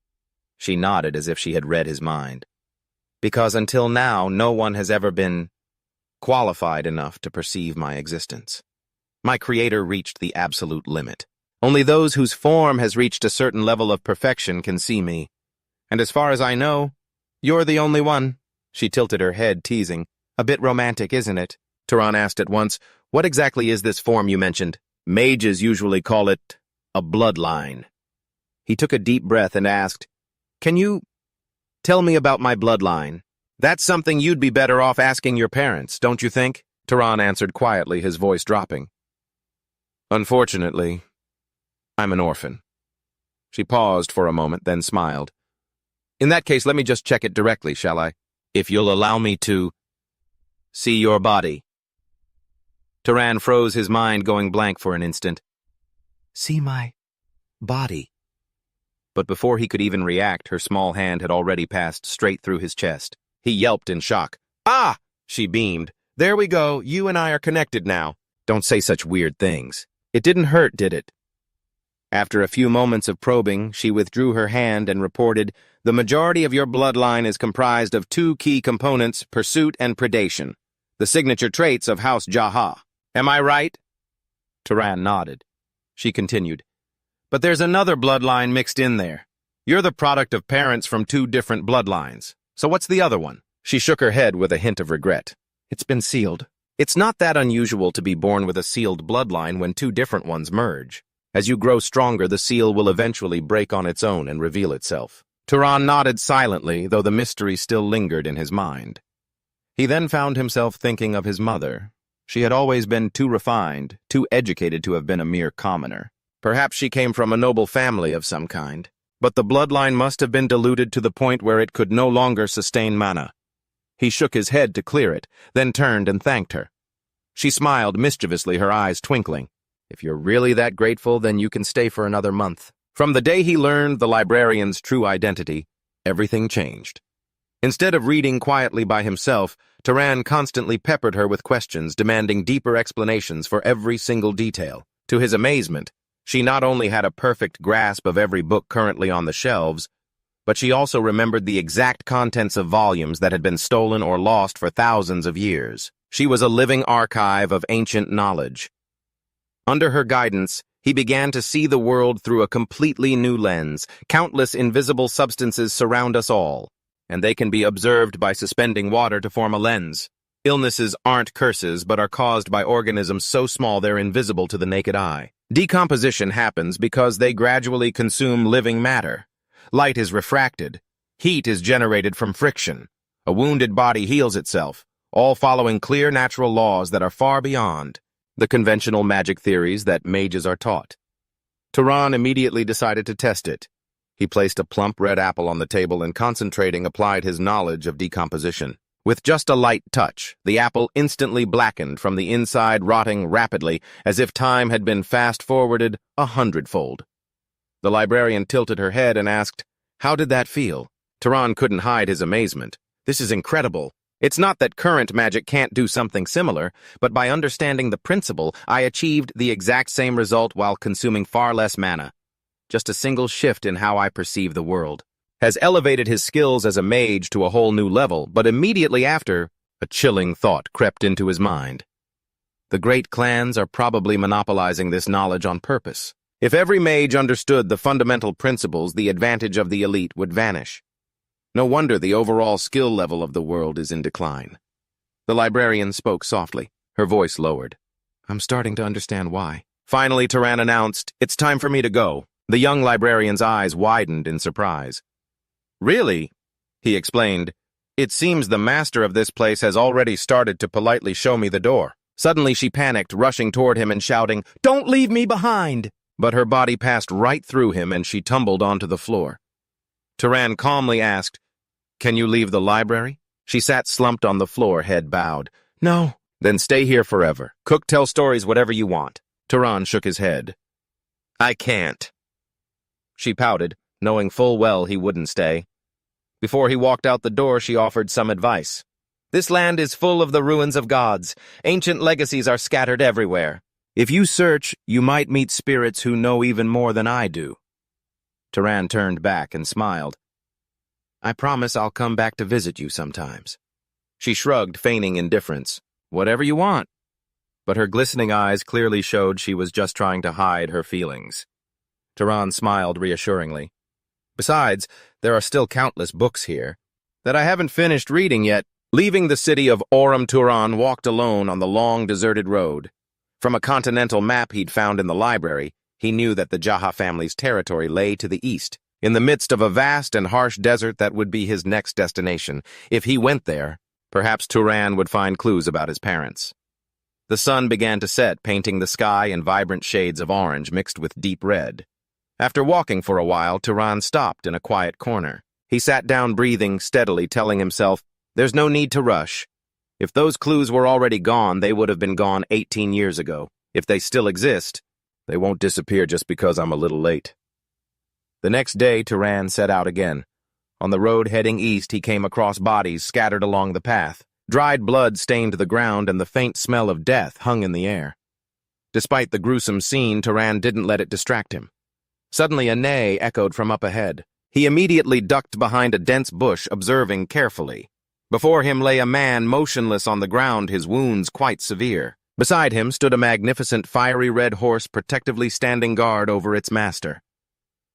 She nodded as if she had read his mind. "Because until now, no one has ever been qualified enough to perceive my existence. My creator reached the absolute limit. Only those whose form has reached a certain level of perfection can see me. And as far as I know, you're the only one." She tilted her head, teasing. "A bit romantic, isn't it?" Tran asked at once, "What exactly is this form you mentioned?" "Mages usually call it a bloodline." He took a deep breath and asked, "Can you tell me about my bloodline?" "That's something you'd be better off asking your parents, don't you think?" Tran answered quietly, his voice dropping. "Unfortunately, I'm an orphan." She paused for a moment, then smiled. "In that case, let me just check it directly, shall I?" If you'll allow me to see your body. Tran froze, his mind going blank for an instant. See my body. But before he could even react, her small hand had already passed straight through his chest. He yelped in shock. Ah! She beamed. There we go. You and I are connected now. Don't say such weird things. It didn't hurt, did it? After a few moments of probing, she withdrew her hand and reported, the majority of your bloodline is comprised of two key components, pursuit and predation, the signature traits of House Jaha. Am I right? Tran nodded. She continued, but there's another bloodline mixed in there. You're the product of parents from two different bloodlines. So what's the other one? She shook her head with a hint of regret. It's been sealed. It's not that unusual to be born with a sealed bloodline when two different ones merge. As you grow stronger, the seal will eventually break on its own and reveal itself. Tran nodded silently, though the mystery still lingered in his mind. He then found himself thinking of his mother. She had always been too refined, too educated to have been a mere commoner. Perhaps she came from a noble family of some kind, but the bloodline must have been diluted to the point where it could no longer sustain mana. He shook his head to clear it, then turned and thanked her. She smiled mischievously, her eyes twinkling. If you're really that grateful, then you can stay for another month. From the day he learned the librarian's true identity, everything changed. Instead of reading quietly by himself, Tran constantly peppered her with questions, demanding deeper explanations for every single detail. To his amazement, she not only had a perfect grasp of every book currently on the shelves, but she also remembered the exact contents of volumes that had been stolen or lost for thousands of years. She was a living archive of ancient knowledge. Under her guidance, he began to see the world through a completely new lens. Countless invisible substances surround us all, and they can be observed by suspending water to form a lens. Illnesses aren't curses, but are caused by organisms so small they're invisible to the naked eye. Decomposition happens because they gradually consume living matter. Light is refracted. Heat is generated from friction. A wounded body heals itself, all following clear natural laws that are far beyond the conventional magic theories that mages are taught. Tran immediately decided to test it. He placed a plump red apple on the table and, concentrating, applied his knowledge of decomposition. With just a light touch, the apple instantly blackened from the inside, rotting rapidly, as if time had been fast-forwarded 100-fold. The librarian tilted her head and asked, "How did that feel?" Tran couldn't hide his amazement. "This is incredible. It's not that current magic can't do something similar, but by understanding the principle, I achieved the exact same result while consuming far less mana. Just a single shift in how I perceive the world has elevated his skills as a mage to a whole new level, but immediately after, a chilling thought crept into his mind. The great clans are probably monopolizing this knowledge on purpose. If every mage understood the fundamental principles, the advantage of the elite would vanish. No wonder the overall skill level of the world is in decline." The librarian spoke softly, her voice lowered. "I'm starting to understand why." Finally, Tran announced, "It's time for me to go." The young librarian's eyes widened in surprise. "Really?" he explained. "It seems the master of this place has already started to politely show me the door." Suddenly she panicked, rushing toward him and shouting, "Don't leave me behind!" But her body passed right through him and she tumbled onto the floor. Tran calmly asked, "Can you leave the library?" She sat slumped on the floor, head bowed. "No." "Then stay here forever. Cook, tell stories, whatever you want." Tran shook his head. "I can't." She pouted, knowing full well he wouldn't stay. Before he walked out the door, she offered some advice. "This land is full of the ruins of gods. Ancient legacies are scattered everywhere. If you search, you might meet spirits who know even more than I do." Tran turned back and smiled. "I promise I'll come back to visit you sometimes." She shrugged, feigning indifference. "Whatever you want." But her glistening eyes clearly showed she was just trying to hide her feelings. Tran smiled reassuringly. "Besides, there are still countless books here that I haven't finished reading yet." Leaving the city of Orum, Tran walked alone on the long, deserted road. From a continental map he'd found in the library, he knew that the Jaha family's territory lay to the east, in the midst of a vast and harsh desert that would be his next destination. If he went there, perhaps Tran would find clues about his parents. The sun began to set, painting the sky in vibrant shades of orange mixed with deep red. After walking for a while, Tran stopped in a quiet corner. He sat down, breathing steadily, telling himself, There's no need to rush. If those clues were already gone, they would have been gone 18 years ago. If they still exist, they won't disappear just because I'm a little late. The next day, Tran set out again. On the road heading east, he came across bodies scattered along the path. Dried blood stained the ground, and the faint smell of death hung in the air. Despite the gruesome scene, Tran didn't let it distract him. Suddenly, a neigh echoed from up ahead. He immediately ducked behind a dense bush, observing carefully. Before him lay a man motionless on the ground, his wounds quite severe. Beside him stood a magnificent fiery red horse protectively standing guard over its master.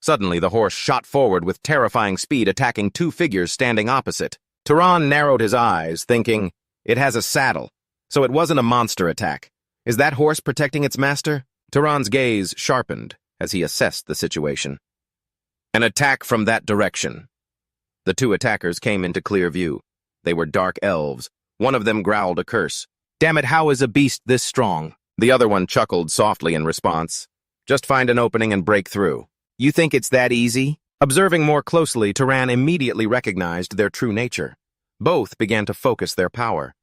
Suddenly, the horse shot forward with terrifying speed, attacking two figures standing opposite. Tran narrowed his eyes, thinking, it has a saddle, so it wasn't a monster attack. Is that horse protecting its master? Tran's gaze sharpened as he assessed the situation. An attack from that direction. The two attackers came into clear view. They were dark elves. One of them growled a curse. Damn it, how is a beast this strong? The other one chuckled softly in response. Just find an opening and break through. You think it's that easy? Observing more closely, Tran immediately recognized their true nature. Both began to focus their power.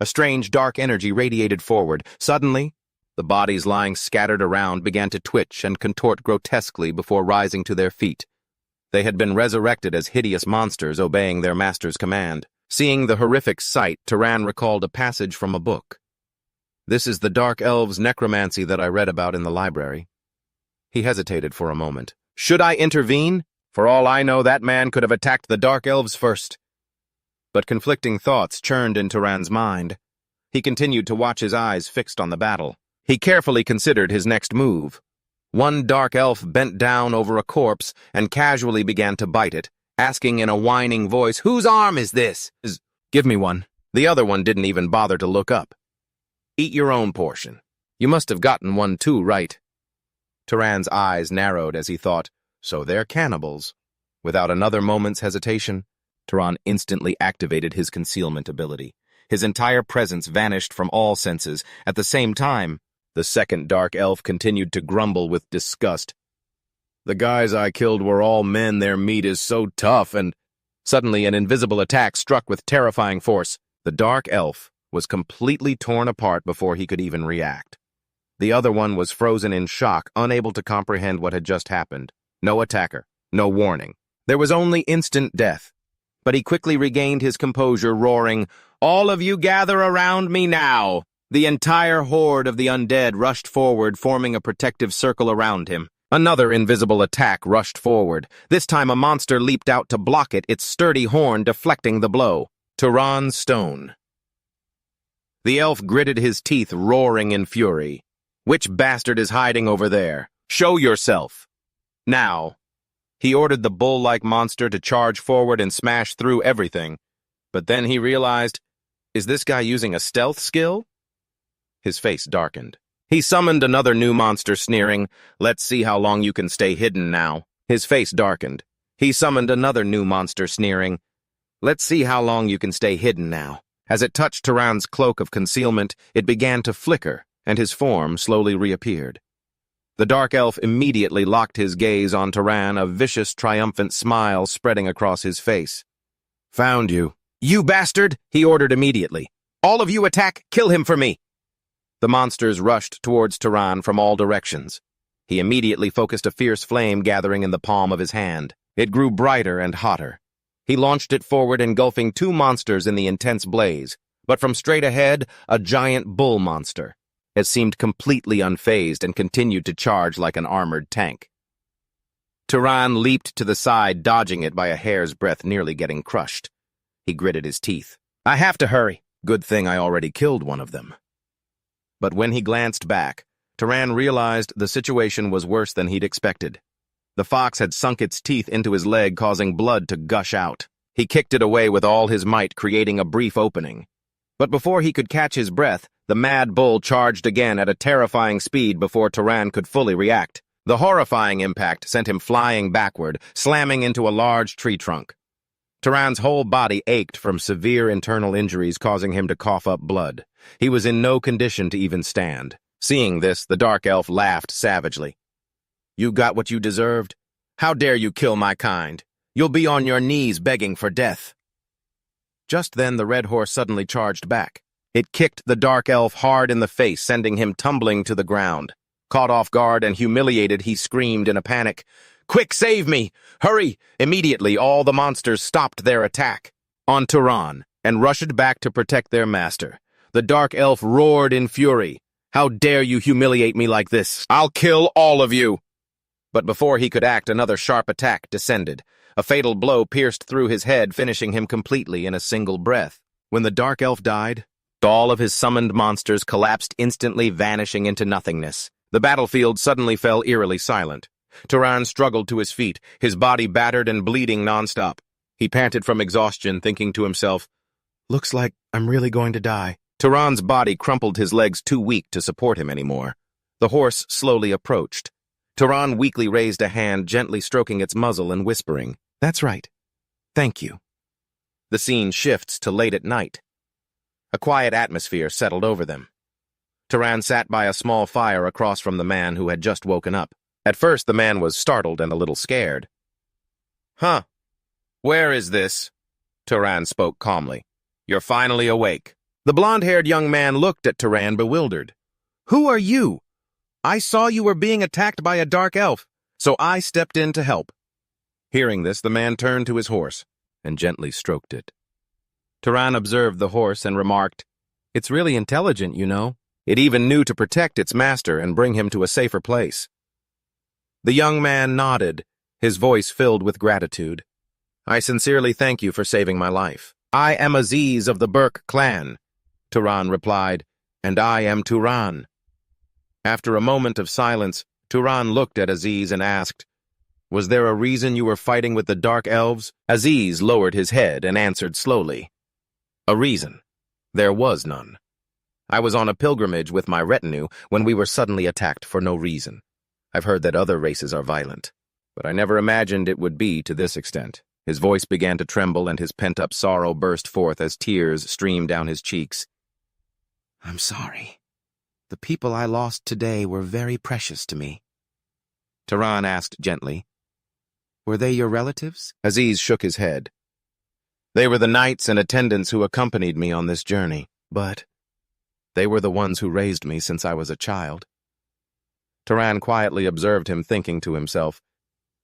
A strange dark energy radiated forward. Suddenly, the bodies lying scattered around began to twitch and contort grotesquely before rising to their feet. They had been resurrected as hideous monsters obeying their master's command. Seeing the horrific sight, Tran recalled a passage from a book. This is the dark elves' necromancy that I read about in the library. He hesitated for a moment. Should I intervene? For all I know, that man could have attacked the dark elves first. But conflicting thoughts churned in Tran's mind. He continued to watch, his eyes fixed on the battle. He carefully considered his next move. One dark elf bent down over a corpse and casually began to bite it, asking in a whining voice, "Whose arm is this?" "Give me one." The other one didn't even bother to look up. "Eat your own portion. You must have gotten one too, right?" Tran's eyes narrowed as he thought, so they're cannibals. Without another moment's hesitation, Tran instantly activated his concealment ability. His entire presence vanished from all senses. At the same time, the second dark elf continued to grumble with disgust. "The guys I killed were all men, their meat is so tough, and—" Suddenly, an invisible attack struck with terrifying force. The dark elf was completely torn apart before he could even react. The other one was frozen in shock, unable to comprehend what had just happened. No attacker, no warning. There was only instant death. But he quickly regained his composure, roaring, "All of you gather around me now!" The entire horde of the undead rushed forward, forming a protective circle around him. Another invisible attack rushed forward. This time a monster leaped out to block it, its sturdy horn deflecting the blow. Tran Stone. The elf gritted his teeth, roaring in fury. "Which bastard is hiding over there? Show yourself! Now!" He ordered the bull-like monster to charge forward and smash through everything. But then he realized, is this guy using a stealth skill? His face darkened. He summoned another new monster, sneering, "Let's see how long you can stay hidden now." His face darkened. He summoned another new monster, sneering, "Let's see how long you can stay hidden now." As it touched Tran's cloak of concealment, it began to flicker, and his form slowly reappeared. The dark elf immediately locked his gaze on Tran, a vicious, triumphant smile spreading across his face. "Found you." "You bastard!" he ordered immediately. "All of you attack! Kill him for me!" The monsters rushed towards Tran from all directions. He immediately focused a fierce flame gathering in the palm of his hand. It grew brighter and hotter. He launched it forward, engulfing two monsters in the intense blaze, but from straight ahead, a giant bull monster. It seemed completely unfazed and continued to charge like an armored tank. Tran leaped to the side, dodging it by a hair's breadth, nearly getting crushed. He gritted his teeth. "I have to hurry. Good thing I already killed one of them." But when he glanced back, Tran realized the situation was worse than he'd expected. The fox had sunk its teeth into his leg, causing blood to gush out. He kicked it away with all his might, creating a brief opening. But before he could catch his breath, the mad bull charged again at a terrifying speed before Tran could fully react. The horrifying impact sent him flying backward, slamming into a large tree trunk. Tran's whole body ached from severe internal injuries, causing him to cough up blood. He was in no condition to even stand. Seeing this, the dark elf laughed savagely. "You got what you deserved? How dare you kill my kind? You'll be on your knees begging for death." Just then the red horse suddenly charged back. It kicked the dark elf hard in the face, sending him tumbling to the ground. Caught off guard and humiliated, he screamed in a panic, "Quick, save me! Hurry!" Immediately, all the monsters stopped their attack on Tran and rushed back to protect their master. The dark elf roared in fury. "How dare you humiliate me like this? I'll kill all of you!" But before he could act, another sharp attack descended. A fatal blow pierced through his head, finishing him completely in a single breath. When the dark elf died, all of his summoned monsters collapsed instantly, vanishing into nothingness. The battlefield suddenly fell eerily silent. Tran struggled to his feet, his body battered and bleeding nonstop. He panted from exhaustion, thinking to himself, "Looks like I'm really going to die." Tran's body crumpled, his legs too weak to support him anymore. The horse slowly approached. Tran weakly raised a hand, gently stroking its muzzle and whispering, "That's right. Thank you." The scene shifts to late at night. A quiet atmosphere settled over them. Tran sat by a small fire across from the man who had just woken up. At first, the man was startled and a little scared. "Huh. Where is this?" Tran spoke calmly. "You're finally awake." The blonde-haired young man looked at Tran, bewildered. "Who are you? I saw you were being attacked by a dark elf, so I stepped in to help." Hearing this, the man turned to his horse and gently stroked it. Tran observed the horse and remarked, "It's really intelligent, you know. It even knew to protect its master and bring him to a safer place." The young man nodded, his voice filled with gratitude. "I sincerely thank you for saving my life. I am Aziz of the Burke clan," Tran replied, "and I am Tran." After a moment of silence, Tran looked at Aziz and asked, "Was there a reason you were fighting with the dark elves?" Aziz lowered his head and answered slowly, "A reason? There was none. I was on a pilgrimage with my retinue when we were suddenly attacked for no reason. I've heard that other races are violent, but I never imagined it would be to this extent." His voice began to tremble and his pent-up sorrow burst forth as tears streamed down his cheeks. "I'm sorry. The people I lost today were very precious to me." Tran asked gently, "Were they your relatives?" Aziz shook his head. "They were the knights and attendants who accompanied me on this journey, but they were the ones who raised me since I was a child." Tran quietly observed him, thinking to himself,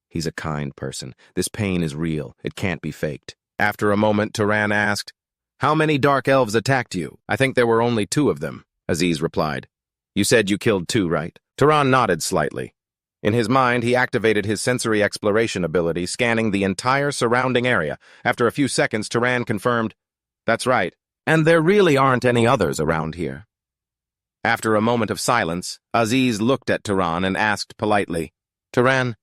"He's a kind person. This pain is real. It can't be faked." After a moment, Tran asked, "How many dark elves attacked you?" "I think there were only 2 of them," Aziz replied. "You said you killed 2, right?" Tran nodded slightly. In his mind, he activated his sensory exploration ability, scanning the entire surrounding area. After a few seconds, Tran confirmed, "That's right. And there really aren't any others around here." After a moment of silence, Aziz looked at Tran and asked politely, "Tran,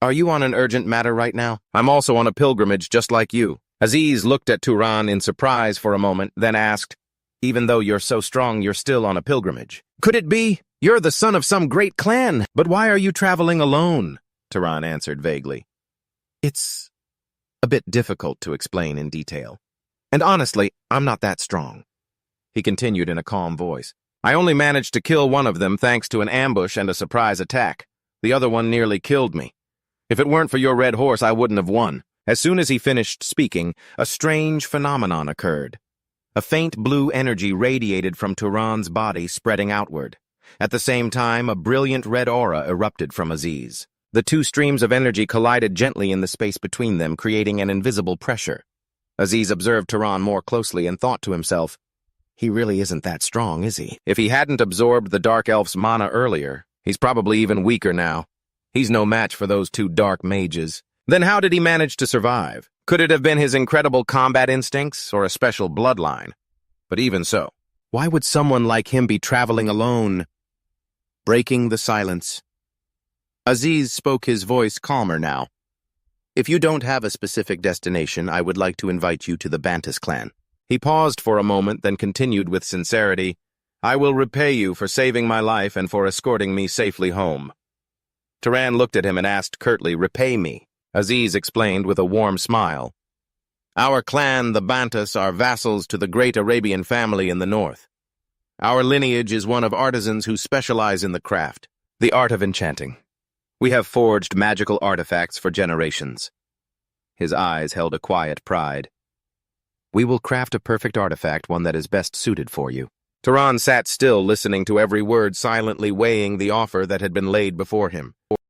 are you on an urgent matter right now? I'm also on a pilgrimage just like you." Aziz looked at Tran in surprise for a moment, then asked, "Even though you're so strong, you're still on a pilgrimage? Could it be you're the son of some great clan? But why are you traveling alone?" Tran answered vaguely. "It's a bit difficult to explain in detail. And honestly, I'm not that strong." He continued in a calm voice. "I only managed to kill one of them thanks to an ambush and a surprise attack. The other one nearly killed me. If it weren't for your red horse, I wouldn't have won." As soon as he finished speaking, a strange phenomenon occurred. A faint blue energy radiated from Turan's body, spreading outward. At the same time, a brilliant red aura erupted from Aziz. The 2 streams of energy collided gently in the space between them, creating an invisible pressure. Aziz observed Tran more closely and thought to himself, "He really isn't that strong, is he? If he hadn't absorbed the dark elf's mana earlier, he's probably even weaker now. He's no match for those 2 dark mages." Then how did he manage to survive? Could it have been his incredible combat instincts or a special bloodline? But even so, why would someone like him be traveling alone? Breaking the silence, Aziz spoke, his voice calmer now. "If you don't have a specific destination, I would like to invite you to the Bantus clan." He paused for a moment, then continued with sincerity, "I will repay you for saving my life and for escorting me safely home." Tran looked at him and asked curtly, "Repay me?" Aziz explained with a warm smile, "Our clan, the Bantus, are vassals to the great Arabian family in the north. Our lineage is one of artisans who specialize in the craft, the art of enchanting. We have forged magical artifacts for generations." His eyes held a quiet pride. We will craft a perfect artifact, one that is best suited for you. Tran sat still, listening to every word, silently weighing the offer that had been laid before him.